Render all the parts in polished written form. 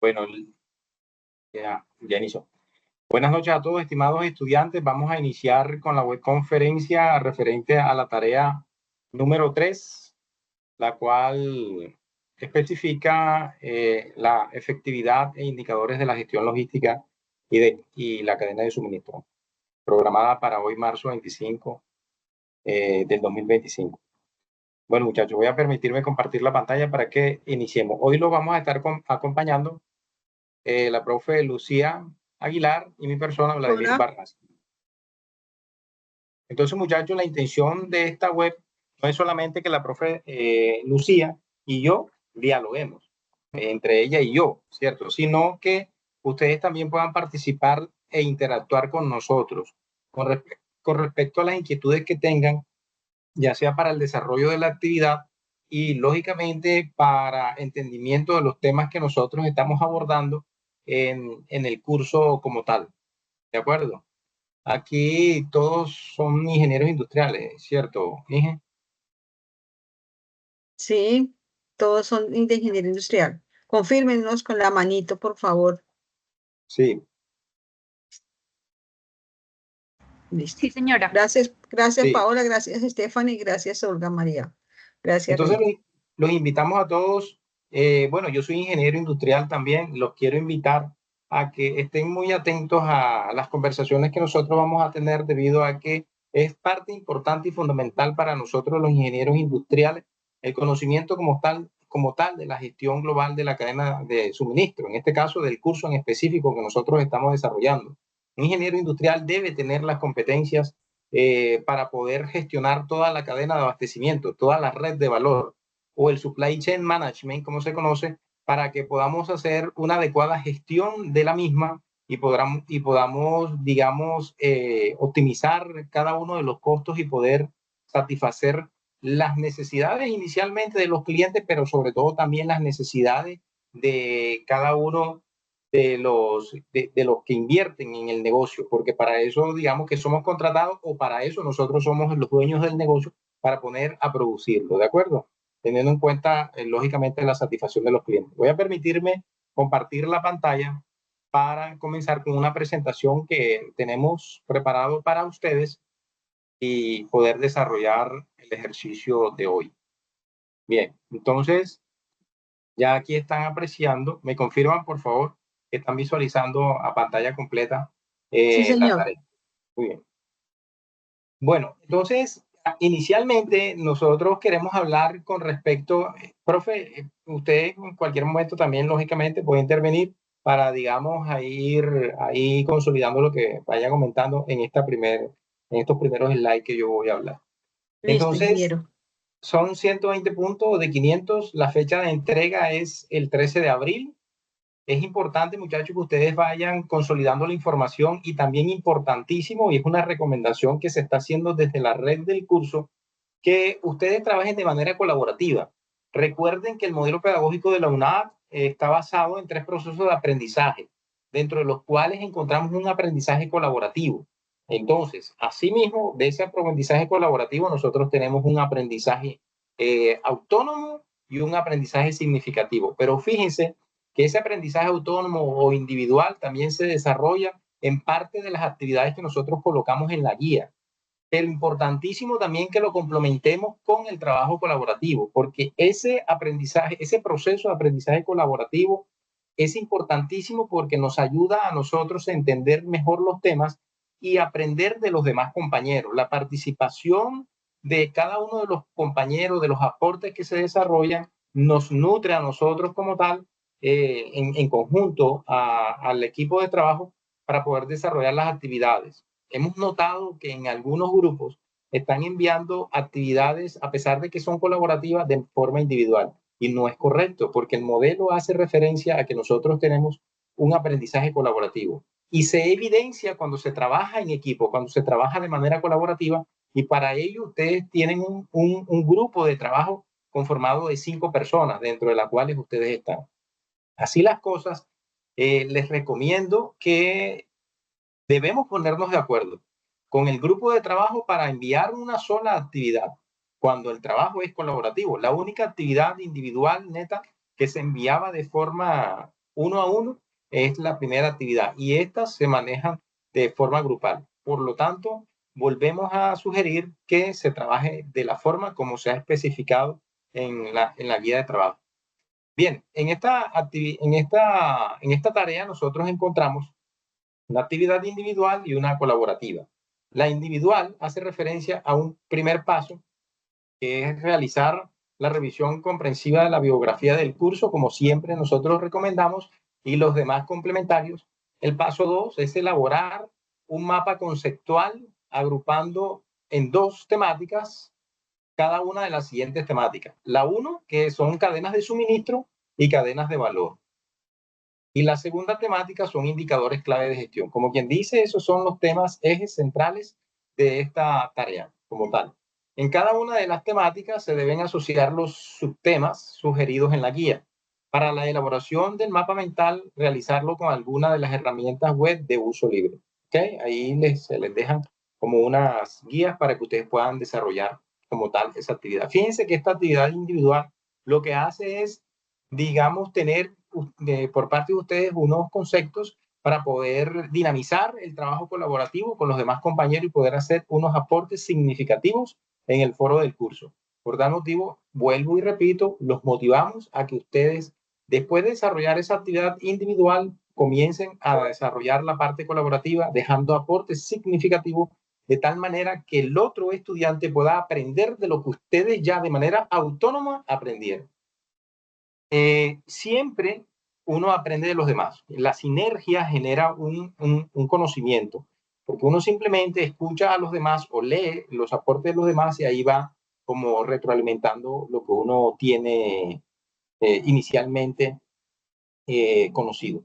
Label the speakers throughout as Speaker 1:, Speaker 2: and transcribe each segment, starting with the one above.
Speaker 1: Bueno, ya inició. Buenas noches a todos, estimados estudiantes. Vamos a iniciar con la webconferencia referente a la tarea número 3, la cual especifica la efectividad e indicadores de la gestión logística y la cadena de suministro, programada para hoy, marzo 25 del 2025. Bueno, muchachos, voy a permitirme compartir la pantalla para que iniciemos. Hoy lo vamos a estar acompañando la profe Lucía Aguilar y mi persona, Vladimir Vargas. Entonces, muchachos, la intención de esta web no es solamente que la profe Lucía y yo dialoguemos entre ella y yo, ¿cierto? Sino que ustedes también puedan participar e interactuar con nosotros con respecto a las inquietudes que tengan, ya sea para el desarrollo de la actividad y, lógicamente, para entendimiento de los temas que nosotros estamos abordando en el curso como tal. ¿De acuerdo? Aquí todos son ingenieros industriales, ¿cierto, Inge?
Speaker 2: Sí, todos son de ingeniería industrial. Confírmenos con la manito, por favor.
Speaker 1: Sí.
Speaker 2: Listo. Sí, señora. Gracias,
Speaker 1: Sí.
Speaker 2: Paola, gracias, Stephanie, gracias, Olga María. Gracias.
Speaker 1: Entonces, los invitamos a todos. Bueno, yo soy ingeniero industrial también. Los quiero invitar a que estén muy atentos a las conversaciones que nosotros vamos a tener, debido a que es parte importante y fundamental para nosotros los ingenieros industriales el conocimiento como tal de la gestión global de la cadena de suministro, en este caso del curso en específico que nosotros estamos desarrollando. Un ingeniero industrial debe tener las competencias para poder gestionar toda la cadena de abastecimiento, toda la red de valor, o el supply chain management, como se conoce, para que podamos hacer una adecuada gestión de la misma y podamos, digamos, optimizar cada uno de los costos y poder satisfacer las necesidades inicialmente de los clientes, pero sobre todo también las necesidades de cada uno de los que invierten en el negocio, porque para eso, digamos, que somos contratados, o para eso nosotros somos los dueños del negocio, para poner a producirlo, ¿de acuerdo? Teniendo en cuenta, lógicamente, la satisfacción de los clientes. Voy a permitirme compartir la pantalla para comenzar con una presentación que tenemos preparado para ustedes y poder desarrollar el ejercicio de hoy. Bien, entonces, ya aquí están apreciando. ¿Me confirman, por favor, que están visualizando a pantalla completa
Speaker 2: sí, señor.
Speaker 1: la tarea? Muy bien. Bueno, entonces, inicialmente nosotros queremos hablar con respecto, profe, usted en cualquier momento también, lógicamente, puede intervenir para, digamos, ir ahí consolidando lo que vaya comentando en estos primeros slides que yo voy a hablar.
Speaker 2: Listo,
Speaker 1: Entonces,
Speaker 2: ingeniero.
Speaker 1: son 120 puntos de 500. La fecha de entrega es el 13 de abril. Es importante, muchachos, que ustedes vayan consolidando la información, y también importantísimo, y es una recomendación que se está haciendo desde la red del curso, que ustedes trabajen de manera colaborativa. Recuerden que el modelo pedagógico de la UNAD está basado en 3 procesos de aprendizaje, dentro de los cuales encontramos un aprendizaje colaborativo. Entonces, asimismo, de ese aprendizaje colaborativo, nosotros tenemos un aprendizaje autónomo y un aprendizaje significativo. Pero fíjense que ese aprendizaje autónomo o individual también se desarrolla en parte de las actividades que nosotros colocamos en la guía. Pero importantísimo también que lo complementemos con el trabajo colaborativo, porque ese aprendizaje, ese proceso de aprendizaje colaborativo es importantísimo, porque nos ayuda a nosotros a entender mejor los temas y aprender de los demás compañeros. La participación de cada uno de los compañeros, de los aportes que se desarrollan, nos nutre a nosotros como tal, en conjunto al equipo de trabajo, para poder desarrollar las actividades. Hemos notado que en algunos grupos están enviando actividades, a pesar de que son colaborativas, de forma individual. Y no es correcto, porque el modelo hace referencia a que nosotros tenemos un aprendizaje colaborativo. Y se evidencia cuando se trabaja en equipo, cuando se trabaja de manera colaborativa, y para ello ustedes tienen un grupo de trabajo conformado de 5 personas, dentro de las cuales ustedes están. Así las cosas, les recomiendo que debemos ponernos de acuerdo con el grupo de trabajo para enviar una sola actividad, cuando el trabajo es colaborativo. La única actividad individual neta que se enviaba de forma uno a uno es la primera actividad y estas se manejan de forma grupal. Por lo tanto, volvemos a sugerir que se trabaje de la forma como se ha especificado en la guía de trabajo. Bien, en esta tarea nosotros encontramos una actividad individual y una colaborativa. La individual hace referencia a un primer paso, que es realizar la revisión comprensiva de la biografía del curso, como siempre nosotros recomendamos, y los demás complementarios. El paso 2 es elaborar un mapa conceptual agrupando en 2 temáticas cada una de las siguientes temáticas. La 1, que son cadenas de suministro y cadenas de valor. Y la segunda temática son indicadores clave de gestión. Como quien dice, esos son los temas ejes centrales de esta tarea como tal. En cada una de las temáticas se deben asociar los subtemas sugeridos en la guía. Para la elaboración del mapa mental, realizarlo con alguna de las herramientas web de uso libre. ¿Okay? Ahí se les dejan como unas guías para que ustedes puedan desarrollar como tal esa actividad. Fíjense que esta actividad individual lo que hace es, digamos, tener por parte de ustedes unos conceptos para poder dinamizar el trabajo colaborativo con los demás compañeros y poder hacer unos aportes significativos en el foro del curso. Por tal motivo, vuelvo y repito, los motivamos a que ustedes, después de desarrollar esa actividad individual, comiencen a desarrollar la parte colaborativa, dejando aportes significativos de tal manera que el otro estudiante pueda aprender de lo que ustedes ya de manera autónoma aprendieron. Siempre uno aprende de los demás. La sinergia genera un conocimiento, porque uno simplemente escucha a los demás o lee los aportes de los demás y ahí va como retroalimentando lo que uno tiene inicialmente conocido.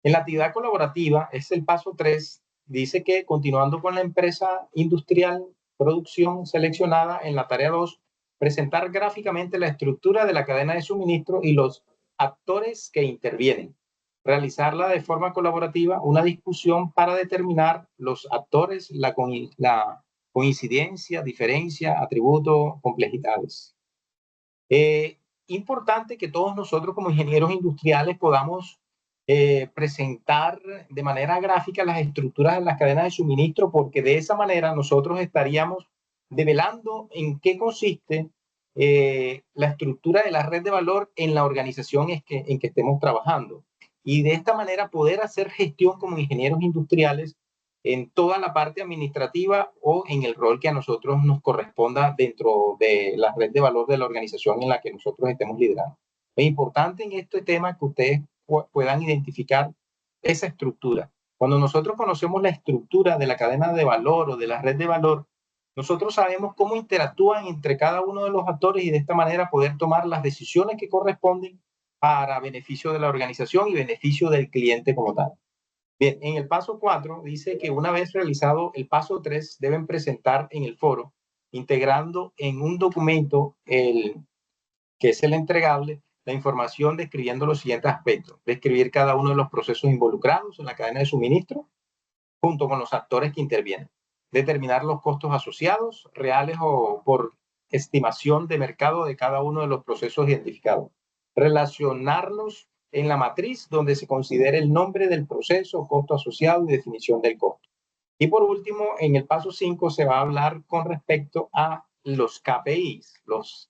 Speaker 1: En la actividad colaborativa es el paso 3, dice que continuando con la empresa industrial producción seleccionada en la tarea 2, presentar gráficamente la estructura de la cadena de suministro y los actores que intervienen. Realizarla de forma colaborativa, una discusión para determinar los actores, la coincidencia, diferencia, atributo, complejidades. Importante que todos nosotros como ingenieros industriales podamos presentar de manera gráfica las estructuras de las cadenas de suministro, porque de esa manera nosotros estaríamos develando en qué consiste la estructura de la red de valor en la organización en que estemos trabajando. Y de esta manera poder hacer gestión como ingenieros industriales en toda la parte administrativa o en el rol que a nosotros nos corresponda dentro de la red de valor de la organización en la que nosotros estemos liderando. Es importante en este tema que ustedes puedan identificar esa estructura. Cuando nosotros conocemos la estructura de la cadena de valor o de la red de valor, nosotros sabemos cómo interactúan entre cada uno de los actores y de esta manera poder tomar las decisiones que corresponden para beneficio de la organización y beneficio del cliente como tal. Bien, en el paso 4 dice que una vez realizado el paso 3 deben presentar en el foro, integrando en un documento que es el entregable, la información describiendo los siguientes aspectos. Describir cada uno de los procesos involucrados en la cadena de suministro, junto con los actores que intervienen. Determinar los costos asociados, reales o por estimación de mercado de cada uno de los procesos identificados. Relacionarlos en la matriz donde se considere el nombre del proceso, costo asociado y definición del costo. Y por último, en el paso 5 se va a hablar con respecto a los KPIs, los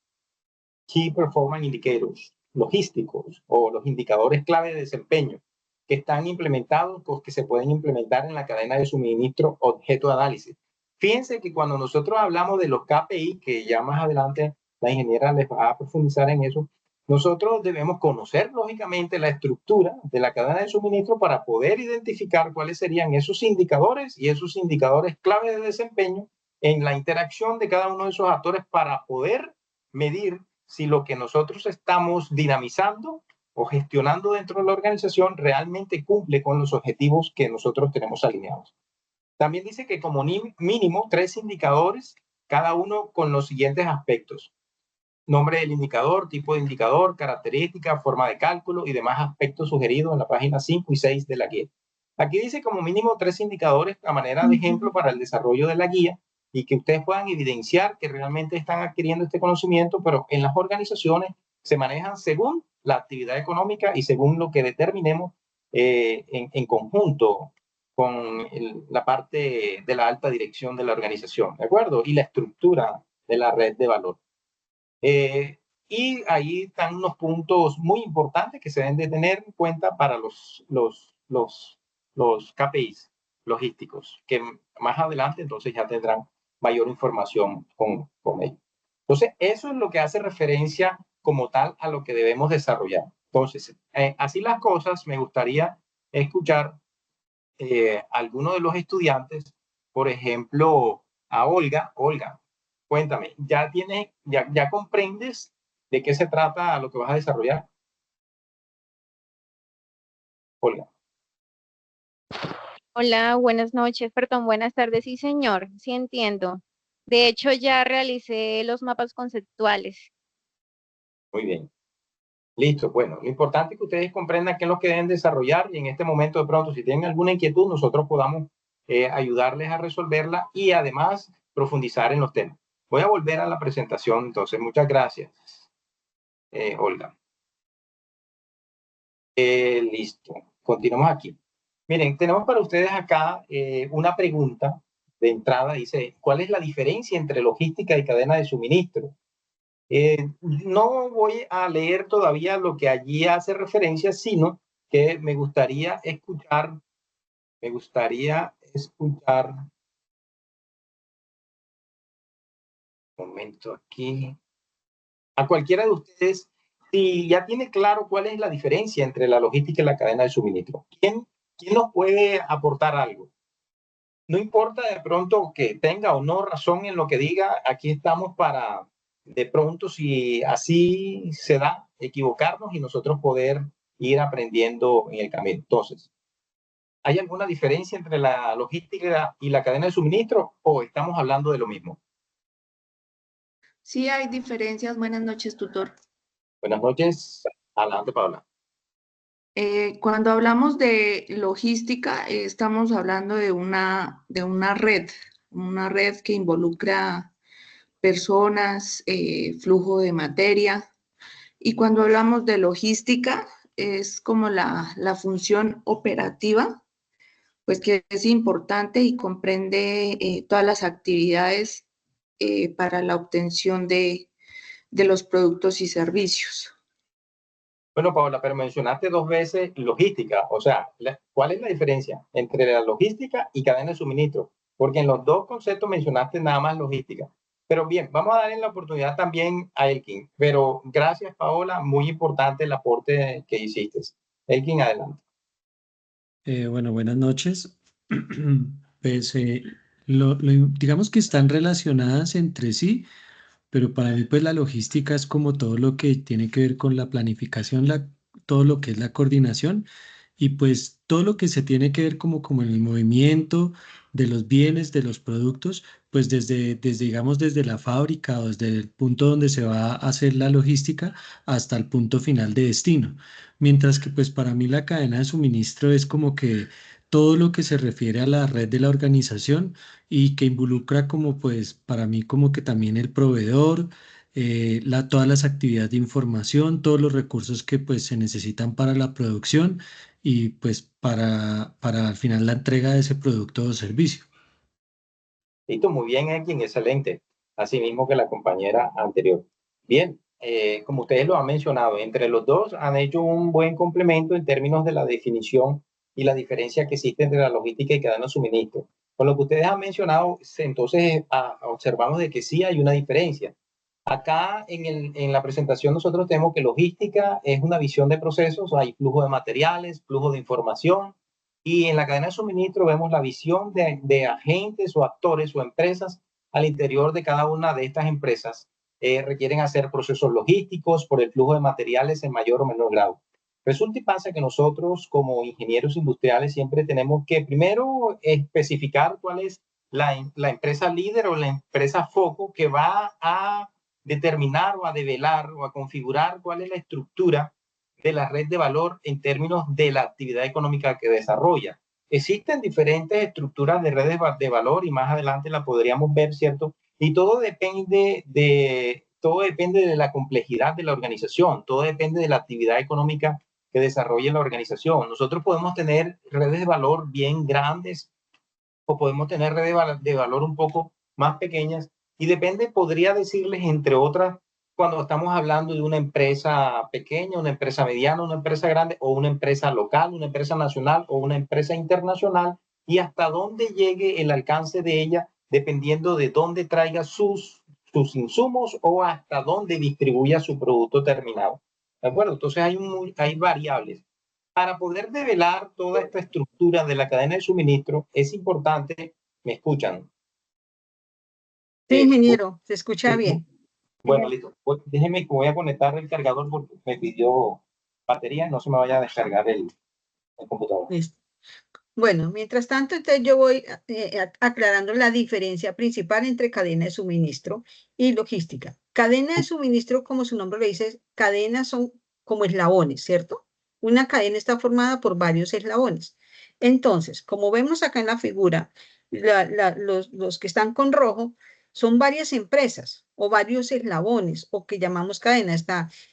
Speaker 1: Key Performance Indicators, logísticos o los indicadores clave de desempeño que están implementados, que se pueden implementar en la cadena de suministro objeto de análisis. Fíjense que cuando nosotros hablamos de los KPI, que ya más adelante la ingeniera les va a profundizar en eso, nosotros debemos conocer lógicamente la estructura de la cadena de suministro para poder identificar cuáles serían esos indicadores y esos indicadores clave de desempeño en la interacción de cada uno de esos actores para poder medir si lo que nosotros estamos dinamizando o gestionando dentro de la organización realmente cumple con los objetivos que nosotros tenemos alineados. También dice que como mínimo 3 indicadores, cada uno con los siguientes aspectos: nombre del indicador, tipo de indicador, característica, forma de cálculo y demás aspectos sugeridos en la página 5 y 6 de la guía. Aquí dice como mínimo 3 indicadores a manera de ejemplo para el desarrollo de la guía y que ustedes puedan evidenciar que realmente están adquiriendo este conocimiento, pero en las organizaciones se manejan según la actividad económica y según lo que determinemos en conjunto con la parte de la alta dirección de la organización, ¿de acuerdo? Y la estructura de la red de valor. Y ahí están unos puntos muy importantes que se deben de tener en cuenta para los KPIs logísticos, que más adelante entonces ya tendrán mayor información con ellos. Entonces, eso es lo que hace referencia como tal a lo que debemos desarrollar. Entonces, así las cosas, me gustaría escuchar algunos de los estudiantes, por ejemplo, a Olga. Olga, cuéntame, ¿ya comprendes de qué se trata lo que vas a desarrollar? Olga.
Speaker 3: Hola, buenas noches, perdón, buenas tardes, sí señor, sí entiendo. De hecho, ya realicé los mapas conceptuales.
Speaker 1: Muy bien. Listo, bueno, lo importante es que ustedes comprendan qué es lo que deben desarrollar y en este momento de pronto, si tienen alguna inquietud, nosotros podamos ayudarles a resolverla y además profundizar en los temas. Voy a volver a la presentación, entonces, muchas gracias, Olga. Listo, continuamos aquí. Miren, tenemos para ustedes acá una pregunta de entrada, dice, ¿cuál es la diferencia entre logística y cadena de suministro? No voy a leer todavía lo que allí hace referencia, sino que me gustaría escuchar, un momento aquí, a cualquiera de ustedes, si ya tiene claro cuál es la diferencia entre la logística y la cadena de suministro. ¿Quién nos puede aportar algo? No importa de pronto que tenga o no razón en lo que diga, aquí estamos para de pronto, si así se da, equivocarnos y nosotros poder ir aprendiendo en el camino. Entonces, ¿hay alguna diferencia entre la logística y la cadena de suministro o estamos hablando de lo mismo?
Speaker 4: Sí, hay diferencias. Buenas noches, tutor.
Speaker 1: Buenas noches. Adelante, Paula.
Speaker 4: Cuando hablamos de logística, estamos hablando de una red que involucra personas, flujo de materia. Y cuando hablamos de logística, es como la función operativa, pues que es importante y comprende todas las actividades para la obtención de los productos y servicios.
Speaker 1: Bueno, Paula, pero mencionaste dos veces logística, o sea, ¿cuál es la diferencia entre la logística y cadena de suministro? Porque en los dos conceptos mencionaste nada más logística. Pero bien, vamos a darle la oportunidad también a Elkin. Pero gracias, Paola, muy importante el aporte que hiciste. Elkin, adelante.
Speaker 5: Bueno, buenas noches. Pues digamos que están relacionadas entre sí, pero para mí pues la logística es como todo lo que tiene que ver con la planificación, todo lo que es la coordinación y pues todo lo que se tiene que ver como en el movimiento de los bienes, de los productos, pues digamos desde la fábrica o desde el punto donde se va a hacer la logística hasta el punto final de destino. Mientras que pues para mí la cadena de suministro es como que todo lo que se refiere a la red de la organización y que involucra como pues para mí como que también el proveedor, todas las actividades de información, todos los recursos que pues se necesitan para la producción y pues para al final la entrega de ese producto o servicio.
Speaker 1: Listo, muy bien, Elkin, excelente. Así mismo que la compañera anterior. Bien, como ustedes lo han mencionado, entre los dos han hecho un buen complemento en términos de la definición y la diferencia que existe entre la logística y cadena de suministro. Con lo que ustedes han mencionado, entonces observamos de que sí hay una diferencia. Acá en la presentación nosotros tenemos que logística es una visión de procesos, hay flujo de materiales, flujo de información, y en la cadena de suministro vemos la visión de agentes o actores o empresas al interior de cada una de estas empresas. Requieren hacer procesos logísticos por el flujo de materiales en mayor o menor grado. Resulta y pasa que nosotros como ingenieros industriales siempre tenemos que primero especificar cuál es la empresa líder o la empresa foco que va a determinar o a develar o a configurar cuál es la estructura de la red de valor en términos de la actividad económica que desarrolla. Existen diferentes estructuras de redes de valor y más adelante la podríamos ver, ¿cierto? Y todo todo depende de la complejidad de la organización, todo depende de la actividad económica que desarrolle la organización. Nosotros podemos tener redes de valor bien grandes o podemos tener redes de valor un poco más pequeñas y depende, podría decirles, entre otras, cuando estamos hablando de una empresa pequeña, una empresa mediana, una empresa grande o una empresa local, una empresa nacional o una empresa internacional y hasta dónde llegue el alcance de ella dependiendo de dónde traiga sus insumos o hasta dónde distribuya su producto terminado. ¿De acuerdo? Entonces hay variables. Para poder develar toda esta estructura de la cadena de suministro, es importante, ¿me escuchan?
Speaker 2: Sí, ingeniero, se escucha bien.
Speaker 1: Bueno, listo. Déjeme que voy a conectar el cargador porque me pidió batería, no se me vaya a descargar el computador.
Speaker 2: Listo. Bueno, mientras tanto, entonces yo voy aclarando la diferencia principal entre cadena de suministro y logística. Cadena de suministro, como su nombre le dice, cadenas son como eslabones, ¿cierto? Una cadena está formada por varios eslabones. Entonces, como vemos acá en la figura, los que están con rojo son varias empresas o varios eslabones o que llamamos cadena.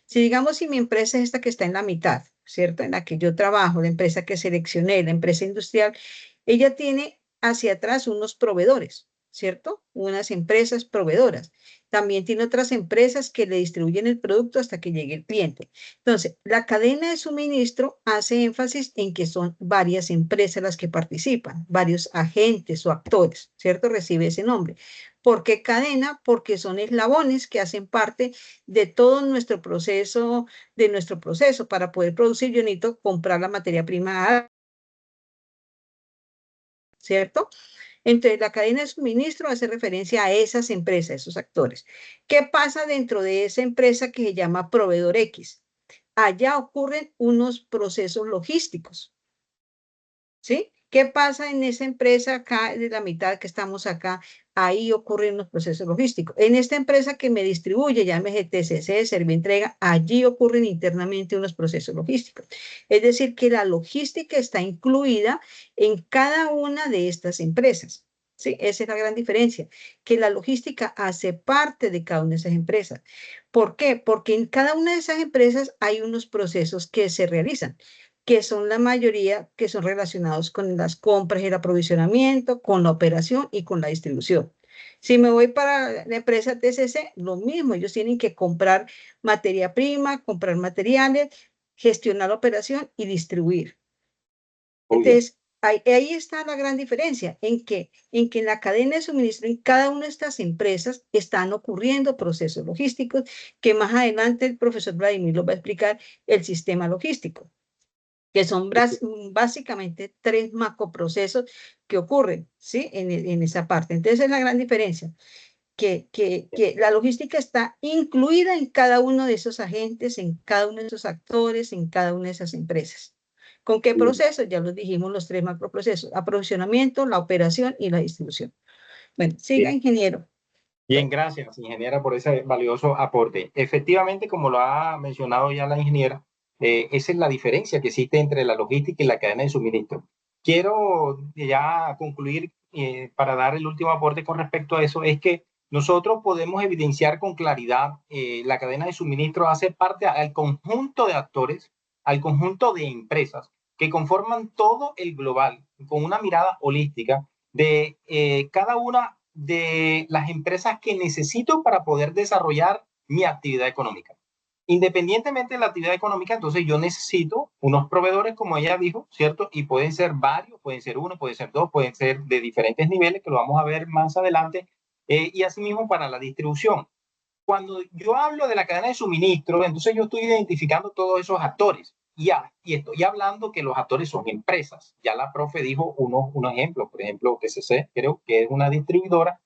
Speaker 2: Si digamos, si mi empresa es esta que está en la mitad, ¿cierto? En la que yo trabajo, la empresa que seleccioné, la empresa industrial, ella tiene hacia atrás unos proveedores, ¿cierto? Unas empresas proveedoras. También tiene otras empresas que le distribuyen el producto hasta que llegue el cliente. Entonces, la cadena de suministro hace énfasis en que son varias empresas las que participan, varios agentes o actores, ¿cierto? Recibe ese nombre. ¿Por qué cadena? Porque son eslabones que hacen parte de todo nuestro proceso, para poder producir. Yo necesito comprar la materia prima, ¿cierto? Entonces, la cadena de suministro hace referencia a esas empresas, esos actores. ¿Qué pasa dentro de esa empresa que se llama proveedor X? Allá ocurren unos procesos logísticos, ¿sí? ¿Qué pasa en esa empresa acá, de la mitad que estamos acá? Ahí ocurren los procesos logísticos. En esta empresa que me distribuye, llámese TCC, Servientrega, allí ocurren internamente unos procesos logísticos. Es decir, que la logística está incluida en cada una de estas empresas. Sí, esa es la gran diferencia, que la logística hace parte de cada una de esas empresas. ¿Por qué? Porque en cada una de esas empresas hay unos procesos que se realizan, que son la mayoría que son relacionados con las compras y el aprovisionamiento, con la operación y con la distribución. Si me voy para la empresa TCC, lo mismo, ellos tienen que comprar materia prima, comprar materiales, gestionar la operación y distribuir. Entonces, ahí está la gran diferencia, en que en la cadena de suministro, en cada una de estas empresas, están ocurriendo procesos logísticos, que más adelante el profesor Vladimir lo va a explicar, el sistema logístico, que son básicamente 3 macroprocesos que ocurren, ¿sí? En esa parte. Entonces, es la gran diferencia, que la logística está incluida en cada uno de esos agentes, en cada uno de esos actores, en cada una de esas empresas. ¿Con qué procesos? Ya los dijimos, los 3 macroprocesos: aprovisionamiento, la operación y la distribución. Bueno, siga, ingeniero.
Speaker 1: Bien, gracias, ingeniera, por ese valioso aporte. Efectivamente, como lo ha mencionado ya la ingeniera, esa es la diferencia que existe entre la logística y la cadena de suministro. Quiero ya concluir para dar el último aporte con respecto a eso, es que nosotros podemos evidenciar con claridad la cadena de suministro hace parte al conjunto de actores, al conjunto de empresas que conforman todo el global, con una mirada holística de cada una de las empresas que necesito para poder desarrollar mi actividad económica. Independientemente de la actividad económica, entonces yo necesito unos proveedores, como ella dijo, ¿cierto? Y pueden ser varios, pueden ser uno, pueden ser dos, pueden ser de diferentes niveles, que lo vamos a ver más adelante, y asimismo para la distribución. Cuando yo hablo de la cadena de suministro, entonces yo estoy identificando todos esos actores y estoy hablando que los actores son empresas. Ya la profe dijo unos ejemplos, por ejemplo, TCC, creo que es una distribuidora,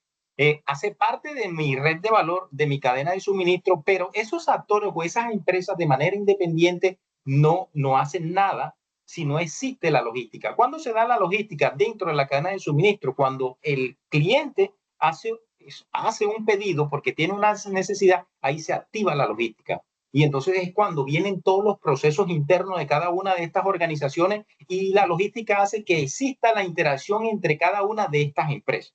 Speaker 1: hace parte de mi red de valor, de mi cadena de suministro, pero esos actores o esas empresas de manera independiente no hacen nada si no existe la logística. ¿Cuándo se da la logística dentro de la cadena de suministro? Cuando el cliente hace un pedido porque tiene una necesidad, ahí se activa la logística. Y entonces es cuando vienen todos los procesos internos de cada una de estas organizaciones y la logística hace que exista la interacción entre cada una de estas empresas.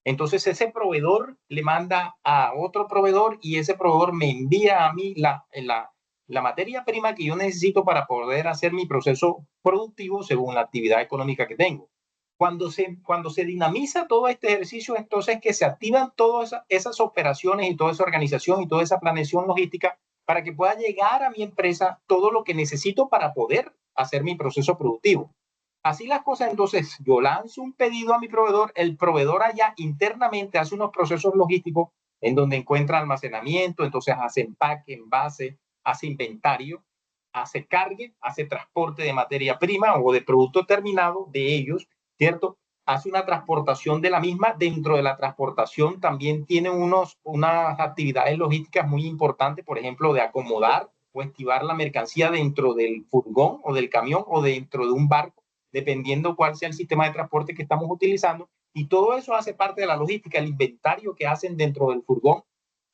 Speaker 1: Entonces ese proveedor le manda a otro proveedor y ese proveedor me envía a mí la materia prima que yo necesito para poder hacer mi proceso productivo según la actividad económica que tengo. Cuando se dinamiza todo este ejercicio, entonces que se activan todas esas operaciones y toda esa organización y toda esa planeación logística para que pueda llegar a mi empresa todo lo que necesito para poder hacer mi proceso productivo. Así las cosas, entonces yo lanzo un pedido a mi proveedor, el proveedor allá internamente hace unos procesos logísticos en donde encuentra almacenamiento, entonces hace empaque, envase, hace inventario, hace cargue, hace transporte de materia prima o de producto terminado de ellos, ¿cierto? Hace una transportación de la misma. Dentro de la transportación también tiene unas actividades logísticas muy importantes, por ejemplo, de acomodar o estivar la mercancía dentro del furgón o del camión o dentro de un barco, dependiendo cuál sea el sistema de transporte que estamos utilizando. Y todo eso hace parte de la logística, el inventario que hacen dentro del furgón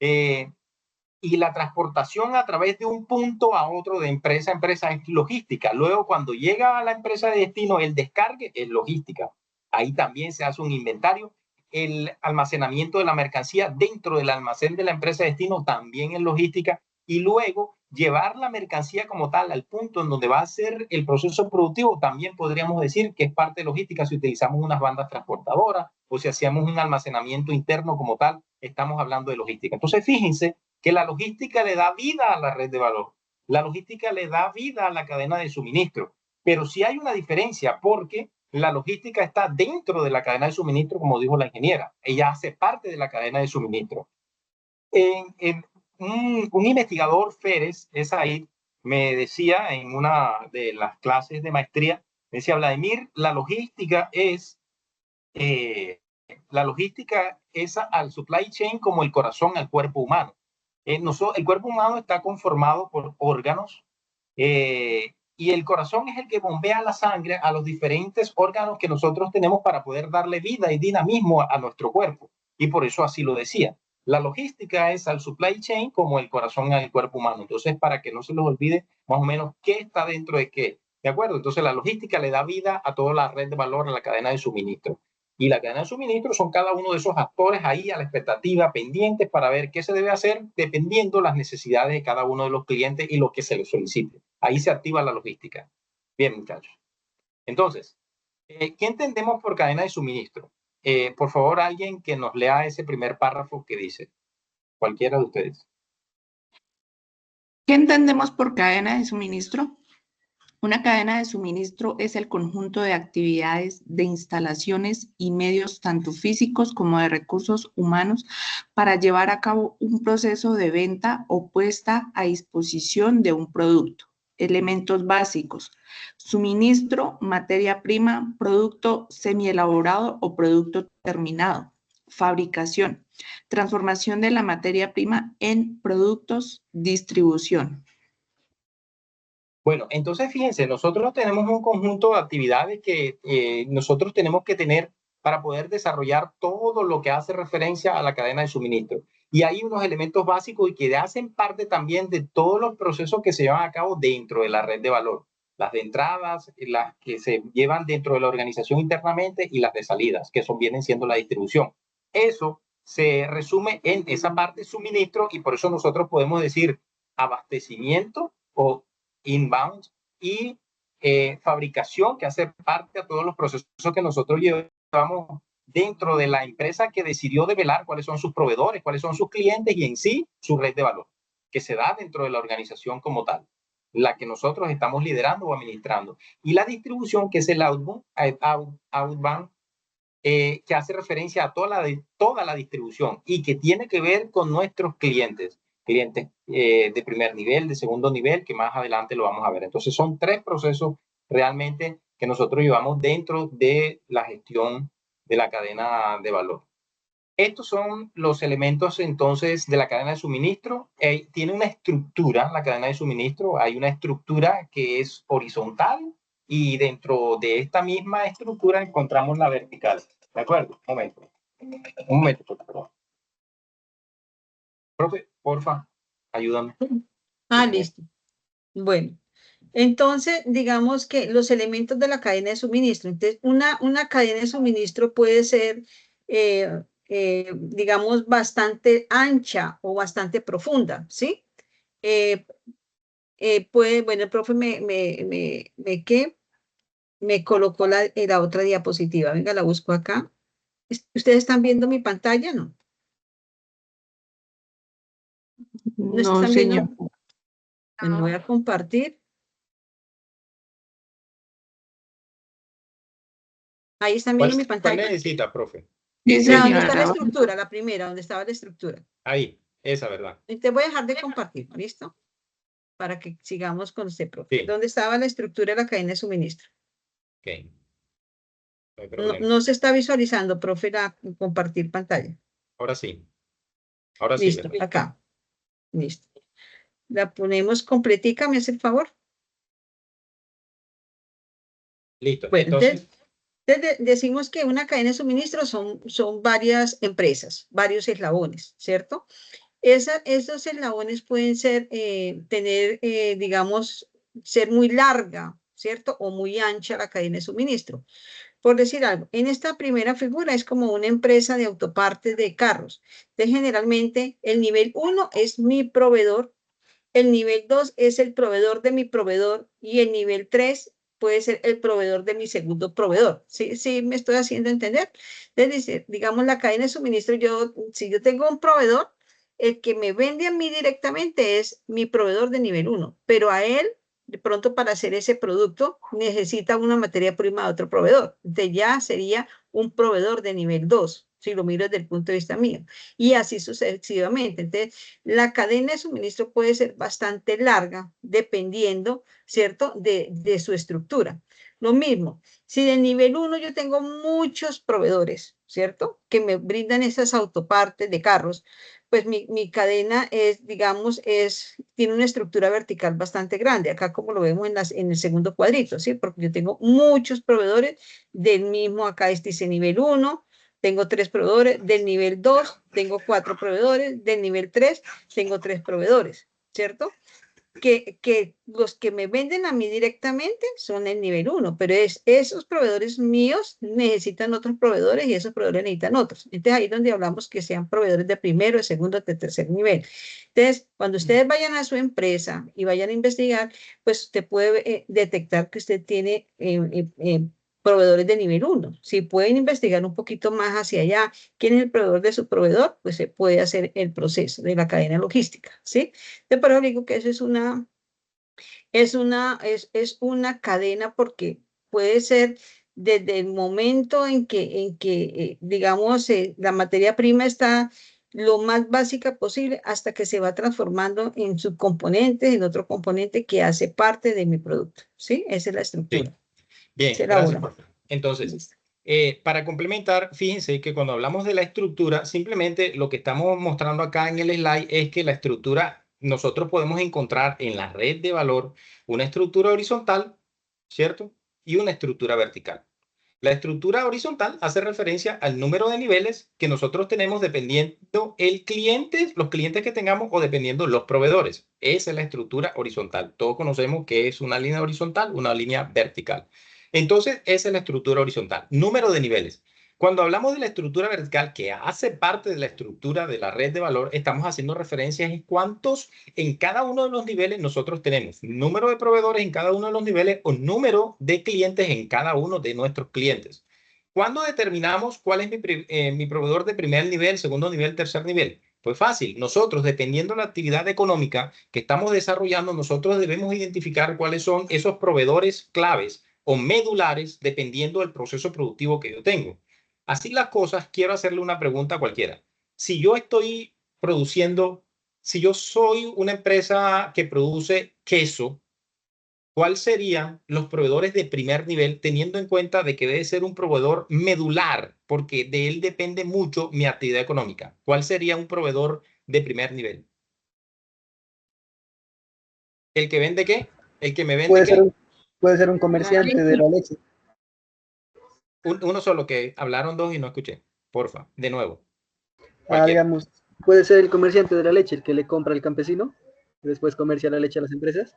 Speaker 1: y la transportación a través de un punto a otro de empresa a empresa es logística. Luego, cuando llega a la empresa de destino, el descargue es logística. Ahí también se hace un inventario. El almacenamiento de la mercancía dentro del almacén de la empresa de destino también es logística. Y luego, llevar la mercancía como tal al punto en donde va a ser el proceso productivo, también podríamos decir que es parte de logística si utilizamos unas bandas transportadoras o si hacíamos un almacenamiento interno como tal, estamos hablando de logística. Entonces, fíjense que la logística le da vida a la red de valor. La logística le da vida a la cadena de suministro. Pero sí hay una diferencia porque la logística está dentro de la cadena de suministro, como dijo la ingeniera. Ella hace parte de la cadena de suministro. Un investigador, Férez Esaid, me decía en una de las clases de maestría, me decía, Vladimir, la logística es al supply chain como el corazón al cuerpo humano. El cuerpo humano está conformado por órganos y el corazón es el que bombea la sangre a los diferentes órganos que nosotros tenemos para poder darle vida y dinamismo a nuestro cuerpo. Y por eso así lo decía. La logística es al supply chain como el corazón al cuerpo humano. Entonces, para que no se les olvide más o menos qué está dentro de qué. ¿De acuerdo? Entonces, la logística le da vida a toda la red de valor, a la cadena de suministro. Y la cadena de suministro son cada uno de esos actores ahí a la expectativa, pendientes para ver qué se debe hacer dependiendo las necesidades de cada uno de los clientes y lo que se les solicite. Ahí se activa la logística. Bien, muchachos. Entonces, ¿qué entendemos por cadena de suministro? Por favor, alguien que nos lea ese primer párrafo que dice, cualquiera de ustedes.
Speaker 4: ¿Qué entendemos por cadena de suministro? Una cadena de suministro es el conjunto de actividades, de instalaciones y medios tanto físicos como de recursos humanos para llevar a cabo un proceso de venta o puesta a disposición de un producto. Elementos básicos: suministro, materia prima, producto semielaborado o producto terminado. Fabricación, transformación de la materia prima en productos, distribución.
Speaker 1: Bueno, entonces fíjense, nosotros tenemos un conjunto de actividades que nosotros tenemos que tener para poder desarrollar todo lo que hace referencia a la cadena de suministro. Y hay unos elementos básicos y que hacen parte también de todos los procesos que se llevan a cabo dentro de la red de valor. Las de entradas, las que se llevan dentro de la organización internamente y las de salidas, que vienen siendo la distribución. Eso se resume en esa parte suministro y por eso nosotros podemos decir abastecimiento o inbound y fabricación, que hace parte de todos los procesos que nosotros llevamos dentro de la empresa que decidió develar cuáles son sus proveedores, cuáles son sus clientes y en sí su red de valor, que se da dentro de la organización como tal, la que nosotros estamos liderando o administrando. Y la distribución, que es el outbound, que hace referencia a toda la distribución y que tiene que ver con nuestros clientes de primer nivel, de segundo nivel, que más adelante lo vamos a ver. Entonces son tres procesos realmente que nosotros llevamos dentro de la gestión de la cadena de valor. Estos son los elementos entonces de la cadena de suministro. Tiene una estructura, la cadena de suministro, hay una estructura que es horizontal y dentro de esta misma estructura encontramos la vertical. ¿De acuerdo? Un momento, por favor. Profe, porfa, ayúdame.
Speaker 2: Listo. Bueno, entonces digamos que los elementos de la cadena de suministro. Entonces, una cadena de suministro puede ser digamos, bastante ancha o bastante profunda, ¿sí? Bueno, el profe ¿qué? Me colocó la otra diapositiva. Venga, la busco acá. ¿Ustedes están viendo mi pantalla? ¿No? ¿No
Speaker 4: No,
Speaker 2: están
Speaker 4: señor.
Speaker 2: viendo? Bueno, voy a compartir. Ahí están viendo mi
Speaker 1: ¿Cuál
Speaker 2: pantalla.
Speaker 1: necesita, profe?
Speaker 4: Sí,
Speaker 2: ¿Dónde está la
Speaker 4: señora.
Speaker 2: estructura? La primera, ¿dónde estaba la estructura?
Speaker 1: Ahí, esa, ¿verdad?
Speaker 2: Te voy a dejar de compartir, ¿listo? Para que sigamos con este profe.
Speaker 1: Sí.
Speaker 2: ¿Dónde estaba la estructura de la cadena de suministro?
Speaker 1: Ok. No hay
Speaker 2: No,
Speaker 1: problema.
Speaker 2: no se está visualizando, profe, compartir pantalla.
Speaker 1: Ahora sí. Ahora sí,
Speaker 2: Listo,
Speaker 1: ¿verdad?
Speaker 2: acá. Listo. La ponemos completica, ¿me hace el favor?
Speaker 1: Listo.
Speaker 2: Bueno,
Speaker 1: Entonces,
Speaker 2: entonces decimos que una cadena de suministro son varias empresas, varios eslabones, ¿cierto? Esos eslabones pueden ser, digamos, ser muy larga, ¿cierto? O muy ancha la cadena de suministro. Por decir algo, en esta primera figura es como una empresa de autopartes de carros. Entonces, generalmente, el nivel 1 es mi proveedor, el nivel 2 es el proveedor de mi proveedor y el nivel 3 puede ser el proveedor de mi segundo proveedor. ¿Sí, sí me estoy haciendo entender? Entonces, digamos, la cadena de suministro, si yo tengo un proveedor, el que me vende a mí directamente es mi proveedor de nivel 1, pero a él, de pronto para hacer ese producto, necesita una materia prima de otro proveedor. Entonces ya sería un proveedor de nivel 2, si lo miro desde el punto de vista mío. Y así sucesivamente. Entonces, la cadena de suministro puede ser bastante larga, dependiendo, ¿cierto?, de su estructura. Lo mismo, si de nivel 1 yo tengo muchos proveedores, ¿cierto?, que me brindan esas autopartes de carros, pues mi cadena es, digamos, tiene una estructura vertical bastante grande, acá como lo vemos en el segundo cuadrito, ¿sí? Porque yo tengo muchos proveedores del mismo, acá dice nivel 1, tengo 3 proveedores, del nivel 2 tengo 4 proveedores, del nivel 3 tengo 3 proveedores, ¿cierto? Que los que me venden a mí directamente son el nivel 1, pero esos proveedores míos necesitan otros proveedores y esos proveedores necesitan otros. Entonces ahí es donde hablamos que sean proveedores de primero, de segundo, de tercer nivel. Entonces, cuando ustedes vayan a su empresa y vayan a investigar, pues usted puede detectar que usted tiene proveedores de nivel 1. Si pueden investigar un poquito más hacia allá, quién es el proveedor de su proveedor, pues se puede hacer el proceso de la cadena logística, ¿sí? Entonces, por eso digo que eso es una cadena porque puede ser desde el momento en que digamos, la materia prima está lo más básica posible hasta que se va transformando en subcomponentes, en otro componente que hace parte de mi producto, ¿sí? Esa es la
Speaker 1: sí.
Speaker 2: estructura.
Speaker 1: Bien,
Speaker 2: Se
Speaker 1: gracias,
Speaker 2: elabora.
Speaker 1: profe. Entonces,
Speaker 2: Listo.
Speaker 1: para complementar, fíjense que cuando hablamos de la estructura, simplemente lo que estamos mostrando acá en el slide es que la estructura, nosotros podemos encontrar en la red de valor una estructura horizontal, ¿cierto? Y una estructura vertical. La estructura horizontal hace referencia al número de niveles que nosotros tenemos dependiendo el cliente, los clientes que tengamos o dependiendo los proveedores. Esa es la estructura horizontal. Todos conocemos que es una línea horizontal, una línea vertical. Entonces, esa es la estructura horizontal. Número de niveles. Cuando hablamos de la estructura vertical, que hace parte de la estructura de la red de valor, estamos haciendo referencias en cuántos en cada uno de los niveles nosotros tenemos. Número de proveedores en cada uno de los niveles o número de clientes en cada uno de nuestros clientes. ¿Cuándo determinamos cuál es mi proveedor de primer nivel, segundo nivel, tercer nivel? Pues fácil, nosotros, dependiendo de la actividad económica que estamos desarrollando, nosotros debemos identificar cuáles son esos proveedores claves o medulares dependiendo del proceso productivo que yo tengo. Así las cosas, quiero hacerle una pregunta a cualquiera. Si yo estoy produciendo, si yo soy una empresa que produce queso, ¿cuáles serían los proveedores de primer nivel, teniendo en cuenta de que debe ser un proveedor medular, porque de él depende mucho mi actividad económica? ¿Cuál sería un proveedor de primer nivel? ¿El que vende qué? ¿El que me vende qué?
Speaker 6: Puede ser un comerciante de la leche.
Speaker 1: Uno solo, que hablaron dos y no escuché. Porfa, de nuevo. Cualquiera.
Speaker 6: Digamos, puede ser el comerciante de la leche, el que le compra al campesino y después comercia la leche a las empresas.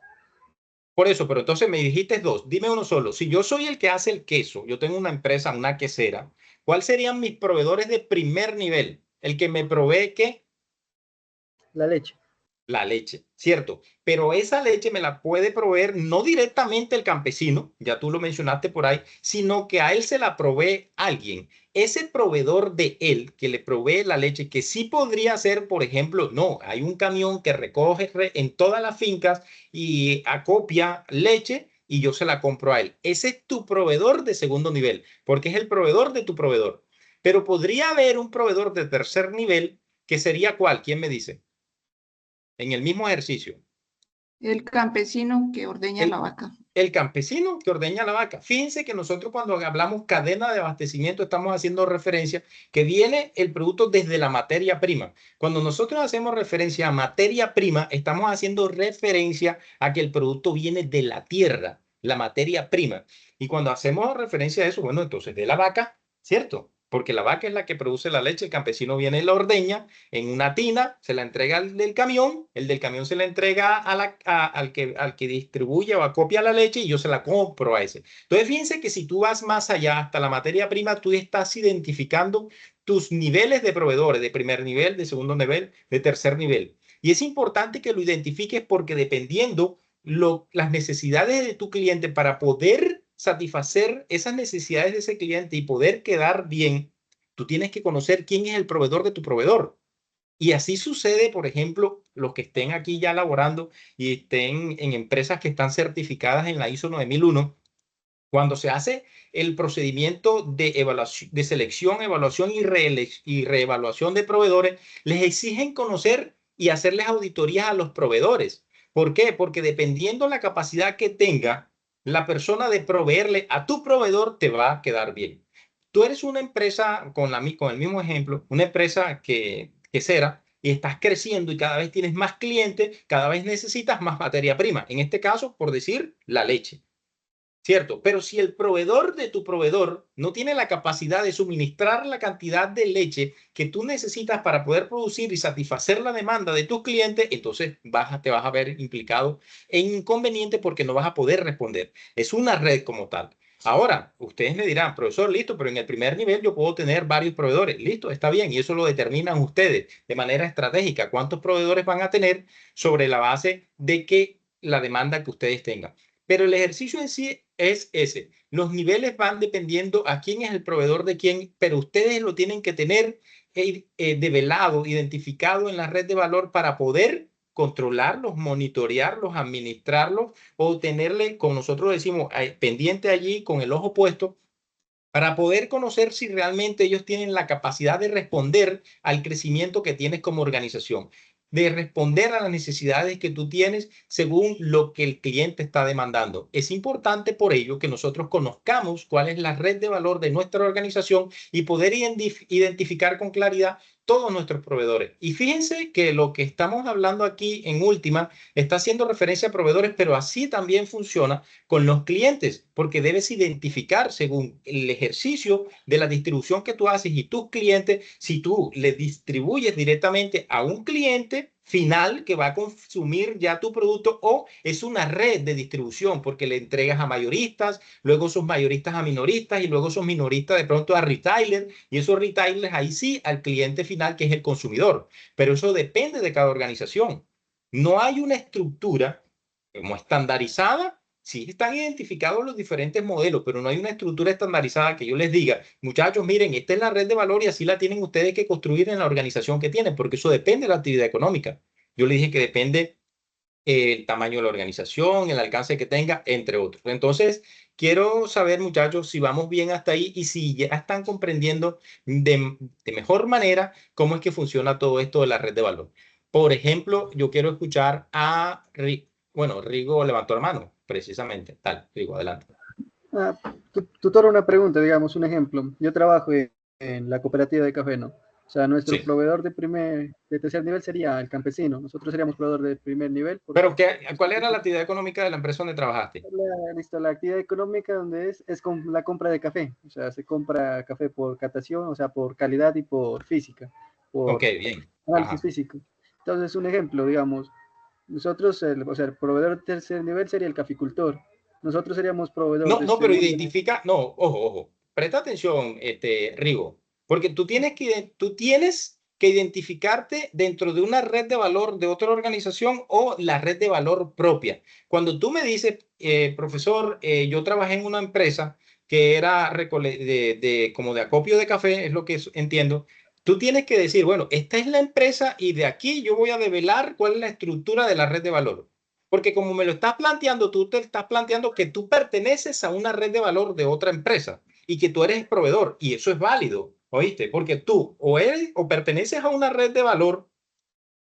Speaker 1: Por eso, pero entonces me dijiste dos. Dime uno solo. Si yo soy el que hace el queso, yo tengo una empresa, una quesera, ¿cuáles serían mis proveedores de primer nivel? El que me provee, ¿qué?
Speaker 6: La leche.
Speaker 1: La leche, ¿cierto? Pero esa leche me la puede proveer no directamente el campesino, ya tú lo mencionaste por ahí, sino que a él se la provee alguien. Ese proveedor de él que le provee la leche, que sí podría ser, por ejemplo, no, hay un camión que recoge en todas las fincas y acopia leche y yo se la compro a él. Ese es tu proveedor de segundo nivel, porque es el proveedor de tu proveedor. Pero podría haber un proveedor de tercer nivel que sería ¿cuál? ¿Quién me dice? En el mismo ejercicio.
Speaker 4: El campesino que ordeña la vaca.
Speaker 1: El campesino que ordeña la vaca. Fíjense que nosotros cuando hablamos cadena de abastecimiento estamos haciendo referencia que viene el producto desde la materia prima. Cuando nosotros hacemos referencia a materia prima, estamos haciendo referencia a que el producto viene de la tierra, la materia prima. Y cuando hacemos referencia a eso, bueno, entonces de la vaca, ¿cierto? Porque la vaca es la que produce la leche, el campesino viene y la ordeña en una tina, se la entrega al del camión, el del camión se la entrega al que distribuye o acopia la leche y yo se la compro a ese. Entonces, fíjense que si tú vas más allá hasta la materia prima, tú estás identificando tus niveles de proveedores, de primer nivel, de segundo nivel, de tercer nivel. Y es importante que lo identifiques porque dependiendo las necesidades de tu cliente para poder satisfacer esas necesidades de ese cliente y poder quedar bien, tú tienes que conocer quién es el proveedor de tu proveedor. Y así sucede, por ejemplo, los que estén aquí ya laborando y estén en empresas que están certificadas en la ISO 9001, cuando se hace el procedimiento de evaluación, de selección, evaluación y reevaluación de proveedores, les exigen conocer y hacerles auditorías a los proveedores. ¿Por qué? Porque dependiendo la capacidad que tenga la persona de proveerle a tu proveedor, te va a quedar bien. Tú eres una empresa, con el mismo ejemplo, una empresa que será, y estás creciendo y cada vez tienes más clientes, cada vez necesitas más materia prima. En este caso, por decir, la leche. ¿Cierto? Pero si el proveedor de tu proveedor no tiene la capacidad de suministrar la cantidad de leche que tú necesitas para poder producir y satisfacer la demanda de tus clientes, entonces te vas a ver implicado en inconveniente porque no vas a poder responder. Es una red como tal. Ahora, ustedes me dirán, profesor, listo, pero en el primer nivel yo puedo tener varios proveedores. Listo, está bien, y eso lo determinan ustedes de manera estratégica. ¿Cuántos proveedores van a tener sobre la base de que la demanda que ustedes tengan? Pero el ejercicio en sí es ese. Los niveles van dependiendo a quién es el proveedor de quién, pero ustedes lo tienen que tener develado, identificado en la red de valor para poder controlarlos, monitorearlos, administrarlos o tenerle, como nosotros decimos, pendiente allí con el ojo puesto para poder conocer si realmente ellos tienen la capacidad de responder al crecimiento que tienes como organización, de responder a las necesidades que tú tienes según lo que el cliente está demandando. Es importante por ello que nosotros conozcamos cuál es la red de valor de nuestra organización y poder identificar con claridad todos nuestros proveedores. Y fíjense que lo que estamos hablando aquí en última está haciendo referencia a proveedores, pero así también funciona con los clientes, porque debes identificar según el ejercicio de la distribución que tú haces y tus clientes, si tú le distribuyes directamente a un cliente final que va a consumir ya tu producto o es una red de distribución porque le entregas a mayoristas, luego esos mayoristas a minoristas y luego esos minoristas de pronto a retailers y esos retailers ahí sí al cliente final que es el consumidor. Pero eso depende de cada organización. No hay una estructura como estandarizada. Sí están identificados los diferentes modelos, pero no hay una estructura estandarizada que yo les diga, muchachos, miren, esta es la red de valor y así la tienen ustedes que construir en la organización que tienen, porque eso depende de la actividad económica. Yo les dije que depende el tamaño de la organización, el alcance que tenga, entre otros. Entonces, quiero saber, muchachos, si vamos bien hasta ahí y si ya están comprendiendo de mejor manera cómo es que funciona todo esto de la red de valor. Por ejemplo, yo quiero escuchar a bueno, Rigo levantó la mano, precisamente. Tal, Rigo, adelante.
Speaker 6: Tutor, una pregunta, digamos, un ejemplo. Yo trabajo en la cooperativa de café, ¿no? O sea, nuestro
Speaker 1: Sí.
Speaker 6: proveedor de tercer nivel sería el campesino. Nosotros seríamos proveedor de primer nivel.
Speaker 1: Pero, ¿cuál era la actividad económica de la empresa donde trabajaste?
Speaker 6: La actividad económica donde es con la compra de café. O sea, se compra café por catación, o sea, por calidad y por física. Por
Speaker 1: Ok, bien.
Speaker 6: análisis
Speaker 1: Ajá.
Speaker 6: físico. Entonces, un ejemplo, digamos, Nosotros, o sea, el proveedor de tercer nivel sería el caficultor. Nosotros seríamos proveedor
Speaker 1: No,
Speaker 6: de
Speaker 1: no, pero
Speaker 6: segundo.
Speaker 1: identifica, no, ojo, ojo, presta atención, Rigo, porque tú tienes que identificarte dentro de una red de valor de otra organización o la red de valor propia. Cuando tú me dices, profesor, yo trabajé en una empresa que era como de acopio de café, es lo que entiendo. Tú tienes que decir, bueno, esta es la empresa y de aquí yo voy a develar cuál es la estructura de la red de valor. Porque como me lo estás planteando, tú te estás planteando que tú perteneces a una red de valor de otra empresa y que tú eres proveedor. Y eso es válido, ¿oíste? Porque tú o eres o perteneces a una red de valor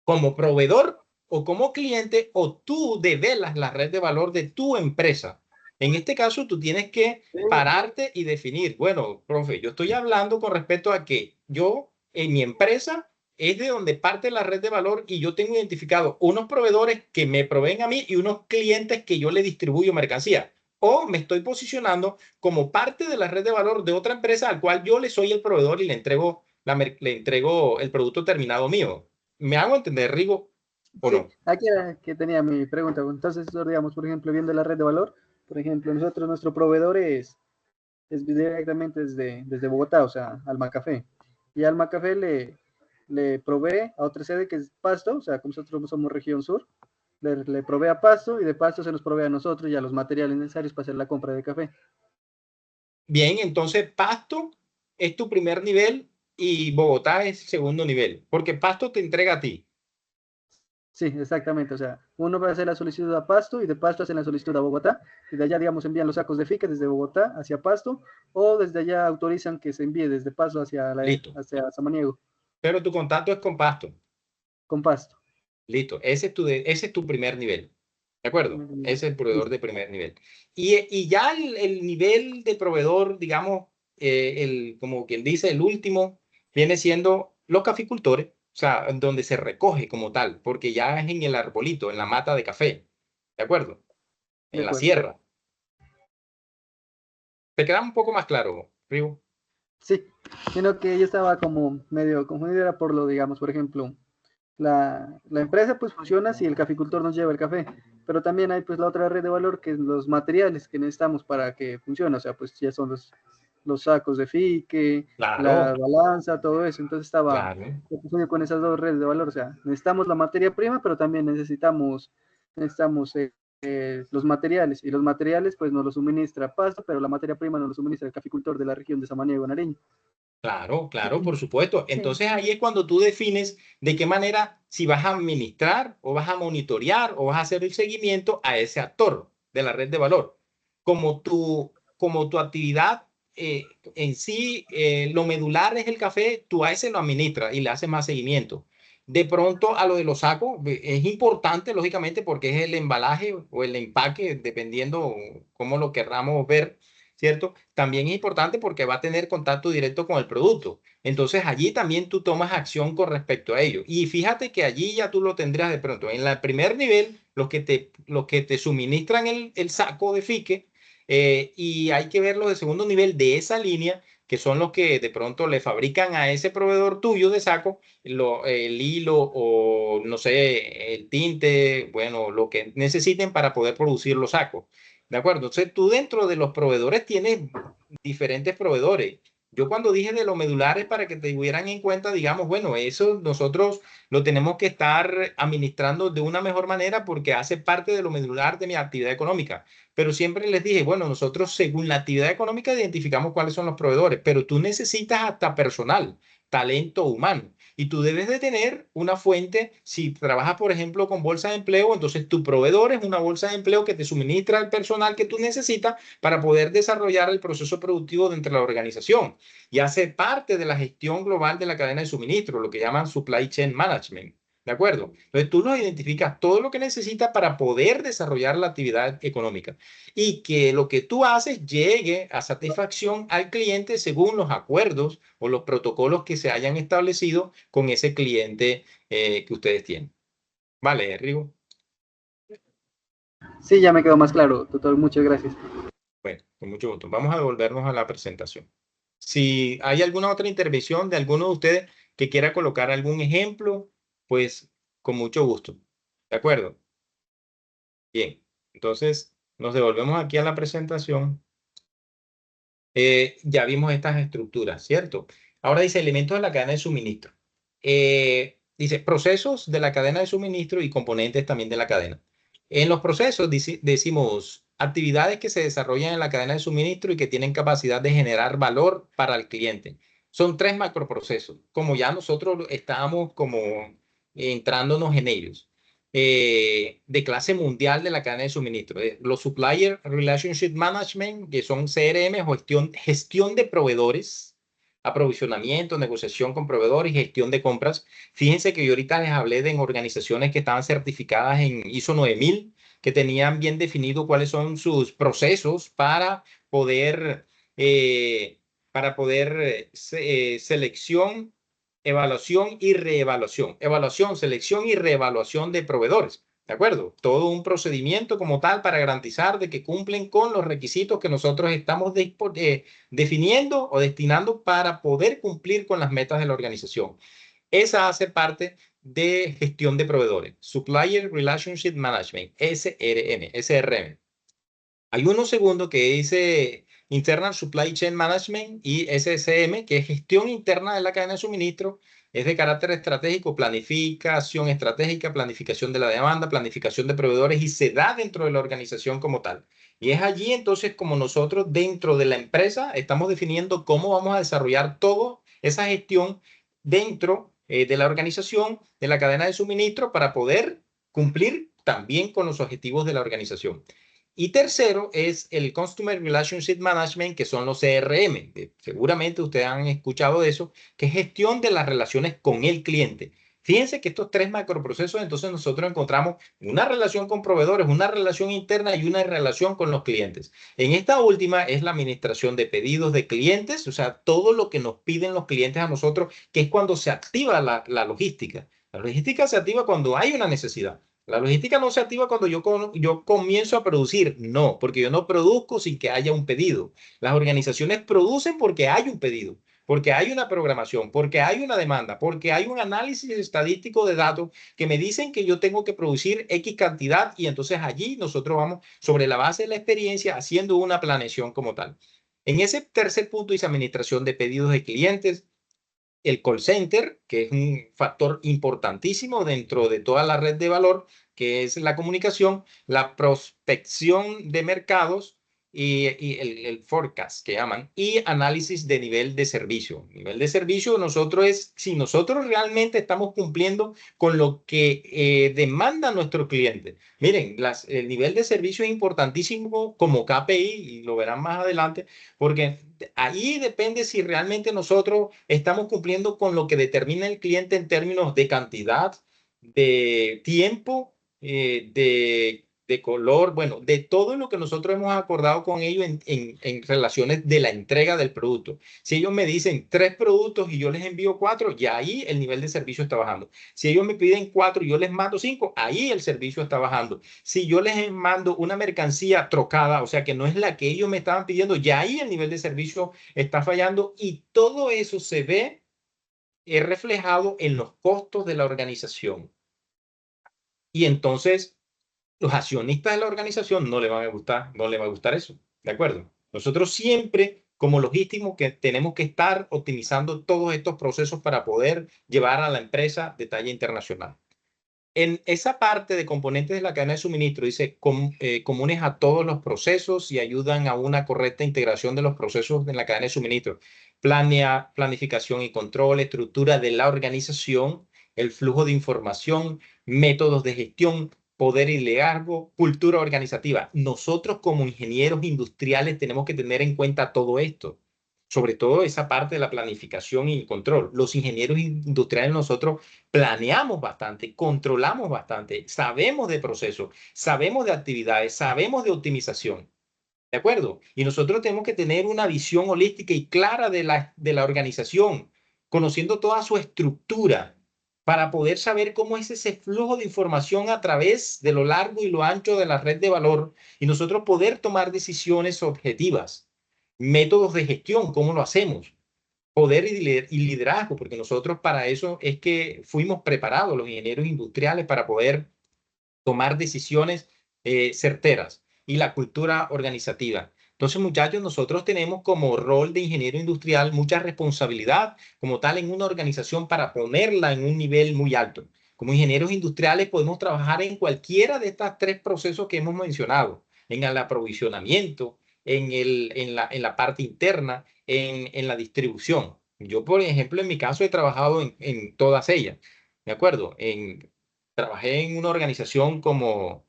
Speaker 1: como proveedor o como cliente, o tú develas la red de valor de tu empresa. En este caso, tú tienes que pararte y definir, bueno, profe, yo estoy hablando con respecto a que yo en mi empresa es de donde parte la red de valor y yo tengo identificado unos proveedores que me proveen a mí y unos clientes que yo le distribuyo mercancía. O me estoy posicionando como parte de la red de valor de otra empresa al cual yo le soy el proveedor y le entrego el producto terminado mío. ¿Me hago entender, Rigo, o
Speaker 6: Sí,
Speaker 1: no?
Speaker 6: aquí era que tenía mi pregunta. Entonces, digamos, por ejemplo, viendo la red de valor, por ejemplo, nosotros, nuestro proveedor es directamente desde Bogotá, o sea, Alma Café. Y Alma Café le provee a otra sede que es Pasto, o sea, como nosotros somos región sur, le provee a Pasto y de Pasto se nos provee a nosotros ya los materiales necesarios para hacer la compra de café.
Speaker 1: Bien, entonces Pasto es tu primer nivel y Bogotá es segundo nivel, porque Pasto te entrega a ti.
Speaker 6: Sí, exactamente. O sea, uno va a hacer la solicitud a Pasto y de Pasto hacen la solicitud a Bogotá y de allá, digamos, envían los sacos de fique desde Bogotá hacia Pasto o desde allá autorizan que se envíe desde Pasto
Speaker 1: Listo.
Speaker 6: hacia Samaniego
Speaker 1: Pero tu contacto es con Pasto.
Speaker 6: con Pasto.
Speaker 1: Listo. Ese es tu primer nivel. ¿De acuerdo? Ese es el proveedor
Speaker 6: Listo.
Speaker 1: de primer nivel. Y ya el nivel de proveedor, digamos, como quien dice, el último, viene siendo los caficultores, o sea, donde se recoge como tal, porque ya es en el arbolito, en la mata de café. ¿De acuerdo?
Speaker 6: De
Speaker 1: En la
Speaker 6: acuerdo.
Speaker 1: sierra. ¿Te queda un poco más claro, Rigo?
Speaker 6: Sí, sino que yo estaba como medio confundido, era por lo, digamos, por ejemplo, la empresa pues funciona si el caficultor nos lleva el café, pero también hay pues la otra red de valor que es los materiales que necesitamos para que funcione, o sea, pues ya son los sacos de fique, la
Speaker 1: Claro,
Speaker 6: balanza, todo eso, entonces estaba
Speaker 1: claro.
Speaker 6: confundido con esas dos redes de valor, o sea, necesitamos la materia prima, pero también necesitamos los materiales, y los materiales pues nos los suministra Pasto, pero la materia prima nos lo suministra el caficultor de la región de Samaniego, Nariño.
Speaker 1: Claro, claro, por supuesto.
Speaker 2: Sí.
Speaker 1: Entonces ahí es cuando tú defines de qué manera, si vas a administrar o vas a monitorear o vas a hacer el seguimiento a ese actor de la red de valor. Como tu actividad en sí, lo medular es el café, tú a ese lo administras y le haces más seguimiento. De pronto a lo de los sacos es importante, lógicamente, porque es el embalaje o el empaque, dependiendo cómo lo querramos ver, ¿cierto? También es importante porque va a tener contacto directo con el producto. Entonces allí también tú tomas acción con respecto a ello. Y fíjate que allí ya tú lo tendrás de pronto. En el primer nivel, los que te suministran el saco de fique, y hay que ver los de segundo nivel de esa línea, que son los que de pronto le fabrican a ese proveedor tuyo de saco el hilo o no sé, el tinte, bueno, lo que necesiten para poder producir los sacos. ¿De acuerdo? Entonces tú dentro de los proveedores tienes diferentes proveedores. Yo cuando dije de los medulares para que te tuvieran en cuenta, digamos, bueno, eso nosotros lo tenemos que estar administrando de una mejor manera porque hace parte de lo medular de mi actividad económica. Pero siempre les dije, bueno, nosotros según la actividad económica identificamos cuáles son los proveedores, pero tú necesitas hasta personal, talento humano. Y tú debes de tener una fuente, si trabajas, por ejemplo, con bolsa de empleo, entonces tu proveedor es una bolsa de empleo que te suministra el personal que tú necesitas para poder desarrollar el proceso productivo dentro de la organización. Y hace parte de la gestión global de la cadena de suministro, lo que llaman supply chain management. ¿De acuerdo? Entonces tú nos identificas todo lo que necesitas para poder desarrollar la actividad económica y que lo que tú haces llegue a satisfacción al cliente según los acuerdos o los protocolos que se hayan establecido con ese cliente que ustedes tienen. Vale, Rigo.
Speaker 6: Sí, ya me quedó más claro, doctor, muchas gracias.
Speaker 1: Bueno, con mucho gusto. Vamos a devolvernos a la presentación. Si hay alguna otra intervención de alguno de ustedes que quiera colocar algún ejemplo, pues con mucho gusto. ¿De acuerdo? Bien, entonces nos devolvemos aquí a la presentación. Ya vimos estas estructuras, ¿cierto? Ahora dice elementos de la cadena de suministro. Dice procesos de la cadena de suministro y componentes también de la cadena. En los procesos decimos actividades que se desarrollan en la cadena de suministro y que tienen capacidad de generar valor para el cliente. Son 3 macroprocesos, como ya nosotros estábamos como entrándonos en ellos. De clase mundial de la cadena de suministro. Los Supplier Relationship Management, que son CRM, gestión de proveedores, aprovisionamiento, negociación con proveedores y gestión de compras. Fíjense que yo ahorita les hablé de organizaciones que estaban certificadas en ISO 9000, que tenían bien definido cuáles son sus procesos para poder, selección, evaluación y reevaluación. Evaluación, selección y reevaluación de proveedores. ¿De acuerdo? Todo un procedimiento como tal para garantizar de que cumplen con los requisitos que nosotros estamos definiendo o destinando para poder cumplir con las metas de la organización. Esa hace parte de gestión de proveedores. Supplier Relationship Management, SRM. Hay uno segundo que dice Internal Supply Chain Management y SSM, que es gestión interna de la cadena de suministro. Es de carácter estratégico, planificación estratégica, planificación de la demanda, planificación de proveedores y se da dentro de la organización como tal. Y es allí entonces como nosotros dentro de la empresa estamos definiendo cómo vamos a desarrollar toda esa gestión dentro de la organización, de la cadena de suministro para poder cumplir también con los objetivos de la organización. Y tercero es el Customer Relationship Management, que son los CRM. Seguramente ustedes han escuchado de eso, que es gestión de las relaciones con el cliente. Fíjense que estos 3 macroprocesos, entonces nosotros encontramos una relación con proveedores, una relación interna y una relación con los clientes. En esta última es la administración de pedidos de clientes, o sea, todo lo que nos piden los clientes a nosotros, que es cuando se activa la logística. La logística se activa cuando hay una necesidad. La logística no se activa cuando yo comienzo a producir, no, porque yo no produzco sin que haya un pedido. Las organizaciones producen porque hay un pedido, porque hay una programación, porque hay una demanda, porque hay un análisis estadístico de datos que me dicen que yo tengo que producir X cantidad y entonces allí nosotros vamos sobre la base de la experiencia haciendo una planeación como tal. En ese tercer punto dice administración de pedidos de clientes. El call center, que es un factor importantísimo dentro de toda la red de valor, que es la comunicación, la prospección de mercados y el forecast que llaman, y análisis de nivel de servicio. Nivel de servicio nosotros es si nosotros realmente estamos cumpliendo con lo que demanda nuestro cliente. Miren, el nivel de servicio es importantísimo como KPI, y lo verán más adelante, porque ahí depende si realmente nosotros estamos cumpliendo con lo que determina el cliente en términos de cantidad, de tiempo, de color, bueno, de todo lo que nosotros hemos acordado con ellos en relaciones de la entrega del producto. Si ellos me dicen 3 productos y yo les envío 4, ya ahí el nivel de servicio está bajando. Si ellos me piden 4 y yo les mando 5, ahí el servicio está bajando. Si yo les mando una mercancía trocada, o sea que no es la que ellos me estaban pidiendo, ya ahí el nivel de servicio está fallando y todo eso se ve reflejado en los costos de la organización. Y entonces los accionistas de la organización no les va a gustar eso, ¿de acuerdo? Nosotros siempre como logísticos que tenemos que estar optimizando todos estos procesos para poder llevar a la empresa de talla internacional. En esa parte de componentes de la cadena de suministro dice comunes a todos los procesos y ayudan a una correcta integración de los procesos en la cadena de suministro. Planificación y control, estructura de la organización, el flujo de información, métodos de gestión, poder y liderazgo, cultura organizativa. Nosotros como ingenieros industriales tenemos que tener en cuenta todo esto. Sobre todo esa parte de la planificación y control. Los ingenieros industriales nosotros planeamos bastante, controlamos bastante, sabemos de procesos, sabemos de actividades, sabemos de optimización. ¿De acuerdo? Y nosotros tenemos que tener una visión holística y clara de la organización, conociendo toda su estructura, para poder saber cómo es ese flujo de información a través de lo largo y lo ancho de la red de valor y nosotros poder tomar decisiones objetivas. Métodos de gestión, ¿cómo lo hacemos? Poder y liderazgo, porque nosotros para eso es que fuimos preparados, los ingenieros industriales, para poder tomar decisiones certeras y la cultura organizativa. Entonces, muchachos, nosotros tenemos como rol de ingeniero industrial mucha responsabilidad como tal en una organización para ponerla en un nivel muy alto. Como ingenieros industriales podemos trabajar en cualquiera de estos 3 procesos que hemos mencionado, en el aprovisionamiento, en la parte interna, en la distribución. Yo, por ejemplo, en mi caso he trabajado en todas ellas, ¿de acuerdo? Trabajé en una organización como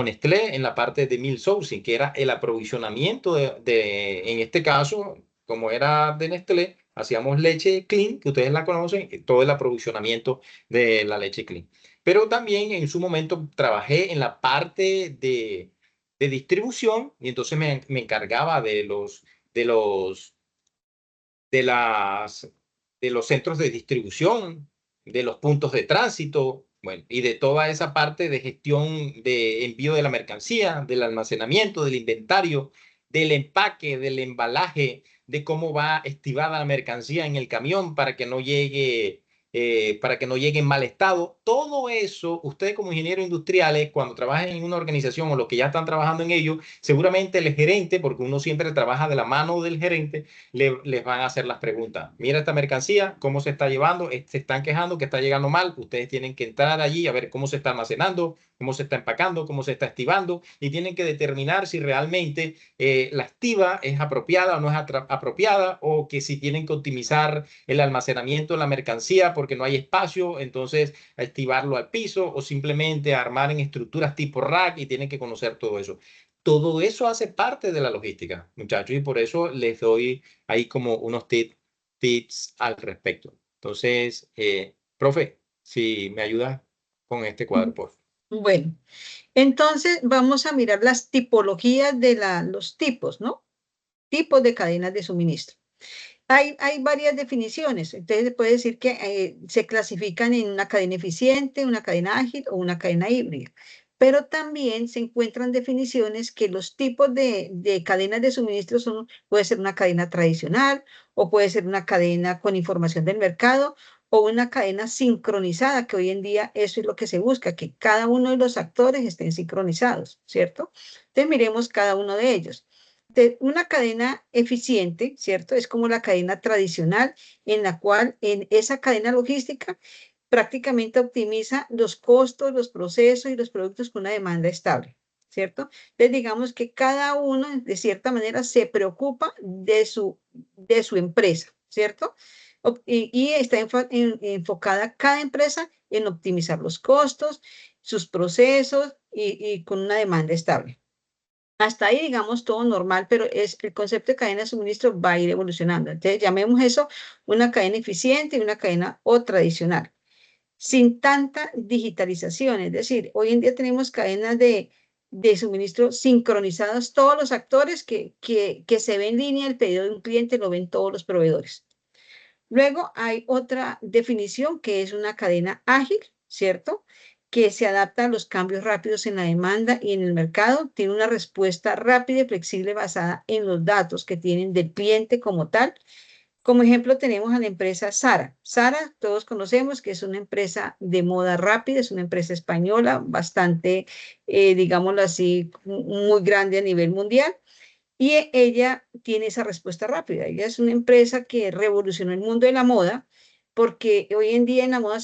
Speaker 1: Nestlé en la parte de meal sourcing, que era el aprovisionamiento en este caso, como era de Nestlé, hacíamos leche clean, que ustedes la conocen, todo el aprovisionamiento de la leche clean. Pero también en su momento trabajé en la parte de distribución y entonces me encargaba de los, de las, de los centros de distribución, de los puntos de tránsito, bueno, y de toda esa parte de gestión de envío de la mercancía, del almacenamiento, del inventario, del empaque, del embalaje, de cómo va estibada la mercancía en el camión para que no llegue en mal estado. Todo eso, ustedes como ingenieros industriales, cuando trabajen en una organización o los que ya están trabajando en ello, seguramente el gerente, porque uno siempre trabaja de la mano del gerente, les van a hacer las preguntas. Mira esta mercancía, cómo se está llevando, se están quejando que está llegando mal. Ustedes tienen que entrar allí a ver cómo se está almacenando, cómo se está empacando, cómo se está estivando y tienen que determinar si realmente la estiva es apropiada o no es apropiada o que si tienen que optimizar el almacenamiento de la mercancía porque no hay espacio, entonces estivarlo al piso o simplemente armar en estructuras tipo rack y tienen que conocer todo eso. Todo eso hace parte de la logística, muchachos, y por eso les doy ahí como unos tips al respecto. Entonces, profe, si me ayuda con este cuadro, por favor.
Speaker 2: Bueno, entonces vamos a mirar las tipologías de los tipos, ¿no? Tipos de cadenas de suministro. Hay varias definiciones. Entonces, se puede decir que se clasifican en una cadena eficiente, una cadena ágil o una cadena híbrida. Pero también se encuentran definiciones que los tipos de cadenas de suministro puede ser una cadena tradicional o puede ser una cadena con información del mercado o una cadena sincronizada, que hoy en día eso es lo que se busca, que cada uno de los actores estén sincronizados, ¿cierto? Entonces, miremos cada uno de ellos. Una cadena eficiente, ¿cierto? Es como la cadena tradicional en la cual en esa cadena logística prácticamente optimiza los costos, los procesos y los productos con una demanda estable, ¿cierto? Entonces digamos que cada uno de cierta manera se preocupa de su empresa, ¿cierto? Y está enfocada cada empresa en optimizar los costos, sus procesos y con una demanda estable. Hasta ahí, digamos, todo normal, pero el concepto de cadena de suministro va a ir evolucionando. Entonces, llamemos eso una cadena eficiente y una cadena o tradicional, sin tanta digitalización. Es decir, hoy en día tenemos cadenas de suministro sincronizadas, todos los actores que se ve en línea, el pedido de un cliente lo ven todos los proveedores. Luego hay otra definición que es una cadena ágil, ¿cierto? Que se adapta a los cambios rápidos en la demanda y en el mercado, tiene una respuesta rápida y flexible basada en los datos que tienen del cliente como tal. Como ejemplo tenemos a la empresa Zara. Zara, todos conocemos que es una empresa de moda rápida, es una empresa española bastante, digámoslo así, muy grande a nivel mundial. Y ella tiene esa respuesta rápida. Ella es una empresa que revolucionó el mundo de la moda, porque hoy en día en la moda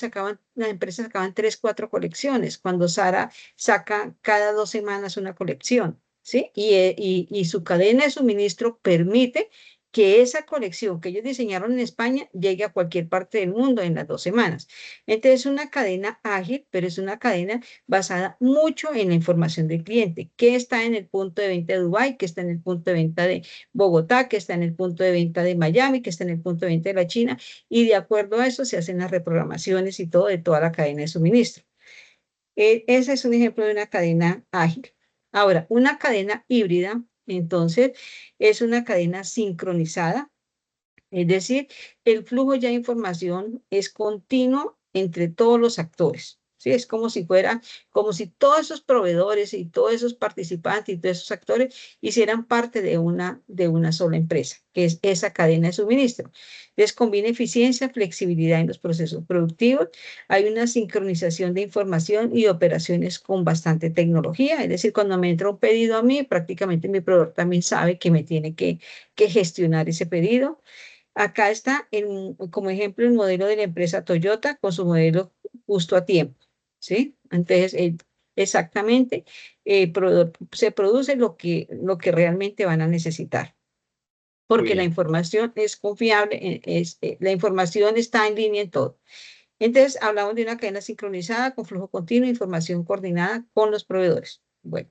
Speaker 2: las empresas sacaban 3, 4 colecciones, cuando Zara saca cada 2 semanas una colección, ¿sí? Y su cadena de suministro permite que esa colección que ellos diseñaron en España llegue a cualquier parte del mundo en las 2 semanas. Entonces es una cadena ágil, pero es una cadena basada mucho en la información del cliente, que está en el punto de venta de Dubái, que está en el punto de venta de Bogotá, que está en el punto de venta de Miami, que está en el punto de venta de la China, y de acuerdo a eso se hacen las reprogramaciones y todo de toda la cadena de suministro. Ese es un ejemplo de una cadena ágil. Ahora, una cadena híbrida, entonces, es una cadena sincronizada, es decir, el flujo ya de información es continuo entre todos los actores, ¿sí? Es como si fuera, como si todos esos proveedores y todos esos participantes y todos esos actores hicieran parte de una sola empresa, que es esa cadena de suministro. Entonces, combina eficiencia, flexibilidad en los procesos productivos, hay una sincronización de información y operaciones con bastante tecnología, es decir, cuando me entra un pedido a mí, prácticamente mi proveedor también sabe que me tiene que gestionar ese pedido. Acá está como ejemplo el modelo de la empresa Toyota con su modelo justo a tiempo, ¿sí? Entonces, exactamente, se produce lo que realmente van a necesitar,
Speaker 1: Muy
Speaker 2: porque la
Speaker 1: bien.
Speaker 2: información es confiable, la información está en línea en todo. Entonces, hablamos de una cadena sincronizada con flujo continuo, información coordinada con los proveedores. Bueno,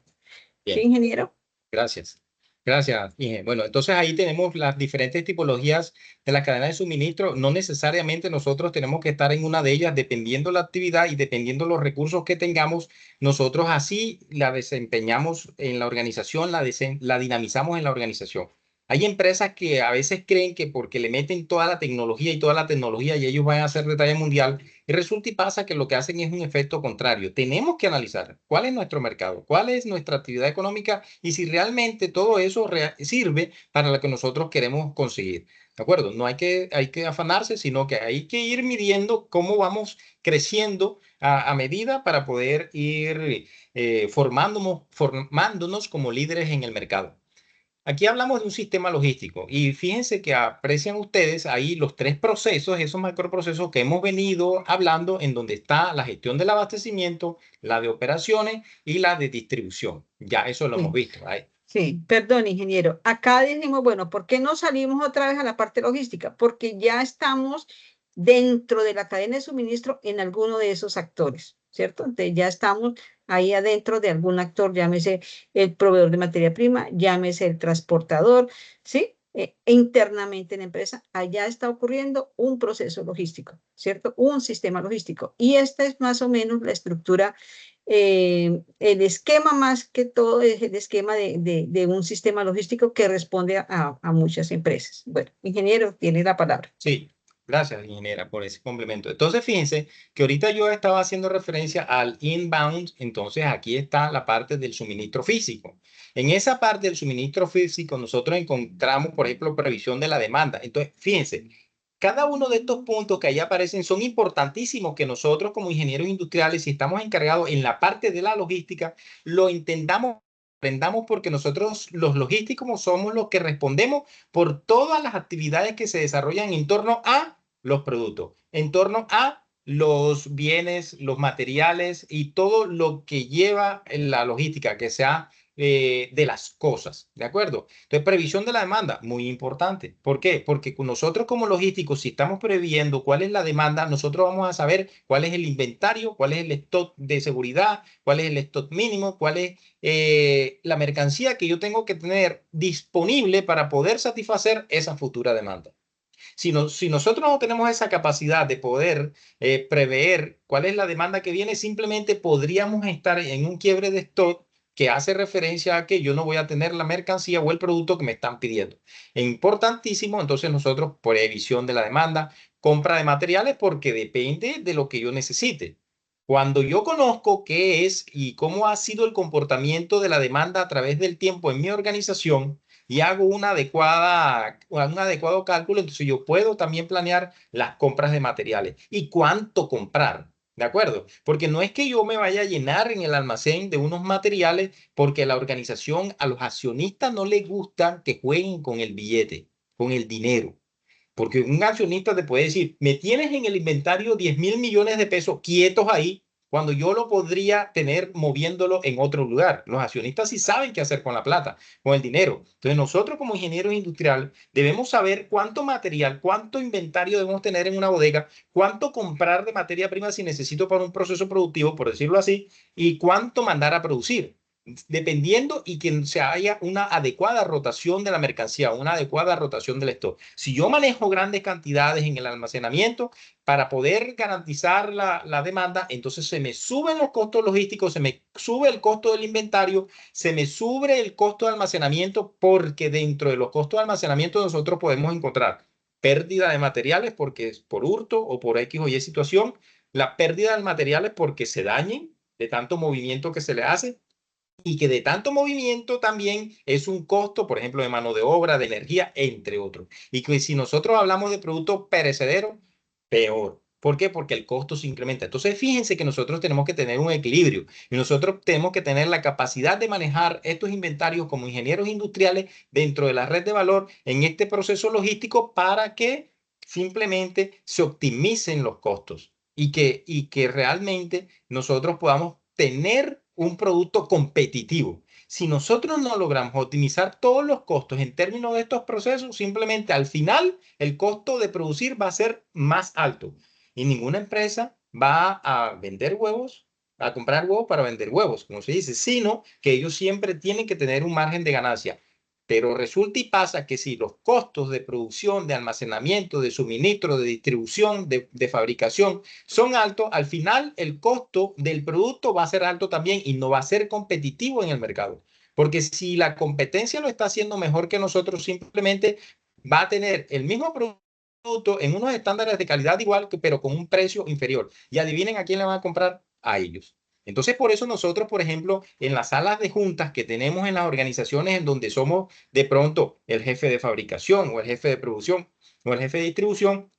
Speaker 2: ¿sí,
Speaker 1: Bien.
Speaker 2: ingeniero?
Speaker 1: Gracias. Gracias, Inge. Bueno, entonces ahí tenemos las diferentes tipologías de la cadena de suministro. No necesariamente nosotros tenemos que estar en una de ellas, dependiendo la actividad y dependiendo los recursos que tengamos. Nosotros así la desempeñamos en la organización, la dinamizamos en la organización. Hay empresas que a veces creen que porque le meten toda la tecnología y ellos van a hacer de talla mundial, y resulta y pasa que lo que hacen es un efecto contrario. Tenemos que analizar cuál es nuestro mercado, cuál es nuestra actividad económica y si realmente todo eso sirve para lo que nosotros queremos conseguir. ¿De acuerdo? No hay que afanarse, sino que hay que ir midiendo cómo vamos creciendo a medida para poder ir formándonos como líderes en el mercado. Aquí hablamos de un sistema logístico y fíjense que aprecian ustedes ahí los tres procesos, esos macroprocesos que hemos venido hablando, en donde está la gestión del abastecimiento, la de operaciones y la de distribución. Ya eso lo hemos
Speaker 2: Sí.
Speaker 1: visto. Ahí.
Speaker 2: Sí, perdón, ingeniero. Acá dijimos, bueno, ¿por qué no salimos otra vez a la parte logística? Porque ya estamos dentro de la cadena de suministro en alguno de esos actores, ¿cierto? Entonces ya estamos ahí adentro de algún actor, llámese el proveedor de materia prima, llámese el transportador, ¿sí? Internamente en la empresa, allá está ocurriendo un proceso logístico, ¿cierto? Un sistema logístico. Y esta es más o menos la estructura, el esquema más que todo es el esquema de un sistema logístico que responde a muchas empresas. Bueno, ingeniero, tiene la palabra.
Speaker 1: Sí, gracias, ingeniera, por ese complemento. Entonces, fíjense que ahorita yo estaba haciendo referencia al inbound, entonces aquí está la parte del suministro físico. En esa parte del suministro físico nosotros encontramos, por ejemplo, previsión de la demanda. Entonces, fíjense, cada uno de estos puntos que ahí aparecen son importantísimos que nosotros como ingenieros industriales, si estamos encargados en la parte de la logística, lo entendamos, aprendamos porque nosotros los logísticos somos los que respondemos por todas las actividades que se desarrollan en torno a los productos, en torno a los bienes, los materiales y todo lo que lleva en la logística, que sea de las cosas, ¿de acuerdo? Entonces, previsión de la demanda, muy importante. ¿Por qué? Porque nosotros como logísticos, si estamos previendo cuál es la demanda, nosotros vamos a saber cuál es el inventario, cuál es el stock de seguridad, cuál es el stock mínimo, cuál es la mercancía que yo tengo que tener disponible para poder satisfacer esa futura demanda. Si nosotros no tenemos esa capacidad de poder prever cuál es la demanda que viene, simplemente podríamos estar en un quiebre de stock que hace referencia a que yo no voy a tener la mercancía o el producto que me están pidiendo. Es importantísimo, entonces nosotros, previsión de la demanda, compra de materiales porque depende de lo que yo necesite. Cuando yo conozco qué es y cómo ha sido el comportamiento de la demanda a través del tiempo en mi organización y hago un adecuado cálculo, entonces yo puedo también planear las compras de materiales y cuánto comprar. ¿De acuerdo? Porque no es que yo me vaya a llenar en el almacén de unos materiales porque la organización, a los accionistas no les gusta que jueguen con el billete, con el dinero. Porque un accionista te puede decir, me tienes en el inventario 10.000 millones de pesos quietos ahí, cuando yo lo podría tener moviéndolo en otro lugar. Los accionistas sí saben qué hacer con la plata, con el dinero. Entonces nosotros como ingenieros industriales debemos saber cuánto material, cuánto inventario debemos tener en una bodega, cuánto comprar de materia prima si necesito para un proceso productivo, por decirlo así, y cuánto mandar a producir dependiendo y que se haya una adecuada rotación de la mercancía, una adecuada rotación del stock. Si yo manejo grandes cantidades en el almacenamiento para poder garantizar la demanda, entonces se me suben los costos logísticos, se me sube el costo del inventario, se me sube el costo de almacenamiento, porque dentro de los costos de almacenamiento nosotros podemos encontrar pérdida de materiales porque es por hurto o por X o Y situación, la pérdida de materiales porque se dañen de tanto movimiento que se le hace, y que de tanto movimiento también es un costo, por ejemplo, de mano de obra, de energía, entre otros. Y que si nosotros hablamos de productos perecederos, peor. ¿Por qué? Porque el costo se incrementa. Entonces, fíjense que nosotros tenemos que tener un equilibrio y nosotros tenemos que tener la capacidad de manejar estos inventarios como ingenieros industriales dentro de la red de valor en este proceso logístico para que simplemente se optimicen los costos y que realmente nosotros podamos tener un producto competitivo. Si nosotros no logramos optimizar todos los costos en términos de estos procesos, simplemente al final el costo de producir va a ser más alto. Y ninguna empresa va a vender huevos, a comprar huevos para vender huevos, como se dice, sino que ellos siempre tienen que tener un margen de ganancia. Pero resulta y pasa que si los costos de producción, de almacenamiento, de suministro, de distribución, de fabricación son altos, al final el costo del producto va a ser alto también y no va a ser competitivo en el mercado. Porque si la competencia lo está haciendo mejor que nosotros, simplemente va a tener el mismo producto en unos estándares de calidad igual, pero con un precio inferior. Y adivinen a quién le van a comprar, a ellos. Entonces, por eso nosotros, por ejemplo, en las salas de juntas que tenemos en las organizaciones en donde somos de pronto el jefe de fabricación o el jefe de producción o el jefe de distribución,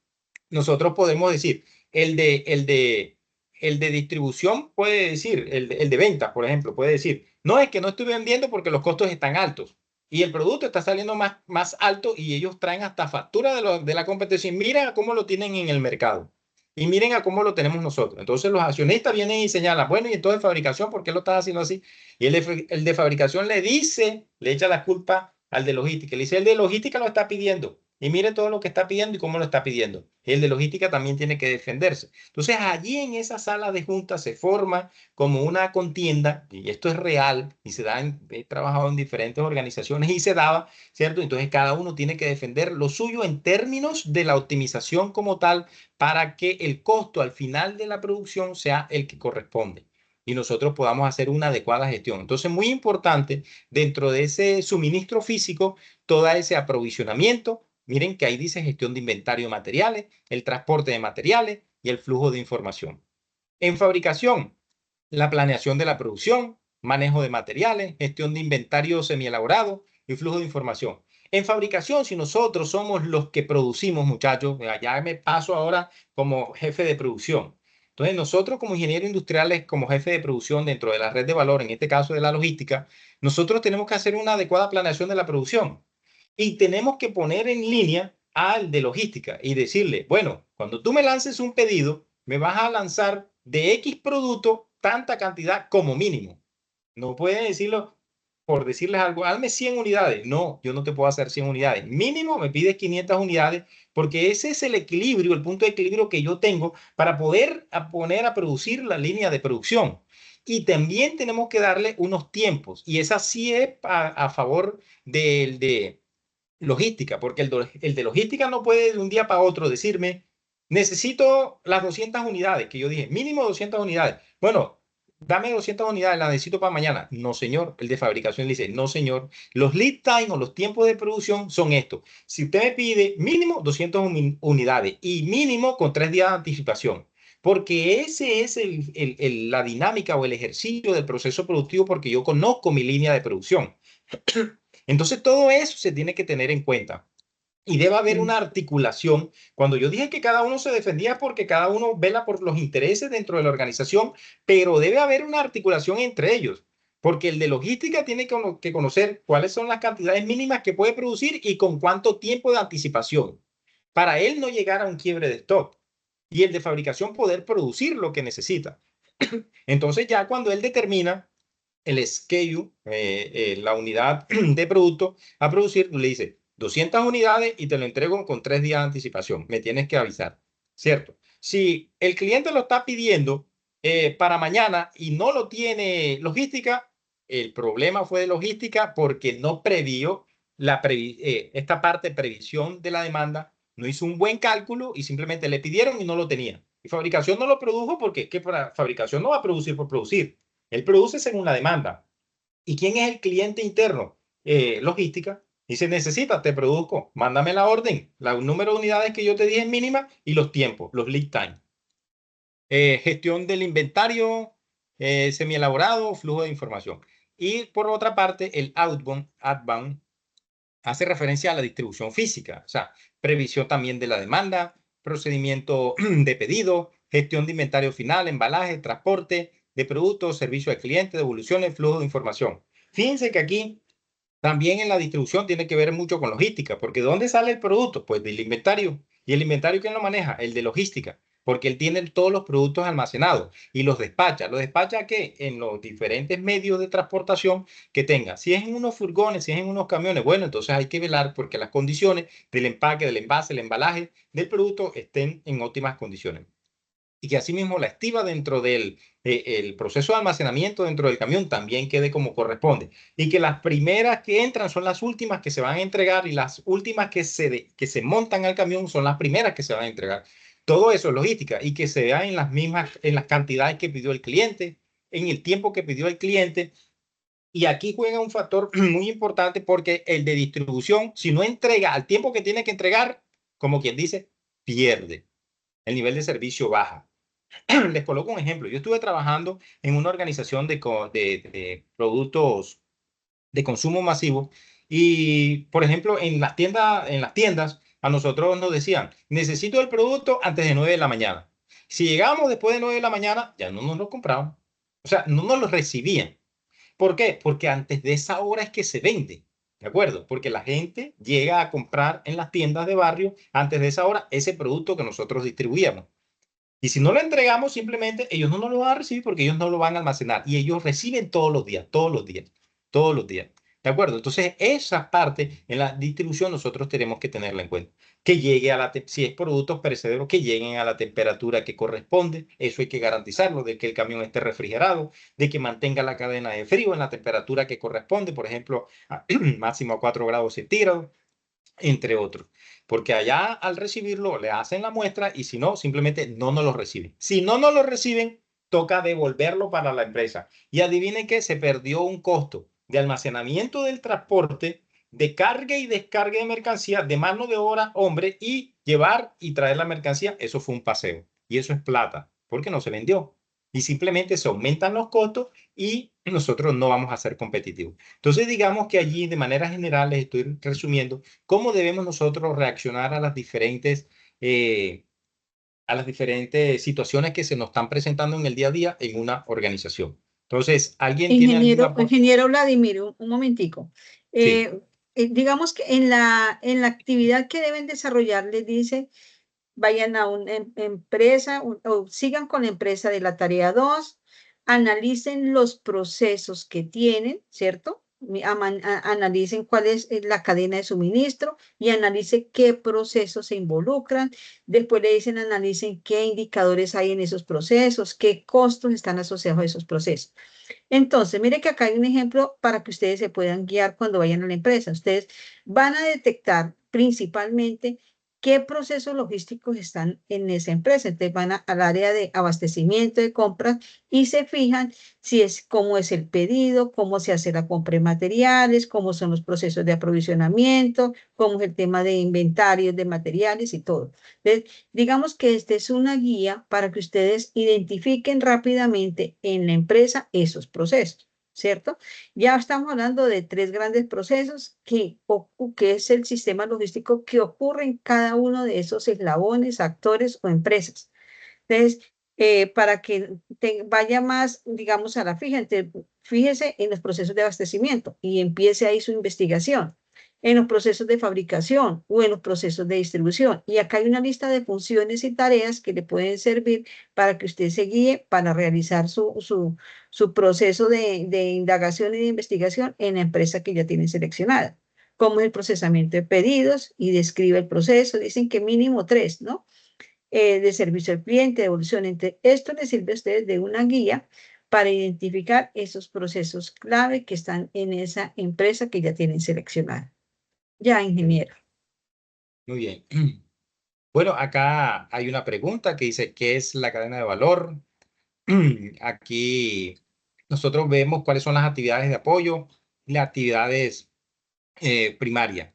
Speaker 1: nosotros podemos decir, el de distribución puede decir, el de ventas, por ejemplo, puede decir, no es que no estoy vendiendo porque los costos están altos y el producto está saliendo más alto y ellos traen hasta factura de la competencia. Y miren a cómo lo tienen en el mercado. Y miren a cómo lo tenemos nosotros. Entonces los accionistas vienen y señalan, bueno, y entonces fabricación, ¿por qué lo estás haciendo así? Y el de fabricación le dice, le echa la culpa al de logística. Le dice, el de logística lo está pidiendo. Y mire todo lo que está pidiendo y cómo lo está pidiendo. El de logística también tiene que defenderse. Entonces allí en esa sala de junta se forma como una contienda, y esto es real, y se da, he trabajado en diferentes organizaciones y se daba, ¿cierto? Entonces cada uno tiene que defender lo suyo en términos de la optimización como tal para que el costo al final de la producción sea el que corresponde y nosotros podamos hacer una adecuada gestión. Entonces, muy importante, dentro de ese suministro físico, todo ese aprovisionamiento. Miren que ahí dice gestión de inventario de materiales, el transporte de materiales y el flujo de información. En fabricación, la planeación de la producción, manejo de materiales, gestión de inventario semielaborado y flujo de información. En fabricación, si nosotros somos los que producimos, muchachos, ya me paso ahora como jefe de producción. Entonces, nosotros como ingenieros industriales, como jefe de producción dentro de la red de valor, en este caso de la logística, nosotros tenemos que hacer una adecuada planeación de la producción y tenemos que poner en línea al de logística y decirle, bueno, cuando tú me lances un pedido, me vas a lanzar de X producto tanta cantidad como mínimo. No puede decirlo por decirles algo, hazme 100 unidades. No, yo no te puedo hacer 100 unidades. Mínimo me pides 500 unidades porque ese es el equilibrio, el punto de equilibrio que yo tengo para poder poner a producir la línea de producción. Y también tenemos que darle unos tiempos y esa sí es a favor del de logística, porque el de logística no puede de un día para otro decirme, necesito las 200 unidades, que yo dije, mínimo 200 unidades. Bueno, dame 200 unidades, las necesito para mañana. No, señor. El de fabricación le dice, no, señor. Los lead time o los tiempos de producción son estos. Si usted me pide mínimo 200 unidades y mínimo con 3 días de anticipación, porque ese es la dinámica o el ejercicio del proceso productivo, porque yo conozco mi línea de producción. Entonces, todo eso se tiene que tener en cuenta. Y debe haber una articulación. Cuando yo dije que cada uno se defendía porque cada uno vela por los intereses dentro de la organización, pero debe haber una articulación entre ellos. Porque el de logística tiene que conocer cuáles son las cantidades mínimas que puede producir y con cuánto tiempo de anticipación. Para él no llegar a un quiebre de stock. Y el de fabricación poder producir lo que necesita. Entonces ya cuando él determina el SKU, la unidad de producto a producir, le dice 200 unidades y te lo entrego con 3 días de anticipación. Me tienes que avisar, ¿cierto? Si el cliente lo está pidiendo para mañana y no lo tiene logística, el problema fue de logística porque no previó esta parte de previsión de la demanda, no hizo un buen cálculo y simplemente le pidieron y no lo tenía. Y fabricación no lo produjo porque es que para fabricación no va a producir por producir. Él produce según la demanda. ¿Y quién es el cliente interno? Logística. Dice, necesita, te produzco, mándame la orden, el número de unidades que yo te dije es mínima y los tiempos, los lead time. gestión del inventario, semi-elaborado, flujo de información. Y por otra parte, el outbound hace referencia a la distribución física, o sea, previsión también de la demanda, procedimiento de pedido, gestión de inventario final, embalaje, transporte de productos, servicio al cliente, devoluciones, flujo de información. Fíjense que aquí también en la distribución tiene que ver mucho con logística, porque ¿dónde sale el producto? Pues del inventario. ¿Y el inventario quién lo maneja? El de logística, porque él tiene todos los productos almacenados y los despacha. ¿Los despacha qué? En los diferentes medios de transportación que tenga. Si es en unos furgones, si es en unos camiones, bueno, entonces hay que velar porque las condiciones del empaque, del envase, el embalaje del producto estén en óptimas condiciones y que asimismo la estiva dentro del el proceso de almacenamiento dentro del camión también quede como corresponde y que las primeras que entran son las últimas que se van a entregar y las últimas que se montan al camión son las primeras que se van a entregar. Todo eso es logística y que se vea en las mismas, en las cantidades que pidió el cliente, en el tiempo que pidió el cliente. Y aquí juega un factor muy importante porque el de distribución, si no entrega al tiempo que tiene que entregar, como quien dice, pierde. El nivel de servicio baja. Les coloco un ejemplo. Yo estuve trabajando en una organización de productos de consumo masivo y, por ejemplo, en las tiendas, a nosotros nos decían, necesito el producto antes de 9 de la mañana. Si llegamos después de 9 de la mañana, ya no nos lo compraban. O sea, no nos lo recibían. ¿Por qué? Porque antes de esa hora es que se vende. ¿De acuerdo? Porque la gente llega a comprar en las tiendas de barrio antes de esa hora ese producto que nosotros distribuíamos. Y si no lo entregamos, simplemente ellos no nos lo van a recibir porque ellos no lo van a almacenar. Y ellos reciben todos los días, todos los días, todos los días. ¿De acuerdo? Entonces, esa parte en la distribución nosotros tenemos que tenerla en cuenta. Que llegue a si es productos perecederos, que lleguen a la temperatura que corresponde. Eso hay que garantizarlo, de que el camión esté refrigerado, de que mantenga la cadena de frío en la temperatura que corresponde, por ejemplo, máximo a 4 grados centígrados, entre otros. Porque allá al recibirlo le hacen la muestra y si no, simplemente no nos lo reciben. Si no nos lo reciben, toca devolverlo para la empresa. Y adivinen que se perdió un costo de almacenamiento del transporte, de carga y descarga de mercancía, de mano de obra, hombre, y llevar y traer la mercancía. Eso fue un paseo. Y eso es plata, porque no se vendió. Y simplemente se aumentan los costos y nosotros no vamos a ser competitivos. Entonces, digamos que allí, de manera general, les estoy resumiendo cómo debemos nosotros reaccionar a las diferentes situaciones que se nos están presentando en el día a día en una organización. Entonces, ¿alguien tiene alguna?
Speaker 2: Ingeniero Vladimir, un momentico.
Speaker 1: Sí.
Speaker 2: Digamos que en la actividad que deben desarrollar, les dice, vayan a una empresa o sigan con la empresa de la tarea 2, analicen los procesos que tienen, ¿cierto? Analicen cuál es la cadena de suministro y analicen qué procesos se involucran. Después le dicen, analicen qué indicadores hay en esos procesos, qué costos están asociados a esos procesos. Entonces, mire que acá hay un ejemplo para que ustedes se puedan guiar cuando vayan a la empresa. Ustedes van a detectar principalmente qué procesos logísticos están en esa empresa. Entonces van al área de abastecimiento, de compras y se fijan si es cómo es el pedido, cómo se hace la compra de materiales, cómo son los procesos de aprovisionamiento, cómo es el tema de inventarios de materiales y todo. Entonces, digamos que esta es una guía para que ustedes identifiquen rápidamente en la empresa esos procesos, ¿cierto? Ya estamos hablando de 3 grandes procesos que es el sistema logístico que ocurre en cada uno de esos eslabones, actores o empresas. Entonces, para que vaya más, digamos, a la fija, fíjese en los procesos de abastecimiento y empiece ahí su investigación, en los procesos de fabricación o en los procesos de distribución. Y acá hay una lista de funciones y tareas que le pueden servir para que usted se guíe para realizar su proceso de indagación y de investigación en la empresa que ya tiene seleccionada, como es el procesamiento de pedidos y describe el proceso. Dicen que mínimo 3, ¿no? De servicio al cliente, de evolución. Esto les sirve a ustedes de una guía para identificar esos procesos clave que están en esa empresa que ya tienen seleccionada. Ya, ingeniero.
Speaker 1: Muy bien. Bueno, acá hay una pregunta que dice, ¿qué es la cadena de valor? Aquí nosotros vemos cuáles son las actividades de apoyo y las actividades primarias.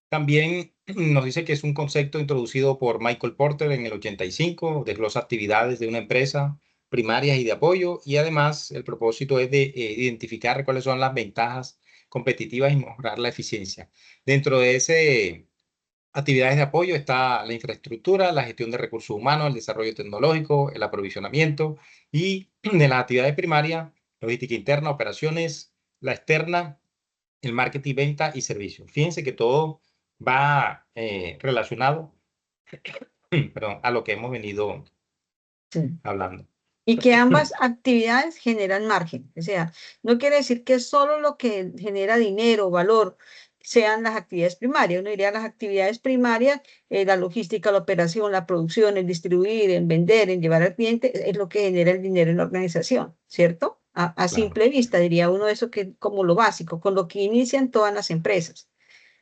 Speaker 1: También nos dice que es un concepto introducido por Michael Porter en el 85, desglosa actividades de una empresa primarias y de apoyo, y además el propósito es de identificar cuáles son las ventajas competitivas y mejorar la eficiencia. Dentro de ese actividades de apoyo está la infraestructura, la gestión de recursos humanos, el desarrollo tecnológico, el aprovisionamiento, y de las actividades primarias, logística interna, operaciones, la externa, el marketing, venta y servicios. Fíjense que todo va relacionado perdón, a lo que hemos venido
Speaker 2: Sí.
Speaker 1: hablando.
Speaker 2: Y que ambas actividades generan margen. O sea, no quiere decir que solo lo que genera dinero, valor, sean las actividades primarias. Uno diría las actividades primarias, la logística, la operación, la producción, el distribuir, el vender, el llevar al cliente, es lo que genera el dinero en la organización, ¿cierto? A
Speaker 1: Claro.
Speaker 2: simple vista, diría uno eso que como lo básico, con lo que inician todas las empresas.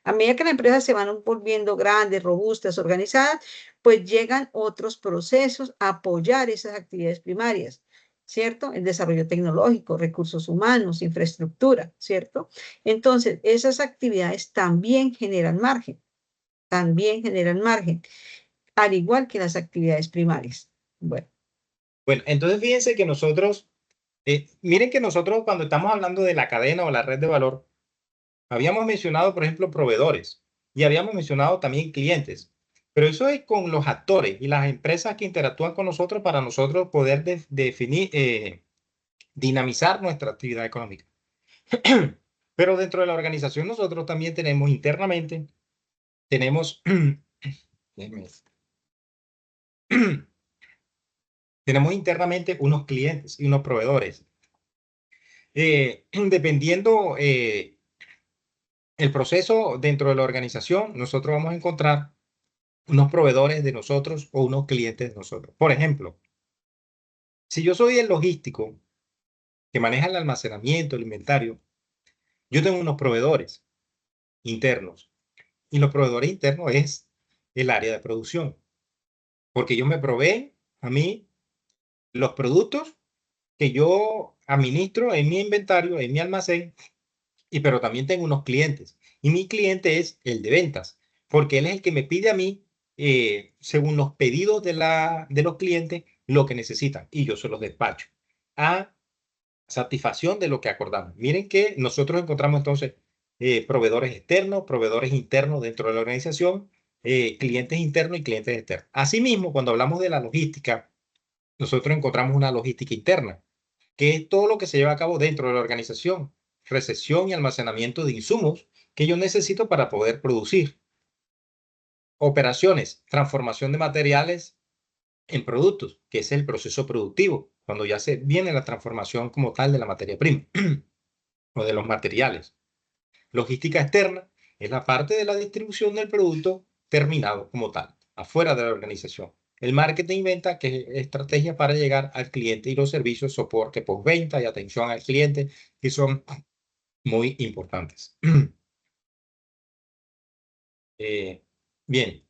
Speaker 2: A medida que las empresas se van volviendo grandes, robustas, organizadas, pues llegan otros procesos a apoyar esas actividades primarias, ¿cierto? El desarrollo tecnológico, recursos humanos, infraestructura, ¿cierto? Entonces, esas actividades también generan margen, al igual que las actividades primarias. Bueno.
Speaker 1: Bueno, entonces fíjense que nosotros, miren que nosotros cuando estamos hablando de la cadena o la red de valor, habíamos mencionado, por ejemplo, proveedores y habíamos mencionado también clientes, pero eso es con los actores y las empresas que interactúan con nosotros para nosotros poder definir, dinamizar nuestra actividad económica. Pero dentro de la organización nosotros también tenemos internamente, tenemos, tenemos internamente unos clientes y unos proveedores. Dependiendo el proceso dentro de la organización, nosotros vamos a encontrar unos proveedores de nosotros o unos clientes de nosotros. Por ejemplo, si yo soy el logístico que maneja el almacenamiento, el inventario, yo tengo unos proveedores internos y los proveedores internos es el área de producción, porque ellos me proveen a mí los productos que yo administro en mi inventario, en mi almacén, pero también tengo unos clientes y mi cliente es el de ventas, porque él es el que me pide a mí, según los pedidos de los clientes, lo que necesitan y yo se los despacho a satisfacción de lo que acordamos. Miren que nosotros encontramos entonces proveedores externos, proveedores internos dentro de la organización, clientes internos y clientes externos. Asimismo, cuando hablamos de la logística, nosotros encontramos una logística interna, que es todo lo que se lleva a cabo dentro de la organización, recepción y almacenamiento de insumos que yo necesito para poder producir. Operaciones, transformación de materiales en productos, que es el proceso productivo, cuando ya se viene la transformación como tal de la materia prima o de los materiales. Logística externa es la parte de la distribución del producto terminado como tal, afuera de la organización. El marketing y venta, que es estrategia para llegar al cliente, y los servicios, soporte postventa y atención al cliente, que son muy importantes. Bien,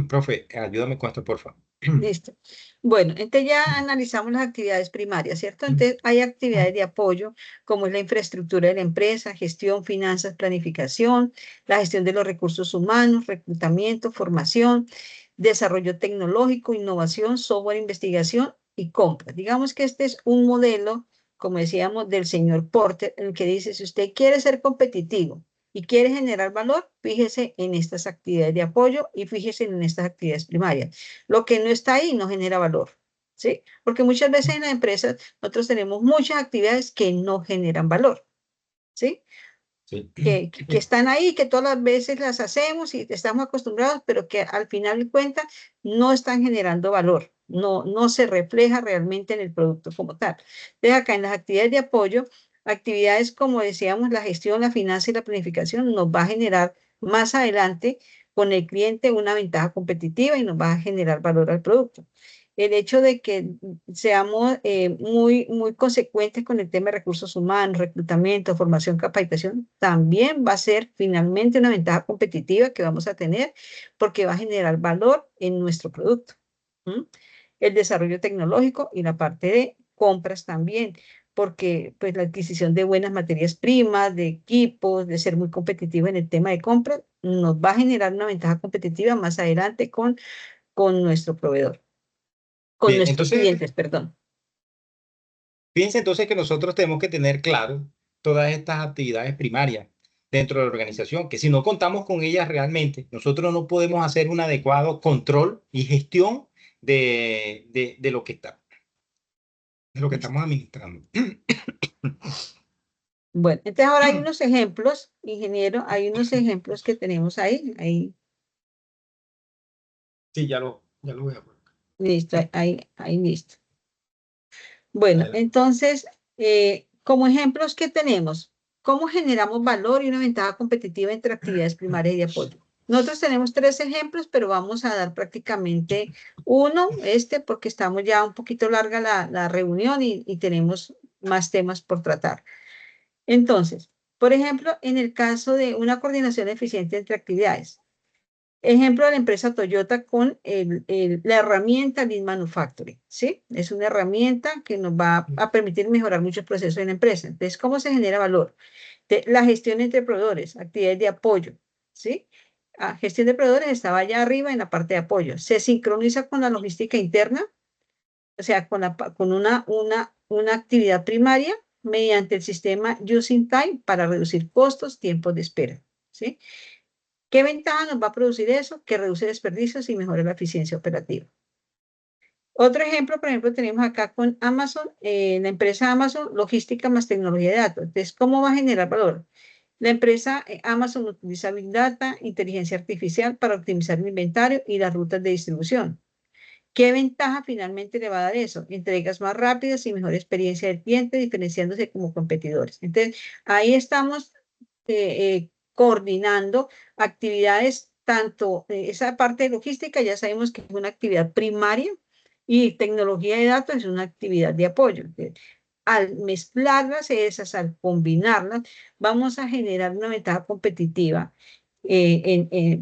Speaker 1: profe, ayúdame con esto, por favor.
Speaker 2: Listo. Bueno, entonces ya analizamos las actividades primarias, ¿cierto? Entonces hay actividades de apoyo, como es la infraestructura de la empresa, gestión, finanzas, planificación, la gestión de los recursos humanos, reclutamiento, formación, desarrollo tecnológico, innovación, software, investigación y compra. Digamos que este es un modelo, como decíamos, del señor Porter, en el que dice, si usted quiere ser competitivo y quiere generar valor, fíjese en estas actividades de apoyo y fíjese en estas actividades primarias. Lo que no está ahí no genera valor, ¿sí? Porque muchas veces en las empresas nosotros tenemos muchas actividades que no generan valor, ¿sí?
Speaker 1: Sí.
Speaker 2: Que están ahí, que todas las veces las hacemos y estamos acostumbrados, pero que al final de cuentas no están generando valor, no se refleja realmente en el producto como tal. Entonces acá en las actividades de apoyo, actividades como decíamos, la gestión, la finanza y la planificación nos va a generar más adelante con el cliente una ventaja competitiva y nos va a generar valor al producto. El hecho de que seamos muy consecuentes con el tema de recursos humanos, reclutamiento, formación, capacitación, también va a ser finalmente una ventaja competitiva que vamos a tener porque va a generar valor en nuestro producto. ¿Mm? El desarrollo tecnológico y la parte de compras también, porque pues la adquisición de buenas materias primas, de equipos, de ser muy competitivo en el tema de compras, nos va a generar una ventaja competitiva más adelante con nuestro proveedor, con
Speaker 1: Bien,
Speaker 2: nuestros
Speaker 1: entonces,
Speaker 2: clientes, perdón.
Speaker 1: fíjense entonces que nosotros tenemos que tener claro todas estas actividades primarias dentro de la organización, que si no contamos con ellas realmente, nosotros no podemos hacer un adecuado control y gestión de lo que está, de lo que estamos administrando.
Speaker 2: Bueno, entonces ahora hay unos ejemplos, ingeniero, hay unos ejemplos que tenemos ahí,
Speaker 1: Sí, ya lo voy a poner.
Speaker 2: listo, ahí listo. Bueno,
Speaker 1: Adelante.
Speaker 2: entonces, como ejemplos que tenemos, ¿cómo generamos valor y una ventaja competitiva entre actividades primarias y de apoyo? Nosotros tenemos 3 ejemplos, pero vamos a dar prácticamente uno, porque estamos ya un poquito larga la reunión y tenemos más temas por tratar. Entonces, por ejemplo, en el caso de una coordinación eficiente entre actividades. Ejemplo de la empresa Toyota con la herramienta Lean Manufacturing, ¿sí? Es una herramienta que nos va a permitir mejorar muchos procesos en la empresa. Entonces, ¿cómo se genera valor? La gestión entre proveedores, actividades de apoyo, ¿sí? Gestión de proveedores estaba allá arriba en la parte de apoyo. Se sincroniza con la logística interna, o sea, con una actividad primaria mediante el sistema Using Time para reducir costos, tiempos de espera, ¿sí? ¿Qué ventaja nos va a producir eso? Que reduce desperdicios y mejora la eficiencia operativa. Otro ejemplo, por ejemplo, tenemos acá con Amazon, la empresa Amazon, logística más tecnología de datos. Entonces, ¿cómo va a generar valor? La empresa Amazon utiliza Big Data, inteligencia artificial para optimizar el inventario y las rutas de distribución. ¿Qué ventaja finalmente le va a dar eso? Entregas más rápidas y mejor experiencia del cliente, diferenciándose como competidores. Entonces, ahí estamos coordinando actividades, tanto esa parte de logística, ya sabemos que es una actividad primaria, y tecnología de datos es una actividad de apoyo. Entonces, al mezclarlas esas, al combinarlas, vamos a generar una ventaja competitiva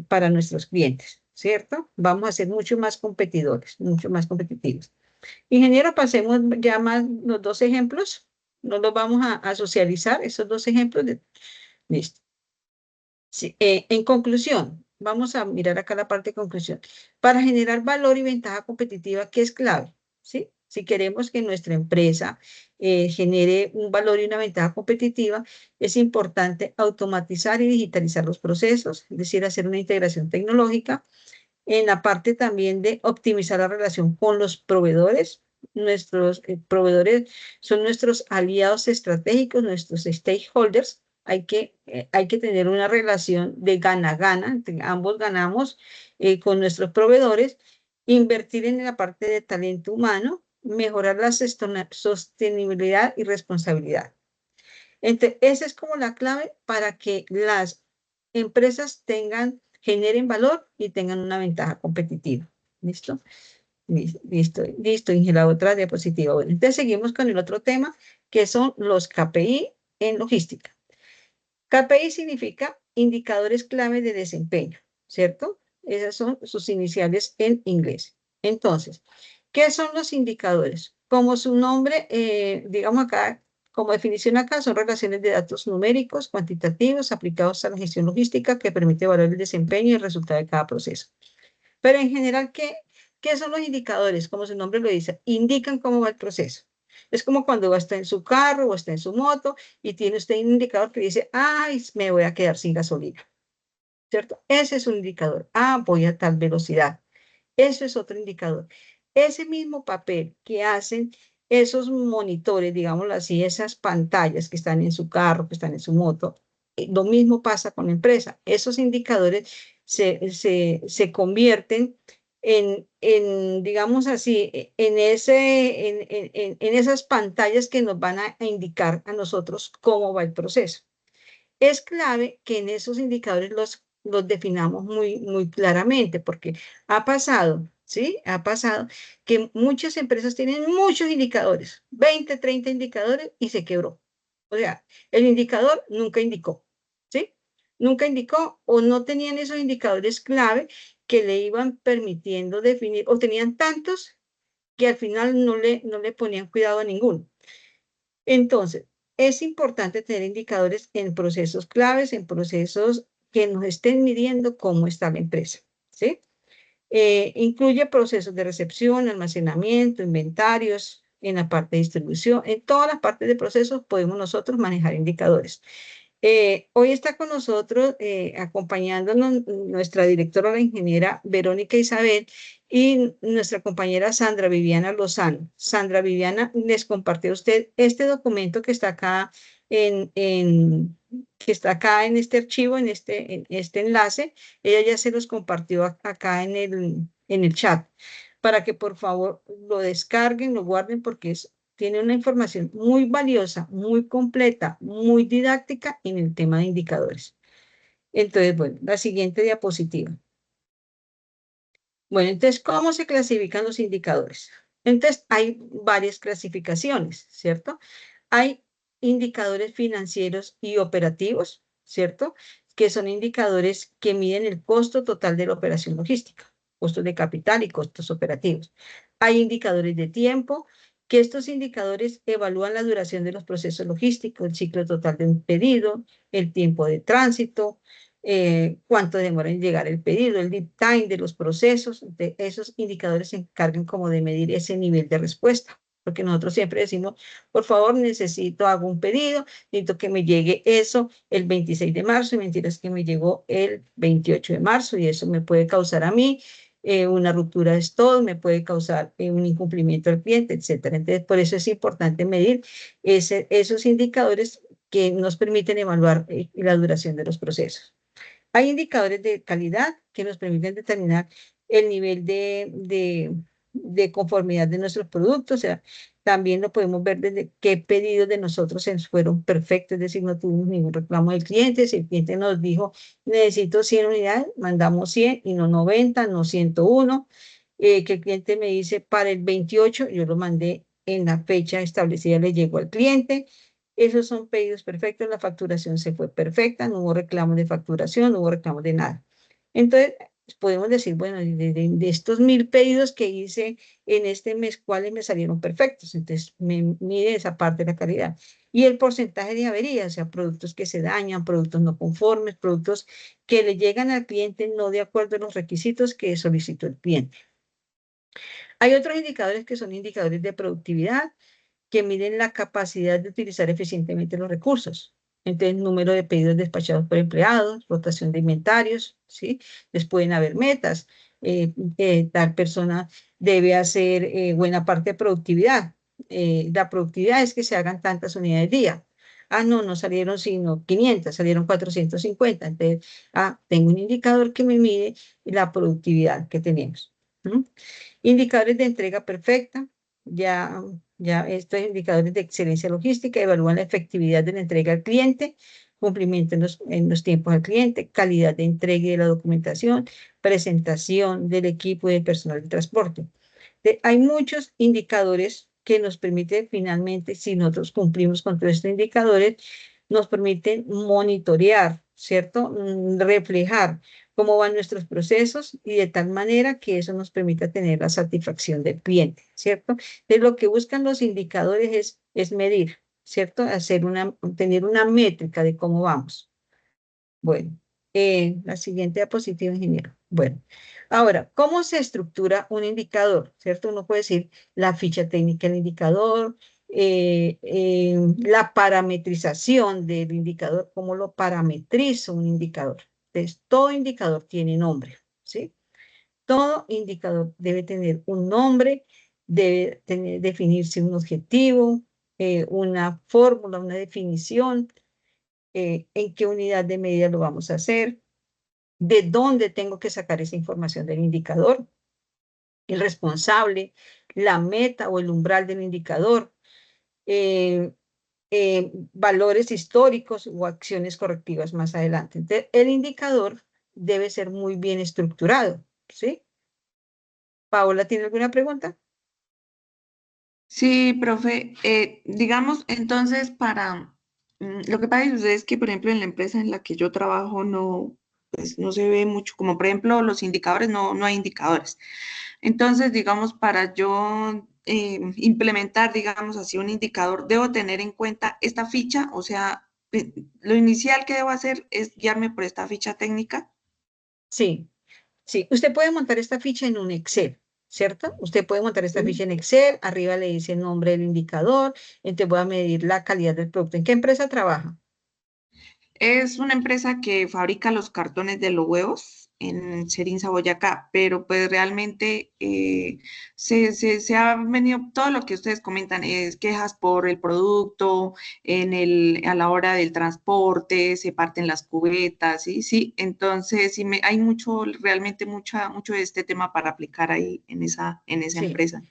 Speaker 2: para nuestros clientes, ¿cierto? Vamos a ser mucho más competidores, mucho más competitivos. Ingeniero, pasemos ya más los 2 ejemplos. No los vamos a socializar, esos 2 ejemplos. Listo. Sí, en conclusión, vamos a mirar acá la parte de conclusión. Para generar valor y ventaja competitiva, ¿qué es clave? ¿Sí? Si queremos que nuestra empresa genere un valor y una ventaja competitiva, es importante automatizar y digitalizar los procesos, es decir, hacer una integración tecnológica. En la parte también de optimizar la relación con los proveedores. Nuestros proveedores son nuestros aliados estratégicos, nuestros stakeholders. Hay que tener una relación de gana-gana, ambos ganamos con nuestros proveedores, invertir en la parte de talento humano, mejorar la sostenibilidad y responsabilidad. Entonces, esa es como la clave para que las empresas generen valor y tengan una ventaja competitiva. ¿Listo? Listo, Inge, la otra diapositiva. Bueno, entonces seguimos con el otro tema, que son los KPI en logística. KPI significa indicadores clave de desempeño, ¿cierto? Esas son sus iniciales en inglés. Entonces, ¿qué son los indicadores? Como su nombre, digamos acá, como definición acá, son relaciones de datos numéricos, cuantitativos, aplicados a la gestión logística que permite evaluar el desempeño y el resultado de cada proceso. Pero en general, ¿qué son los indicadores? Como su nombre lo dice, indican cómo va el proceso. Es como cuando está en su carro o está en su moto y tiene usted un indicador que dice, ay, me voy a quedar sin gasolina, ¿cierto? Ese es un indicador. Voy a tal velocidad. Eso es otro indicador. Ese mismo papel que hacen esos monitores, digámoslo así, esas pantallas que están en su carro, que están en su moto, lo mismo pasa con la empresa. Esos indicadores se convierten digamos así, en esas pantallas que nos van a indicar a nosotros cómo va el proceso. Es clave que en esos indicadores los definamos muy, muy claramente, porque ha pasado, ¿sí? Ha pasado que muchas empresas tienen muchos indicadores, 20, 30 indicadores y se quebró. O sea, el indicador nunca indicó, ¿sí? Nunca indicó o no tenían esos indicadores clave que le iban permitiendo definir, o tenían tantos que al final no le ponían cuidado a ninguno. Entonces, es importante tener indicadores en procesos claves, en procesos que nos estén midiendo cómo está la empresa, ¿sí? Incluye procesos de recepción, almacenamiento, inventarios, en la parte de distribución, en todas las partes de procesos podemos nosotros manejar indicadores. Hoy está con nosotros acompañándonos nuestra directora, la ingeniera Verónica Isabel, y nuestra compañera Sandra Viviana Lozano. Sandra Viviana les compartió a usted este documento que está acá que está acá en este archivo, en este enlace. Ella ya se los compartió acá en el chat para que por favor lo descarguen, lo guarden porque tiene una información muy valiosa, muy completa, muy didáctica en el tema de indicadores. Entonces, bueno, la siguiente diapositiva. Bueno, entonces, ¿cómo se clasifican los indicadores? Entonces, hay varias clasificaciones, ¿cierto? Hay indicadores financieros y operativos, ¿cierto? Que son indicadores que miden el costo total de la operación logística, costos de capital y costos operativos. Hay indicadores de tiempo, que estos indicadores evalúan la duración de los procesos logísticos, el ciclo total de un pedido, el tiempo de tránsito, cuánto demora en llegar el pedido, el lead time de los procesos. Esos indicadores se encargan como de medir ese nivel de respuesta, porque nosotros siempre decimos, por favor, hago un pedido, necesito que me llegue eso el 26 de marzo, y mentira es que me llegó el 28 de marzo, y eso me puede causar a mí una ruptura de stock, me puede causar un incumplimiento al cliente, etcétera. Entonces, por eso es importante medir esos indicadores que nos permiten evaluar la duración de los procesos. Hay indicadores de calidad que nos permiten determinar el nivel de conformidad de nuestros productos. O sea, también lo podemos ver desde qué pedidos de nosotros fueron perfectos, es decir, no tuvimos ningún reclamo del cliente. Si el cliente nos dijo, necesito 100 unidades, mandamos 100 y no 90, no 101. Que el cliente me dice, para el 28, yo lo mandé en la fecha establecida, le llegó al cliente. Esos son pedidos perfectos, la facturación se fue perfecta, no hubo reclamos de facturación, no hubo reclamos de nada. Entonces, podemos decir, bueno, de estos 1000 pedidos que hice en este mes, ¿cuáles me salieron perfectos? Entonces, me mide esa parte de la calidad. Y el porcentaje de averías, o sea, productos que se dañan, productos no conformes, productos que le llegan al cliente no de acuerdo a los requisitos que solicitó el cliente. Hay otros indicadores que son indicadores de productividad, que miden la capacidad de utilizar eficientemente los recursos. Entonces, número de pedidos despachados por empleados, rotación de inventarios, ¿sí? Les pueden haber metas. Tal persona debe hacer buena parte de productividad. La productividad es que se hagan tantas unidades día. Ah, no salieron sino 500, salieron 450. Entonces, tengo un indicador que me mide la productividad que tenemos. Indicadores de entrega perfecta. Ya estos indicadores de excelencia logística evalúan la efectividad de la entrega al cliente, cumplimiento en los tiempos al cliente, calidad de entrega y de la documentación, presentación del equipo y del personal de transporte. Hay muchos indicadores que nos permiten finalmente, si nosotros cumplimos con todos estos indicadores, nos permiten monitorear, ¿cierto? Reflejar cómo van nuestros procesos y de tal manera que eso nos permita tener la satisfacción del cliente, ¿cierto? Entonces, lo que buscan los indicadores es medir, ¿cierto? Tener una métrica de cómo vamos. Bueno, la siguiente diapositiva, ingeniero. Bueno, ahora, ¿cómo se estructura un indicador? ¿Cierto? Uno puede decir la ficha técnica del indicador, la parametrización del indicador, cómo lo parametrizo un indicador. Entonces, todo indicador tiene nombre, ¿sí? Todo indicador debe tener un nombre, debe definirse un objetivo, una fórmula, una definición, en qué unidad de medida lo vamos a hacer, de dónde tengo que sacar esa información del indicador, el responsable, la meta o el umbral del indicador, valores históricos o acciones correctivas más adelante. Entonces, el indicador debe ser muy bien estructurado, ¿sí? Paola, ¿tiene alguna pregunta?
Speaker 4: Sí, profe. Digamos, entonces, lo que pasa es que, por ejemplo, en la empresa en la que yo trabajo no, pues, no se ve mucho, como por ejemplo los indicadores, no hay indicadores. Entonces, digamos, para yo implementar, digamos así, un indicador, debo tener en cuenta esta ficha, o sea, lo inicial que debo hacer es guiarme por esta ficha técnica.
Speaker 2: Sí, sí. Usted puede montar esta ficha en un Excel, ¿cierto? Usted puede montar esta ficha en Excel, arriba le dice el nombre del indicador, entonces voy a medir la calidad del producto. ¿En qué empresa trabaja?
Speaker 4: Es una empresa que fabrica los cartones de los huevos en Serinza, Boyacá, pero pues realmente se ha venido, todo lo que ustedes comentan, es quejas por el producto, a la hora del transporte, se parten las cubetas, ¿sí? Sí, entonces sí hay mucho, realmente mucho de este tema para aplicar ahí en esa
Speaker 2: Sí.
Speaker 4: empresa.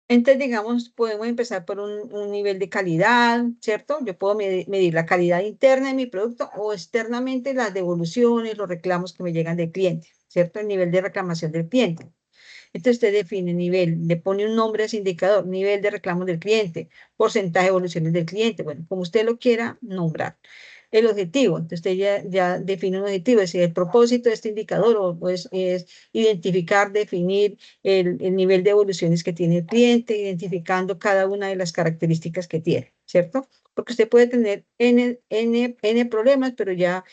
Speaker 2: Entonces, digamos, podemos empezar por un nivel de calidad, ¿cierto? Yo puedo medir la calidad interna de mi producto o externamente las devoluciones, los reclamos que me llegan del cliente, ¿cierto? El nivel de reclamación del cliente. Entonces, usted define nivel, le pone un nombre a ese indicador, nivel de reclamos del cliente, porcentaje de evoluciones del cliente, bueno, como usted lo quiera nombrar. El objetivo, entonces usted ya define un objetivo, es decir, el propósito de este indicador es identificar, definir el nivel de evoluciones que tiene el cliente, identificando cada una de las características que tiene, ¿cierto? Porque usted puede tener N problemas, pero ya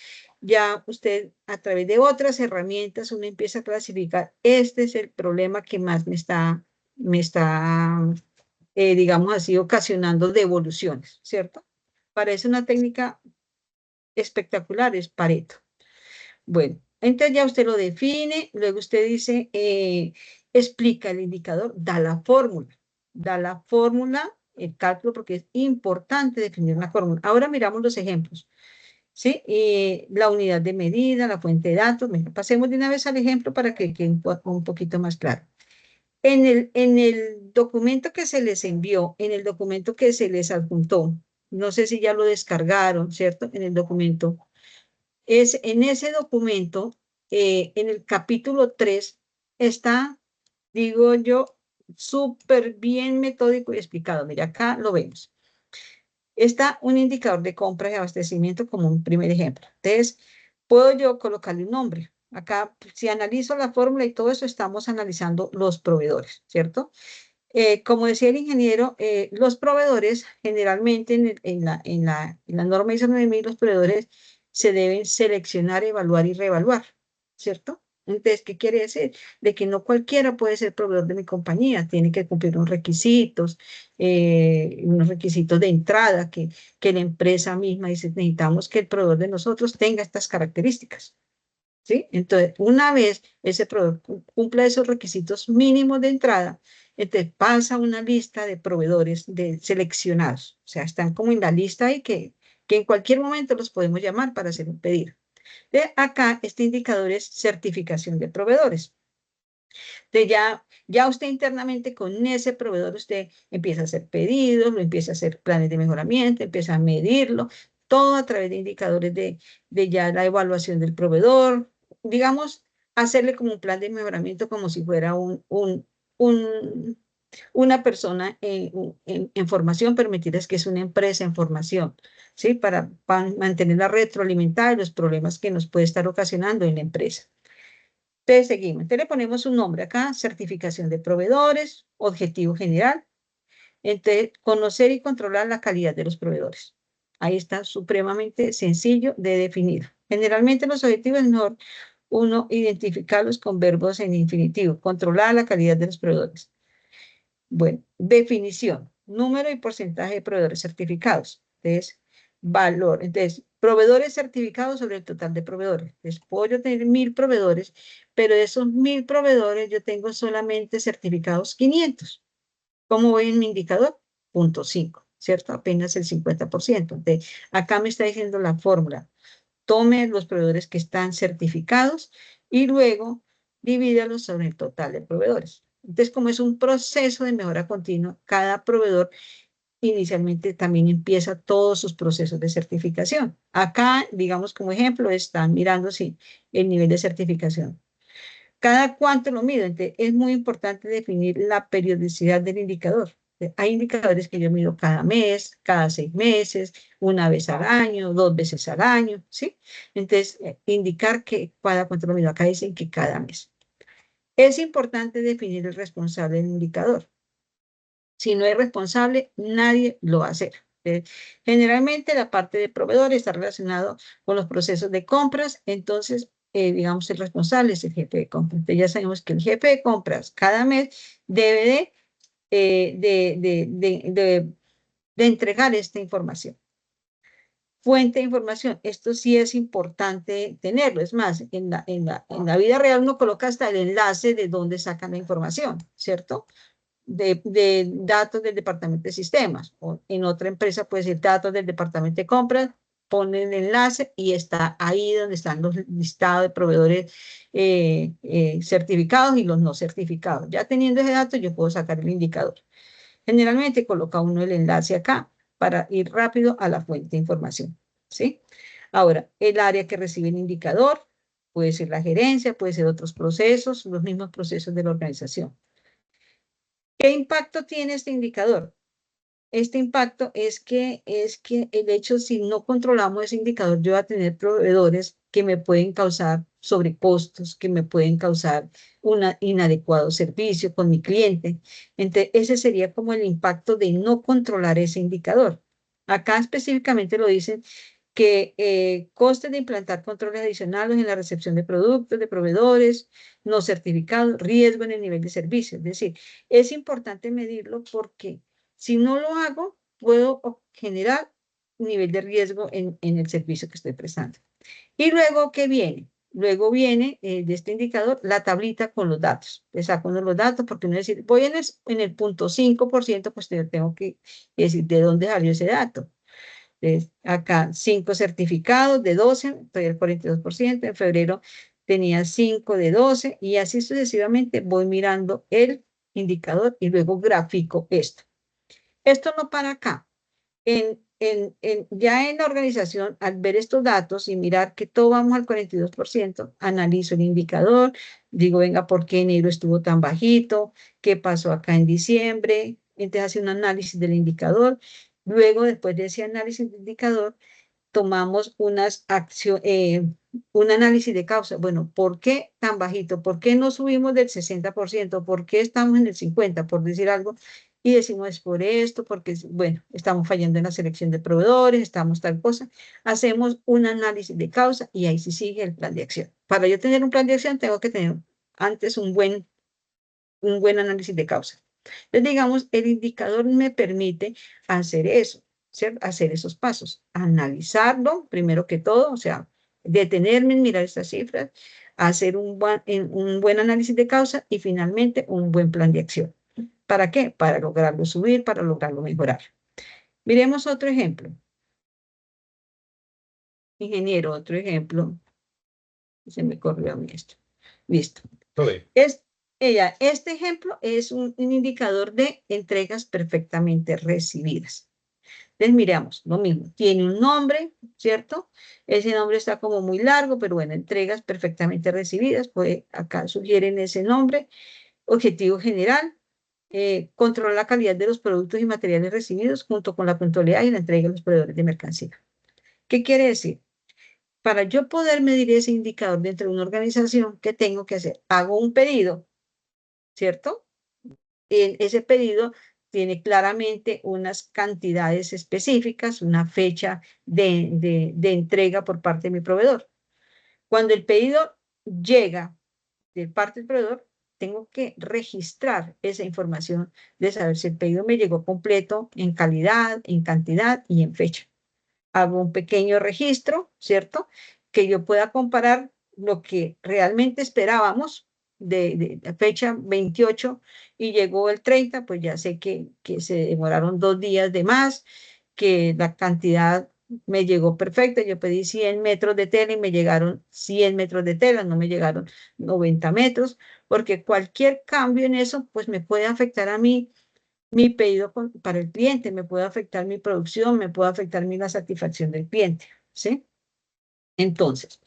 Speaker 2: usted a través de otras herramientas uno empieza a clasificar, este es el problema que más me está digamos así, ocasionando devoluciones, ¿cierto? Parece una técnica espectacular, es Pareto. Bueno, entonces ya usted lo define, luego usted dice, explica el indicador, da la fórmula, el cálculo, porque es importante definir una fórmula. Ahora miramos los ejemplos. ¿Sí? La unidad de medida, la fuente de datos. Bueno, pasemos de una vez al ejemplo para que quede un poquito más claro. En el documento que se les envió, en el documento que se les adjuntó, no sé si ya lo descargaron, ¿cierto? En el documento. En ese documento, en el capítulo 3, está, digo yo, súper bien metódico y explicado. Mira, acá lo vemos. Está un indicador de compra y abastecimiento como un primer ejemplo. Entonces, puedo yo colocarle un nombre. Acá, si analizo la fórmula y todo eso, estamos analizando los proveedores, ¿cierto? Como decía el ingeniero, los proveedores generalmente en la norma ISO 9000, los proveedores se deben seleccionar, evaluar y reevaluar, ¿cierto? Entonces, ¿qué quiere decir? De que no cualquiera puede ser proveedor de mi compañía, tiene que cumplir unos requisitos de entrada que la empresa misma dice, necesitamos que el proveedor de nosotros tenga estas características. ¿Sí? Entonces, una vez ese proveedor cumpla esos requisitos mínimos de entrada, entonces pasa una lista de proveedores seleccionados. O sea, están como en la lista ahí que en cualquier momento los podemos llamar para hacer un pedido. De acá, este indicador es certificación de proveedores. Entonces, ya usted internamente con ese proveedor, usted empieza a hacer pedidos, lo empieza a hacer planes de mejoramiento, empieza a medirlo, todo a través de indicadores de ya la evaluación del proveedor, digamos, hacerle como un plan de mejoramiento como si fuera una persona en formación, permitirles que es una empresa en formación, ¿sí? Para mantener la retroalimentada y los problemas que nos puede estar ocasionando en la empresa. Entonces seguimos. Entonces le ponemos un nombre acá, certificación de proveedores, objetivo general. Entonces, conocer y controlar la calidad de los proveedores. Ahí está supremamente sencillo de definir. Generalmente los objetivos es mejor uno identificarlos con verbos en infinitivo, controlar la calidad de los proveedores. Bueno, definición, número y porcentaje de proveedores certificados. Entonces, valor. Entonces, proveedores certificados sobre el total de proveedores. Entonces, puedo yo tener 1000 proveedores, pero de esos 1000 proveedores yo tengo solamente certificados 500. ¿Cómo voy en mi indicador? 0.5, ¿cierto? Apenas el 50%. Entonces, acá me está diciendo la fórmula. Tome los proveedores que están certificados y luego divídalos sobre el total de proveedores. Entonces, como es un proceso de mejora continua, cada proveedor inicialmente también empieza todos sus procesos de certificación. Acá, digamos como ejemplo, están mirando si el nivel de certificación. ¿Cada cuánto lo mido? Entonces, es muy importante definir la periodicidad del indicador. Hay indicadores que yo mido cada mes, cada 6 meses, una vez al año, 2 veces al año, ¿sí? Entonces, indicar que cada cuánto lo mido. Acá dicen que cada mes. Es importante definir el responsable del indicador. Si no es responsable, nadie lo va a hacer. Generalmente la parte de proveedor está relacionado con los procesos de compras, entonces, digamos, el responsable es el jefe de compras. Entonces ya sabemos que el jefe de compras cada mes debe de entregar esta información. Fuente de información, esto sí es importante tenerlo. Es más, en la vida real uno coloca hasta el enlace de dónde sacan la información, ¿cierto? De datos del departamento de sistemas, o en otra empresa puede ser datos del departamento de compras, ponen el enlace y está ahí donde están los listados de proveedores certificados y los no certificados. Ya teniendo ese dato, yo puedo sacar el indicador. Generalmente coloca uno el enlace acá para ir rápido a la fuente de información, ¿sí? Ahora, el área que recibe el indicador puede ser la gerencia, puede ser otros procesos, los mismos procesos de la organización. ¿Qué impacto tiene este indicador? Este impacto es que el hecho, si no controlamos ese indicador, yo voy a tener proveedores que me pueden causar sobrecostos, que me pueden causar un inadecuado servicio con mi cliente. Entonces, ese sería como el impacto de no controlar ese indicador. Acá específicamente lo dicen que costes de implantar controles adicionales en la recepción de productos, de proveedores no certificados, riesgo en el nivel de servicio. Es decir, es importante medirlo porque si no lo hago, puedo generar un nivel de riesgo en el servicio que estoy prestando. Y luego, ¿qué viene? Luego viene de este indicador la tablita con los datos. Le saco uno los datos porque uno decir, voy en el 0.5%, pues yo tengo que decir de dónde salió ese dato. Entonces, acá 5 certificados de 12, estoy al 42%, en febrero tenía 5 de 12 y así sucesivamente voy mirando el indicador y luego grafico esto. Esto no para acá. Ya en la organización, al ver estos datos y mirar que todo vamos al 42%, analizo el indicador, digo, venga, ¿por qué enero estuvo tan bajito? ¿Qué pasó acá en diciembre? Entonces hace un análisis del indicador. Luego, después de ese análisis del indicador, tomamos un análisis de causa. Bueno, ¿por qué tan bajito? ¿Por qué no subimos del 60%? ¿Por qué estamos en el 50%? Por decir algo. Y decimos, es por esto, porque, bueno, estamos fallando en la selección de proveedores, estamos tal cosa. Hacemos un análisis de causa y ahí sí sigue el plan de acción. Para yo tener un plan de acción, tengo que tener antes un buen análisis de causa. Entonces, digamos, el indicador me permite hacer eso, ¿cierto? Hacer esos pasos, analizarlo primero que todo, o sea, detenerme en mirar estas cifras, hacer un buen análisis de causa y finalmente un buen plan de acción. ¿Para qué? Para lograrlo subir, para lograrlo mejorar. Miremos otro ejemplo. Ingeniero, otro ejemplo. Se me corrió a mí esto. Listo. Este ejemplo es un indicador de entregas perfectamente recibidas. Entonces, miramos, lo mismo, tiene un nombre, ¿cierto? Ese nombre está como muy largo, pero bueno, entregas perfectamente recibidas, pues acá sugieren ese nombre. Objetivo general, controlar la calidad de los productos y materiales recibidos junto con la puntualidad y la entrega de los proveedores de mercancía. ¿Qué quiere decir? Para yo poder medir ese indicador dentro de una organización, ¿qué tengo que hacer? Hago un pedido, ¿cierto? Ese pedido tiene claramente unas cantidades específicas, una fecha de entrega por parte de mi proveedor. Cuando el pedido llega de parte del proveedor, tengo que registrar esa información de saber si el pedido me llegó completo en calidad, en cantidad y en fecha. Hago un pequeño registro, ¿cierto? Que yo pueda comparar lo que realmente esperábamos de fecha 28 y llegó el 30, pues ya sé que se demoraron 2 días de más, que la cantidad me llegó perfecta. Yo pedí 100 metros de tela y me llegaron 100 metros de tela, no me llegaron 90 metros, porque cualquier cambio en eso, pues me puede afectar a mí mi pedido para el cliente, me puede afectar mi producción, me puede afectar la satisfacción del cliente, ¿sí? Entonces,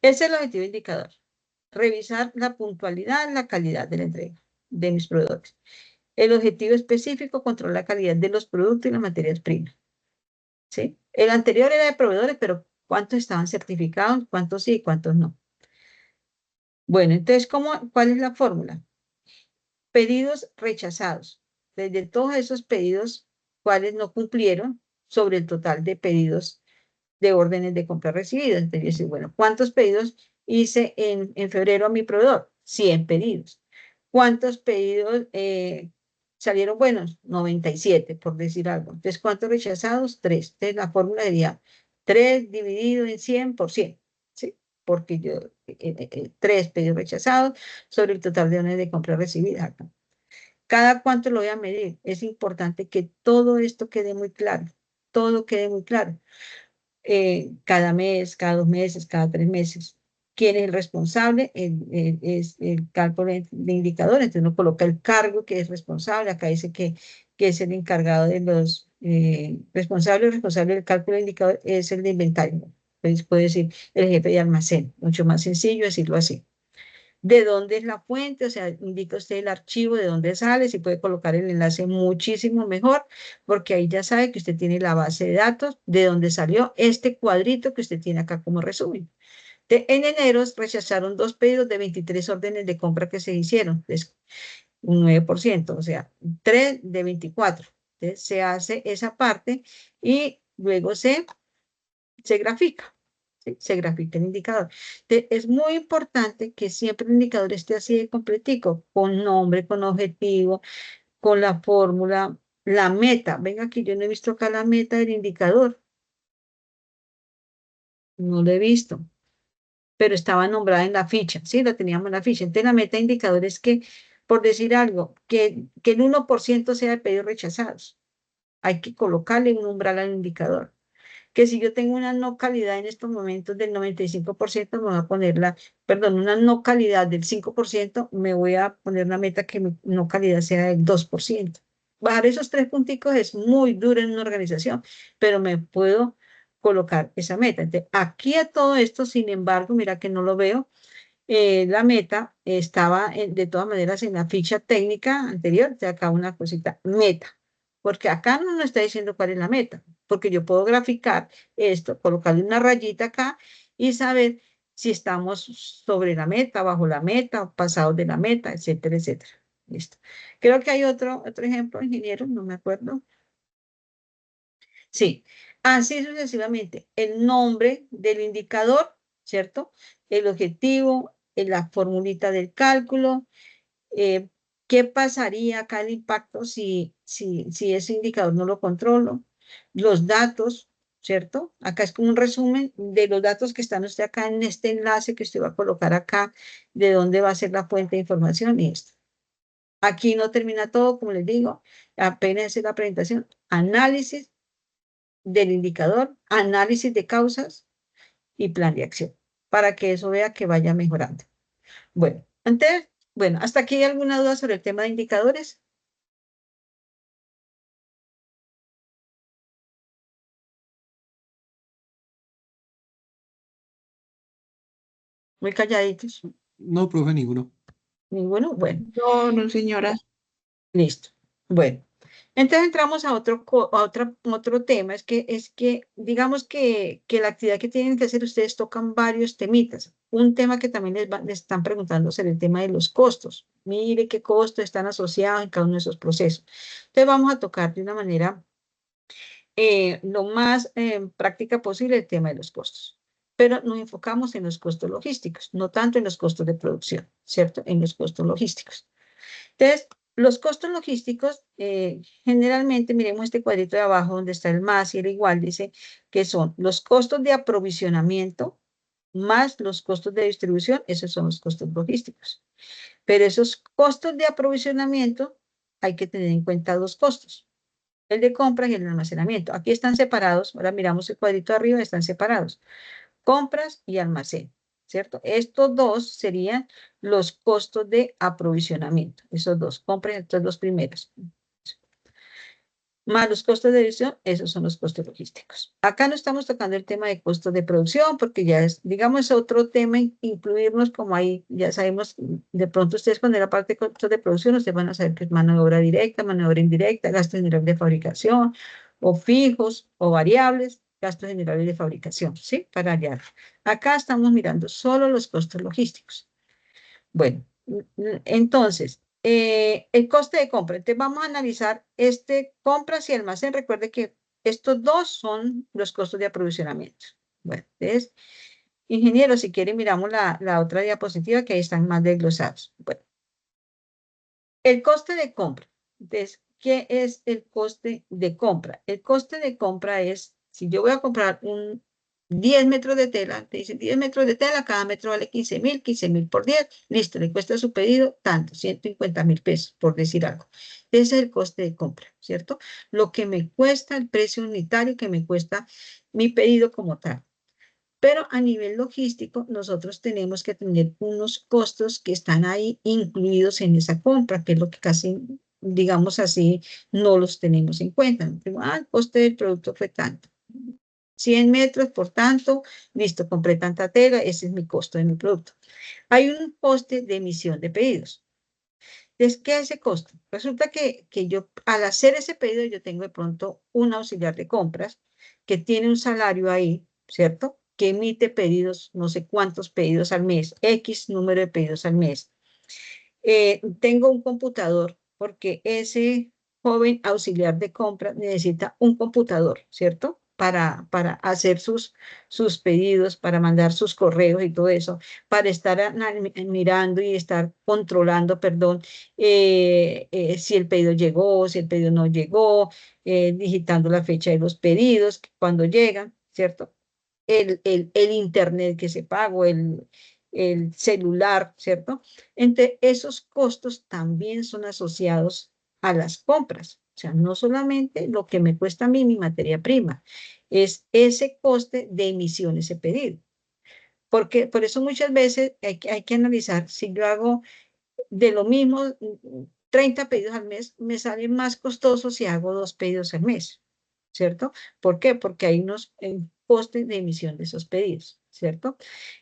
Speaker 2: ese es el objetivo indicador. Revisar la puntualidad, la calidad de la entrega de mis proveedores. El objetivo específico, controlar la calidad de los productos y las materias primas, ¿sí? El anterior era de proveedores, pero ¿cuántos estaban certificados? ¿Cuántos sí y cuántos no? Bueno, entonces, ¿cuál es la fórmula? Pedidos rechazados. de todos esos pedidos, cuáles no cumplieron sobre el total de pedidos de órdenes de compra recibidas. Entonces, yo decía, bueno, ¿cuántos pedidos hice en febrero a mi proveedor? 100 pedidos. ¿Cuántos pedidos salieron buenos? 97, por decir algo. Entonces, ¿cuántos rechazados? 3. Entonces, la fórmula sería 3 dividido en 100 por 100, ¿sí? Porque yo, 3 pedidos rechazados sobre el total de órdenes de compra recibidas. ¿Cada cuánto lo voy a medir? Es importante que todo esto quede muy claro. Todo quede muy claro. Cada mes, cada 2 meses, cada 3 meses. ¿Quién es el responsable? Es el cálculo de indicadores. Entonces uno coloca el cargo que es responsable. Acá dice que es el encargado de los responsables. El responsable del cálculo de indicadores es el de inventario. Entonces puede decir el jefe de almacén. Mucho más sencillo decirlo así. ¿De dónde es la fuente? O sea, indica usted el archivo de dónde sale, si puede colocar el enlace muchísimo mejor, porque ahí ya sabe que usted tiene la base de datos de dónde salió este cuadrito que usted tiene acá como resumen. En enero rechazaron 2 pedidos de 23 órdenes de compra que se hicieron, es un 9%, o sea, 3 de 24. Entonces, se hace esa parte y luego se grafica. ¿Sí? Se grafica el indicador. Es muy importante que siempre el indicador esté así de completico, con nombre, con objetivo, con la fórmula, la meta. Venga, aquí yo no he visto acá la meta del indicador. No lo he visto, pero estaba nombrada en la ficha. Sí, la teníamos en la ficha. Entonces, la meta de indicador es que, por decir algo, que el 1% sea de pedidos rechazados. Hay que colocarle un umbral al indicador. Que si yo tengo una no calidad en estos momentos del 95%, me voy a poner una no calidad del 5%, me voy a poner una meta que mi no calidad sea del 2%. Bajar esos 3 punticos es muy duro en una organización, pero me puedo colocar esa meta. Entonces, aquí a todo esto, sin embargo, mira que no lo veo, la meta estaba de todas maneras en la ficha técnica anterior, de acá una cosita, meta, porque acá no nos está diciendo cuál es la meta, porque yo puedo graficar esto, colocarle una rayita acá y saber si estamos sobre la meta, bajo la meta, pasados de la meta, etcétera, etcétera. Listo. Creo que hay otro ejemplo, ingeniero, no me acuerdo. Sí, así sucesivamente. El nombre del indicador, ¿cierto? El objetivo, la formulita del cálculo. ¿Qué pasaría acá el impacto si ese indicador no lo controlo? Los datos, ¿cierto? Acá es como un resumen de los datos que están usted acá en este enlace que usted va a colocar acá, de dónde va a ser la fuente de información y esto. Aquí no termina todo, como les digo, apenas es la presentación, análisis del indicador, análisis de causas y plan de acción, para que eso vea que vaya mejorando. Bueno, entonces, ¿hasta aquí hay alguna duda sobre el tema de indicadores? Muy calladitos.
Speaker 5: No, profe, ninguno.
Speaker 2: Ninguno. Bueno,
Speaker 4: No, no, señora.
Speaker 2: listo. Bueno, entonces entramos a otro tema. Es que digamos que la actividad que tienen que hacer ustedes tocan varios temitas. Un tema que también les están preguntando sobre el tema de los costos. Mire qué costos están asociados en cada uno de esos procesos. Entonces vamos a tocar de una manera lo más práctica posible el tema de los costos. Pero nos enfocamos en los costos logísticos, no tanto en los costos de producción, ¿cierto? En los costos logísticos. Entonces, los costos logísticos, generalmente, miremos este cuadrito de abajo donde está el más y el igual, dice que son los costos de aprovisionamiento más los costos de distribución, esos son los costos logísticos. Pero esos costos de aprovisionamiento hay que tener en cuenta 2 costos. El de compras y el de almacenamiento. Aquí están separados, ahora miramos el cuadrito de arriba, están separados. Compras y almacén, ¿cierto? Estos 2 serían los costos de aprovisionamiento. Esos 2, compras, estos 2 primeros. Más los costos de edición, esos son los costos logísticos. Acá no estamos tocando el tema de costos de producción, porque ya es, digamos, otro tema, incluirnos como ahí, ya sabemos, de pronto ustedes cuando la parte de costos de producción, ustedes van a saber que es mano de obra directa, mano de obra indirecta, gastos generales de fabricación, o fijos, o variables, gastos generales de fabricación, ¿sí? Para hallar. Acá estamos mirando solo los costos logísticos. Bueno, entonces, El coste de compra. Entonces vamos a analizar compras y almacén. Recuerde que estos dos son los costos de aprovisionamiento. Bueno, entonces, ingeniero, si quiere miramos la otra diapositiva que ahí están más desglosados. Bueno, el coste de compra. Entonces, ¿qué es el coste de compra? El coste de compra es, si yo voy a comprar 10 metros de tela, te dicen 10 metros de tela, cada metro vale 15.000 por 10, listo, le cuesta su pedido tanto, 150.000 pesos, por decir algo. Ese es el coste de compra, ¿cierto? Lo que me cuesta el precio unitario, que me cuesta mi pedido como tal. Pero a nivel logístico, nosotros tenemos que tener unos costos que están ahí incluidos en esa compra, que es lo que casi, digamos así, no los tenemos en cuenta. El coste del producto fue tanto. 100 metros, por tanto, listo, compré tanta tela, ese es mi costo de mi producto. Hay un coste de emisión de pedidos. Entonces, ¿qué es ese costo? Resulta que yo, al hacer ese pedido, yo tengo de pronto un auxiliar de compras que tiene un salario ahí, ¿cierto? Que emite pedidos, no sé cuántos pedidos al mes, X número de pedidos al mes. Tengo un computador porque ese joven auxiliar de compra necesita un computador, ¿cierto? Para hacer sus pedidos, para mandar sus correos y todo eso, para estar mirando y estar controlando, perdón, si el pedido llegó, si el pedido no llegó, digitando la fecha de los pedidos, cuando llegan, ¿cierto? El internet que se pagó, el celular, ¿cierto? Entre esos costos también son asociados a las compras. O sea, no solamente lo que me cuesta a mí mi materia prima, es ese coste de emisión, ese pedido. Porque por eso muchas veces hay que analizar si yo hago de lo mismo 30 pedidos al mes, me sale más costoso si hago 2 pedidos al mes, ¿cierto? ¿Por qué? Porque hay unos costes de emisión de esos pedidos, ¿cierto?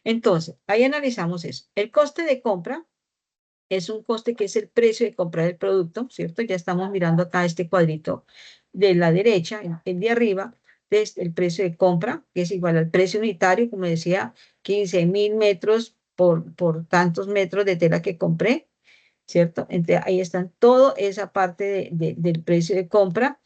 Speaker 2: Entonces, ahí analizamos eso. El coste de compra es un coste que es el precio de comprar el producto, ¿cierto? Ya estamos mirando acá este cuadrito de la derecha, el de arriba, es el precio de compra, que es igual al precio unitario, como decía, 15.000 metros por tantos metros de tela que compré, ¿cierto? Entonces, ahí están toda esa parte del precio de compra,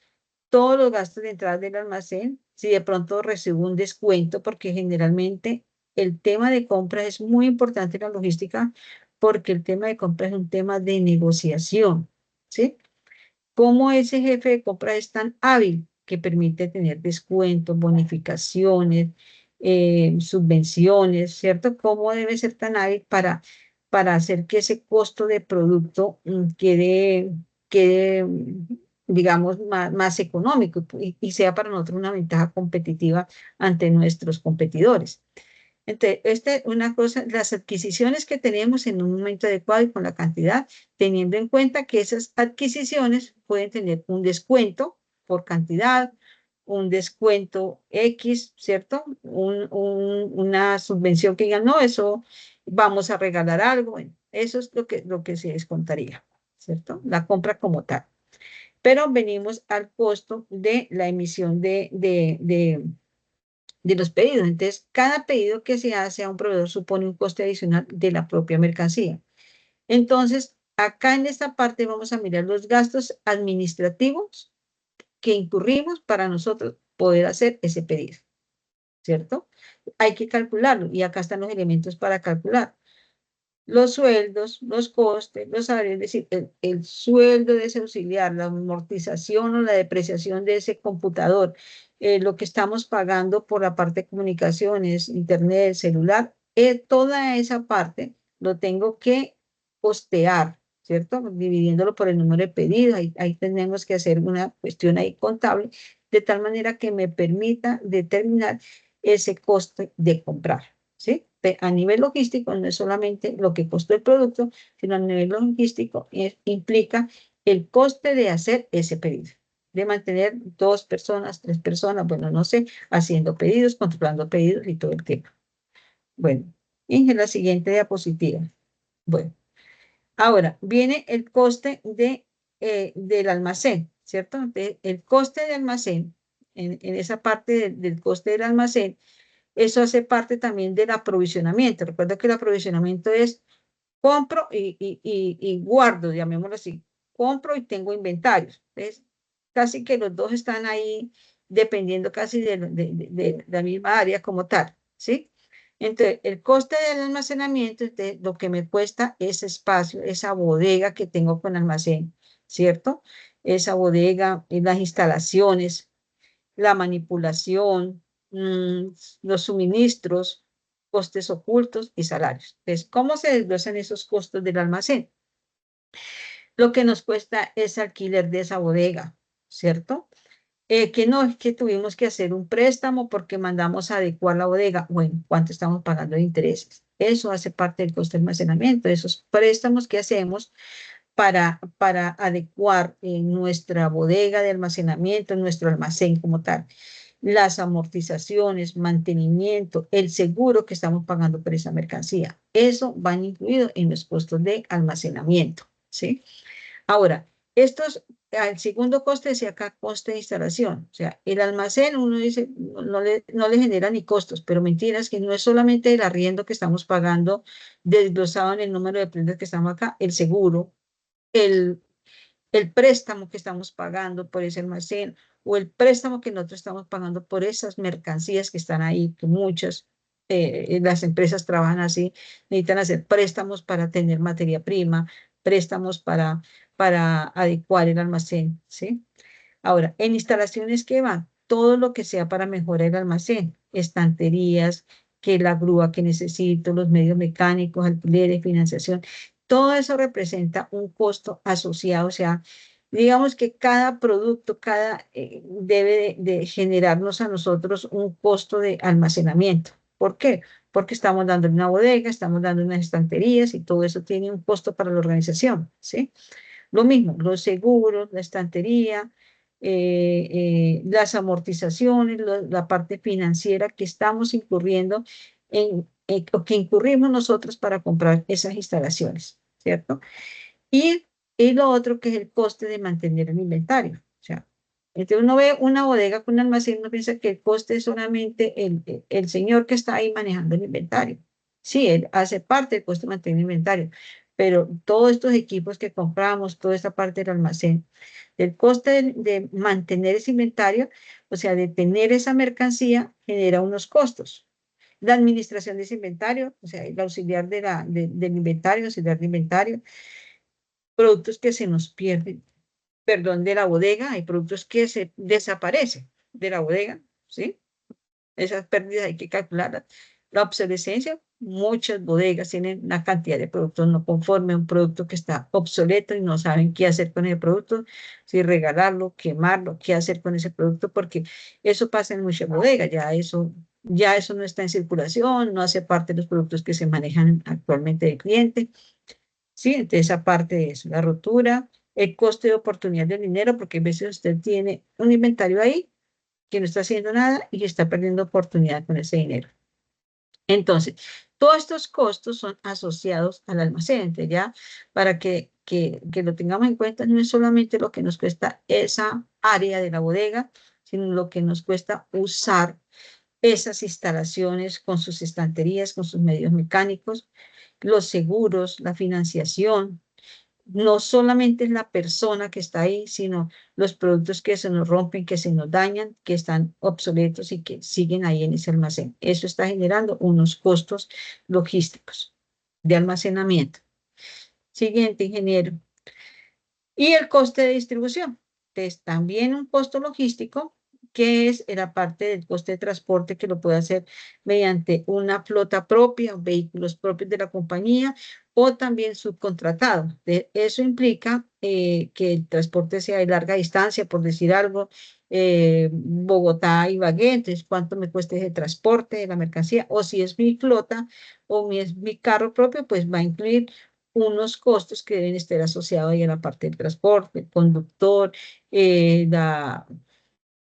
Speaker 2: todos los gastos de entrada del almacén, si de pronto recibo un descuento, porque generalmente el tema de compra es muy importante en la logística, porque el tema de compra es un tema de negociación, ¿sí? ¿Cómo ese jefe de compra es tan hábil que permite tener descuentos, bonificaciones, subvenciones, ¿cierto? ¿Cómo debe ser tan hábil para hacer que ese costo de producto quede, digamos, más económico y sea para nosotros una ventaja competitiva ante nuestros competidores? Entonces, una cosa, las adquisiciones que tenemos en un momento adecuado y con la cantidad, teniendo en cuenta que esas adquisiciones pueden tener un descuento por cantidad, un descuento X, ¿cierto? Una subvención que digan, no, eso vamos a regalar algo. Bueno, eso es lo que se descontaría, ¿cierto? La compra como tal. Pero venimos al costo de la emisión de los pedidos. Entonces, cada pedido que se hace a un proveedor supone un coste adicional de la propia mercancía. Entonces, acá en esta parte vamos a mirar los gastos administrativos que incurrimos para nosotros poder hacer ese pedido, ¿cierto? Hay que calcularlo y acá están los elementos para calcular. Los sueldos, los costes, los salarios, es decir, el sueldo de ese auxiliar, la amortización o la depreciación de ese computador, lo que estamos pagando por la parte de comunicaciones, internet, celular, toda esa parte lo tengo que costear, ¿cierto? Dividiéndolo por el número de pedidos, ahí tenemos que hacer una cuestión ahí contable, de tal manera que me permita determinar ese coste de comprar, ¿sí? A nivel logístico no es solamente lo que costó el producto, sino a nivel logístico implica el coste de hacer ese pedido, de mantener 2 personas, 3 personas, bueno, no sé, haciendo pedidos, controlando pedidos y todo el tema. Bueno, y en la siguiente diapositiva. Bueno, ahora viene el coste del almacén, ¿cierto? El coste de almacén, en esa parte del coste del almacén, eso hace parte también del aprovisionamiento. Recuerda que el aprovisionamiento es compro y guardo, llamémoslo así. Compro y tengo inventarios. ¿Ves? Casi que los dos están ahí dependiendo casi de la misma área como tal, ¿sí? Entonces, el coste del almacenamiento es de lo que me cuesta ese espacio, esa bodega que tengo con almacén, ¿cierto? Esa bodega, las instalaciones, la manipulación, los suministros, costes ocultos y salarios. Entonces, ¿cómo se desglosan esos costos del almacén? Lo que nos cuesta es alquiler de esa bodega, ¿cierto? Que no, es que tuvimos que hacer un préstamo porque mandamos a adecuar la bodega. Bueno, ¿cuánto estamos pagando de intereses? Eso hace parte del costo de almacenamiento, esos préstamos que hacemos para adecuar nuestra bodega de almacenamiento, nuestro almacén como tal. Las amortizaciones, mantenimiento, el seguro que estamos pagando por esa mercancía. Eso van incluido en los costos de almacenamiento, ¿sí? Ahora, al segundo coste decía acá coste de instalación. O sea, el almacén, uno dice, no le genera ni costos, pero mentiras que no es solamente el arriendo que estamos pagando desglosado en el número de prendas que estamos acá, el seguro, el, el préstamo que estamos pagando por ese almacén o el préstamo que nosotros estamos pagando por esas mercancías que están ahí, que muchas, las empresas trabajan así, necesitan hacer préstamos para tener materia prima, préstamos para adecuar el almacén, ¿sí? Ahora, en instalaciones que van, todo lo que sea para mejorar el almacén, estanterías, que la grúa que necesito, los medios mecánicos, alquileres, financiación, todo eso representa un costo asociado, o sea, digamos que cada producto, debe de generarnos a nosotros un costo de almacenamiento. ¿Por qué? Porque estamos dando una bodega, estamos dando unas estanterías y todo eso tiene un costo para la organización, ¿sí? Lo mismo, los seguros, la estantería, las amortizaciones, la parte financiera que estamos incurriendo o que incurrimos nosotros para comprar esas instalaciones, ¿cierto? Y lo otro que es el coste de mantener el inventario. O sea, entonces uno ve una bodega con un almacén, uno piensa que el coste es solamente el señor que está ahí manejando el inventario. Sí, él hace parte del coste de mantener el inventario, pero todos estos equipos que compramos, toda esta parte del almacén, el coste de mantener ese inventario, o sea, de tener esa mercancía, genera unos costos. La administración de ese inventario, o sea, el auxiliar del inventario, auxiliar de inventario, productos que se nos pierden, perdón, de la bodega, hay productos que se desaparecen de la bodega, ¿sí? Esas pérdidas hay que calcularlas. La obsolescencia, muchas bodegas tienen una cantidad de productos no conforme, un producto que está obsoleto y no saben qué hacer con ese producto, si regalarlo, quemarlo, qué hacer con ese producto, porque eso pasa en muchas bodegas, ya eso no está en circulación, no hace parte de los productos que se manejan actualmente del cliente. Sí, entonces aparte de eso, la rotura, el coste de oportunidad del dinero, porque a veces usted tiene un inventario ahí que no está haciendo nada y está perdiendo oportunidad con ese dinero. Entonces, todos estos costos son asociados al almacén. Entonces, ya para que lo tengamos en cuenta, no es solamente lo que nos cuesta esa área de la bodega, sino lo que nos cuesta usar esas instalaciones con sus estanterías, con sus medios mecánicos, los seguros, la financiación. No solamente es la persona que está ahí, sino los productos que se nos rompen, que se nos dañan, que están obsoletos y que siguen ahí en ese almacén. Eso está generando unos costos logísticos de almacenamiento. Siguiente, ingeniero. Y el coste de distribución. Entonces, también un costo logístico, que es la parte del coste de transporte que lo puede hacer mediante una flota propia, vehículos propios de la compañía o también subcontratado. Eso implica que el transporte sea de larga distancia, por decir algo, Bogotá y Ibagué, entonces cuánto me cuesta ese transporte de la mercancía, o si es mi flota o es mi carro propio, pues va a incluir unos costos que deben estar asociados ahí a la parte del transporte, el conductor, eh, la,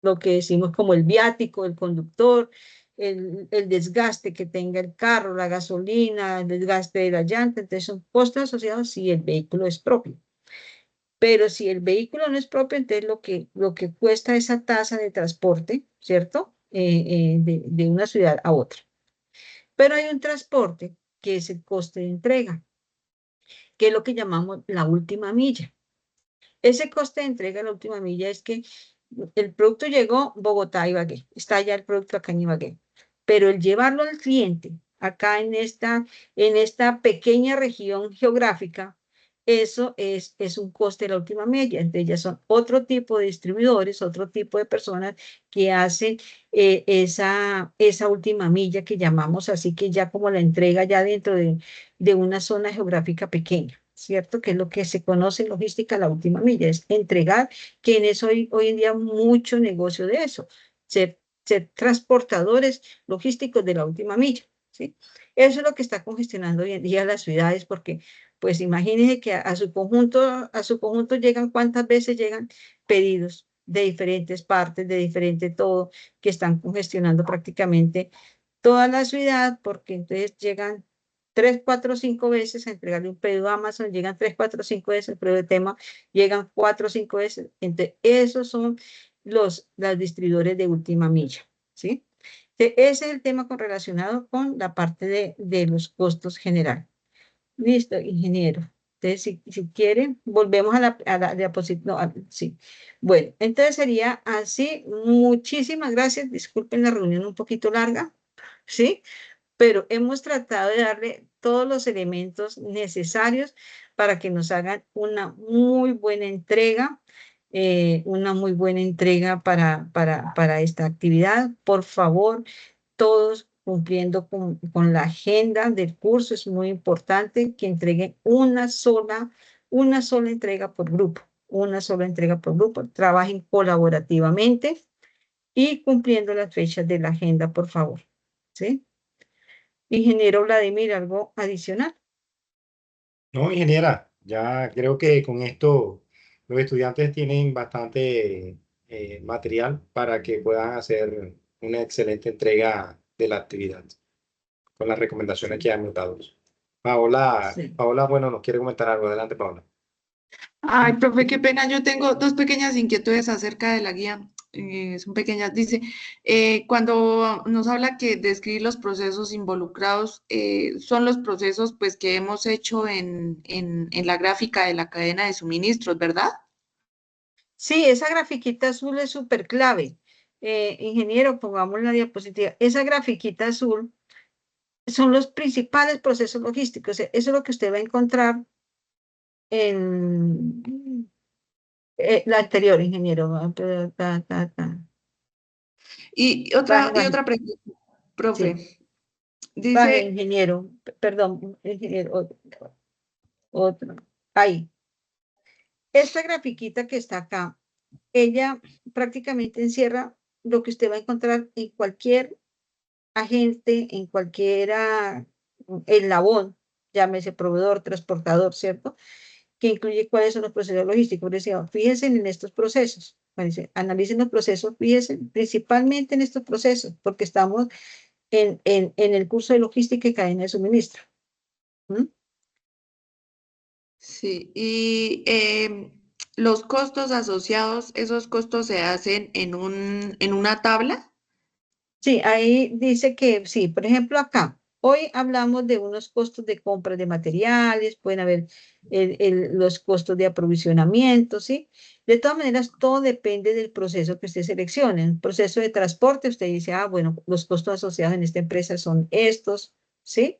Speaker 2: lo que decimos como el viático del conductor, el desgaste que tenga el carro, la gasolina, el desgaste de la llanta, entonces son costos asociados si el vehículo es propio. Pero si el vehículo no es propio, entonces lo que cuesta esa tasa de transporte, ¿cierto? De una ciudad a otra. Pero hay un transporte que es el coste de entrega. que es lo que llamamos la última milla. Ese coste de entrega a la última milla es que el producto llegó Bogotá, Ibagué, está ya el producto acá en Ibagué, pero el llevarlo al cliente acá en esta pequeña región geográfica, eso es un coste de la última milla. Entonces ya son otro tipo de distribuidores, otro tipo de personas que hacen esa última milla que llamamos así, que ya como la entrega ya dentro de una zona geográfica pequeña, ¿cierto? Que es lo que se conoce en logística la última milla, es entregar, que en eso hoy en día mucho negocio de eso, ser transportadores logísticos de la última milla, ¿sí? Eso es lo que está congestionando hoy en día las ciudades, porque pues imagínense que a su conjunto llegan, ¿cuántas veces llegan pedidos de diferentes partes, de diferente todo, que están congestionando prácticamente toda la ciudad, porque entonces llegan 3, 4, 5 veces a entregarle un pedido a Amazon, llegan 3, 4, 5 veces el pedido de Tema, llegan 4, 5 veces. Entonces, esos son los distribuidores de última milla, ¿sí? Ese es el tema relacionado con la parte de los costos generales. Listo, ingeniero. Entonces, si quieren, volvemos a la diapositiva. No, sí. Bueno, entonces sería así. Muchísimas gracias. Disculpen la reunión un poquito larga, ¿sí? Pero hemos tratado de darle todos los elementos necesarios para que nos hagan una muy buena entrega, para esta actividad. Por favor, todos cumpliendo con la agenda del curso. Es muy importante que entreguen una sola entrega por grupo, una sola entrega por grupo. Trabajen colaborativamente y cumpliendo las fechas de la agenda, por favor. ¿Sí? Ingeniero Vladimir, ¿algo adicional?
Speaker 1: No, ingeniera, ya creo que con esto los estudiantes tienen bastante material para que puedan hacer una excelente entrega de la actividad con las recomendaciones que hemos dado.
Speaker 2: Sí.
Speaker 1: Paola, bueno, nos quiere comentar algo. Adelante, Paola.
Speaker 4: Ay, profe, qué pena. Yo tengo dos pequeñas inquietudes acerca de la guía. Son pequeñas. Dice, cuando nos habla que describir los procesos involucrados son los procesos pues que hemos hecho en la gráfica de la cadena de suministros, ¿verdad?
Speaker 2: Sí, esa grafiquita azul es súper clave. Ingeniero, pongamos la diapositiva. Esa grafiquita azul son los principales procesos logísticos. Eso es lo que usted va a encontrar en la anterior, ingeniero.
Speaker 4: Y
Speaker 2: Baje, baje.
Speaker 4: otra pregunta,
Speaker 2: Sí,
Speaker 4: profe.
Speaker 2: baje,
Speaker 4: Dice,
Speaker 2: ingeniero. Perdón, ingeniero. Otro. Ahí. Esta grafiquita que está acá, ella prácticamente encierra lo que usted va a encontrar en cualquier agente, en cualquiera eslabón, llámese proveedor, transportador, ¿cierto? Que incluye cuáles son los procesos logísticos. Decía, fíjense en estos procesos, analicen los procesos, fíjense principalmente en estos procesos, porque estamos en el curso de logística y cadena de suministro. ¿Mm?
Speaker 4: sí, y los costos asociados, ¿esos costos se hacen en una tabla?
Speaker 2: Sí, ahí dice que sí, por ejemplo acá, hoy hablamos de unos costos de compra de materiales, pueden haber los costos de aprovisionamiento, ¿sí? De todas maneras, todo depende del proceso que usted seleccione. En el proceso de transporte, usted dice, ah, bueno, los costos asociados en esta empresa son estos, ¿sí?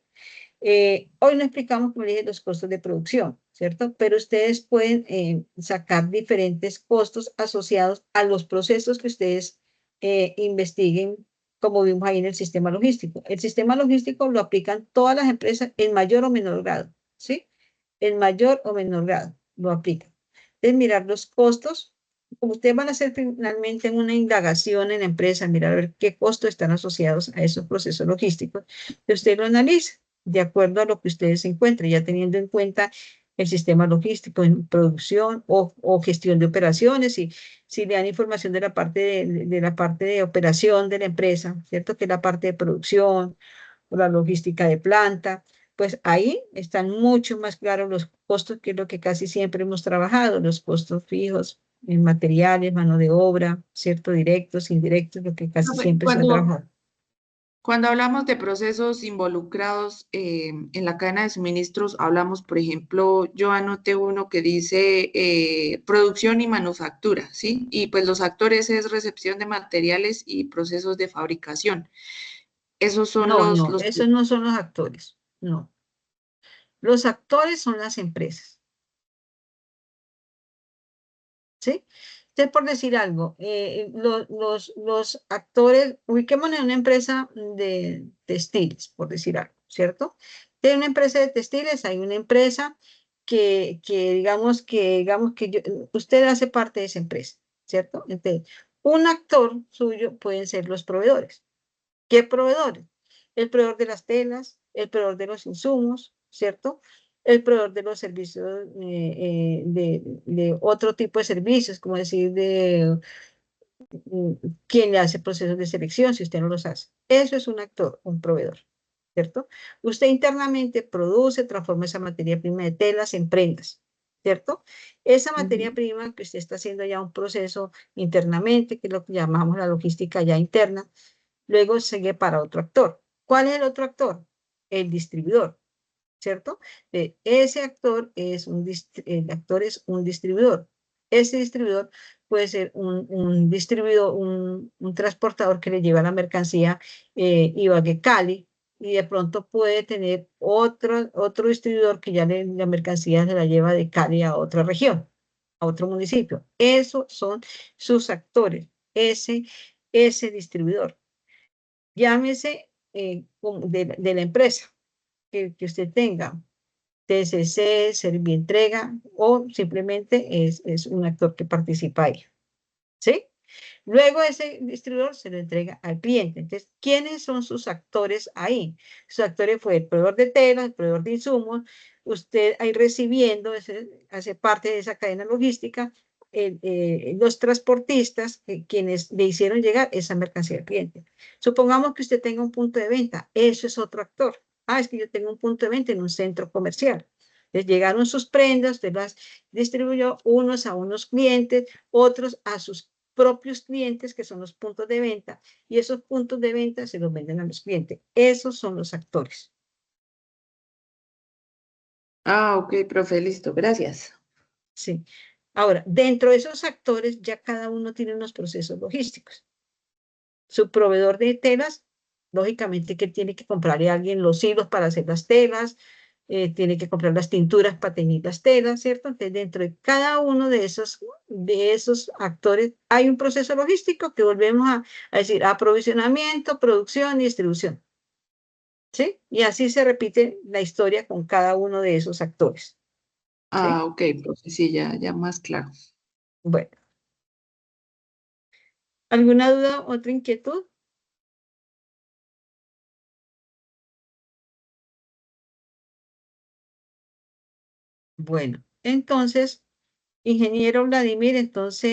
Speaker 2: Hoy no explicamos, como le dije, los costos de producción, ¿cierto? Pero ustedes pueden sacar diferentes costos asociados a los procesos que ustedes investiguen, como vimos ahí en el sistema logístico. El sistema logístico lo aplican todas las empresas en mayor o menor grado, ¿sí? En mayor o menor grado lo aplican. Es mirar los costos. Como ustedes van a hacer finalmente una indagación en la empresa, mirar a ver qué costos están asociados a esos procesos logísticos, y usted lo analiza de acuerdo a lo que ustedes encuentren, ya teniendo en cuenta el sistema logístico en producción o gestión de operaciones, y si le dan información de la parte de la parte de operación de la empresa, ¿cierto? Que es la parte de producción o la logística de planta, pues ahí están mucho más claros los costos, que es lo que casi siempre hemos trabajado, los costos fijos en materiales, mano de obra, ¿cierto? Directos, indirectos, lo que casi
Speaker 4: Profe,
Speaker 2: siempre se ha trabajado.
Speaker 4: Cuando hablamos de procesos involucrados en la cadena de suministros, hablamos, por ejemplo, yo anoté uno que dice producción y manufactura, ¿sí? Y pues los actores es recepción de materiales y procesos de fabricación. Esos son
Speaker 2: No, no,
Speaker 4: los...
Speaker 2: esos no son los actores, no. Los actores son las empresas, ¿sí? Entonces, por decir algo, los actores, ubiquémonos en una empresa de textiles, por decir algo, ¿cierto? Tiene una empresa de textiles, hay una empresa digamos usted hace parte de esa empresa, ¿cierto? Entonces, un actor suyo pueden ser los proveedores. ¿Qué proveedores? El proveedor de las telas, el proveedor de los insumos, ¿cierto? El proveedor de los servicios, de otro tipo de servicios, como decir, quien le hace procesos de selección, si usted no los hace. Eso es un actor, un proveedor, ¿cierto? Usted internamente produce, transforma esa materia prima de telas en prendas, ¿cierto? Esa materia prima que usted está haciendo ya un proceso internamente, que es lo que llamamos la logística ya interna, luego sigue para otro actor. ¿Cuál es el otro actor? El distribuidor, ¿cierto? Ese actor es el actor es un distribuidor. Ese distribuidor puede ser un distribuidor, un transportador que le lleva la mercancía Ibagué Cali, y de pronto puede tener otro distribuidor que ya la mercancía se la lleva de Cali a otra región, a otro municipio. Esos son sus actores, ese distribuidor. Llámese de la empresa que usted tenga, TCC, Servientrega, o simplemente es un actor que participa ahí, ¿sí? Luego ese distribuidor se lo entrega al cliente. Entonces, ¿quiénes son sus actores ahí? Sus actores fue el proveedor de telas, el proveedor de insumos, usted ahí recibiendo, hace parte de esa cadena logística, los transportistas, quienes le hicieron llegar esa mercancía al cliente. Supongamos que usted tenga un punto de venta, eso es otro actor. Es que yo tengo un punto de venta en un centro comercial. Les llegaron sus prendas, usted las distribuyó unos a unos clientes, otros a sus propios clientes, que son los puntos de venta, y esos puntos de venta se los venden a los clientes. Esos son los actores.
Speaker 4: Ok, profe, listo, gracias.
Speaker 2: Sí. Ahora, dentro de esos actores, ya cada uno tiene unos procesos logísticos. Su proveedor de telas, lógicamente que tiene que comprarle a alguien los hilos para hacer las telas, tiene que comprar las tinturas para teñir las telas, ¿cierto? Entonces, dentro de cada uno de esos actores hay un proceso logístico que volvemos a decir aprovisionamiento, producción y distribución, ¿sí? Y así se repite la historia con cada uno de esos actores, ¿sí?
Speaker 4: Ok, profe, sí, ya más claro.
Speaker 2: Bueno. ¿Alguna duda, otra inquietud? Bueno, entonces, ingeniero Vladimir, entonces...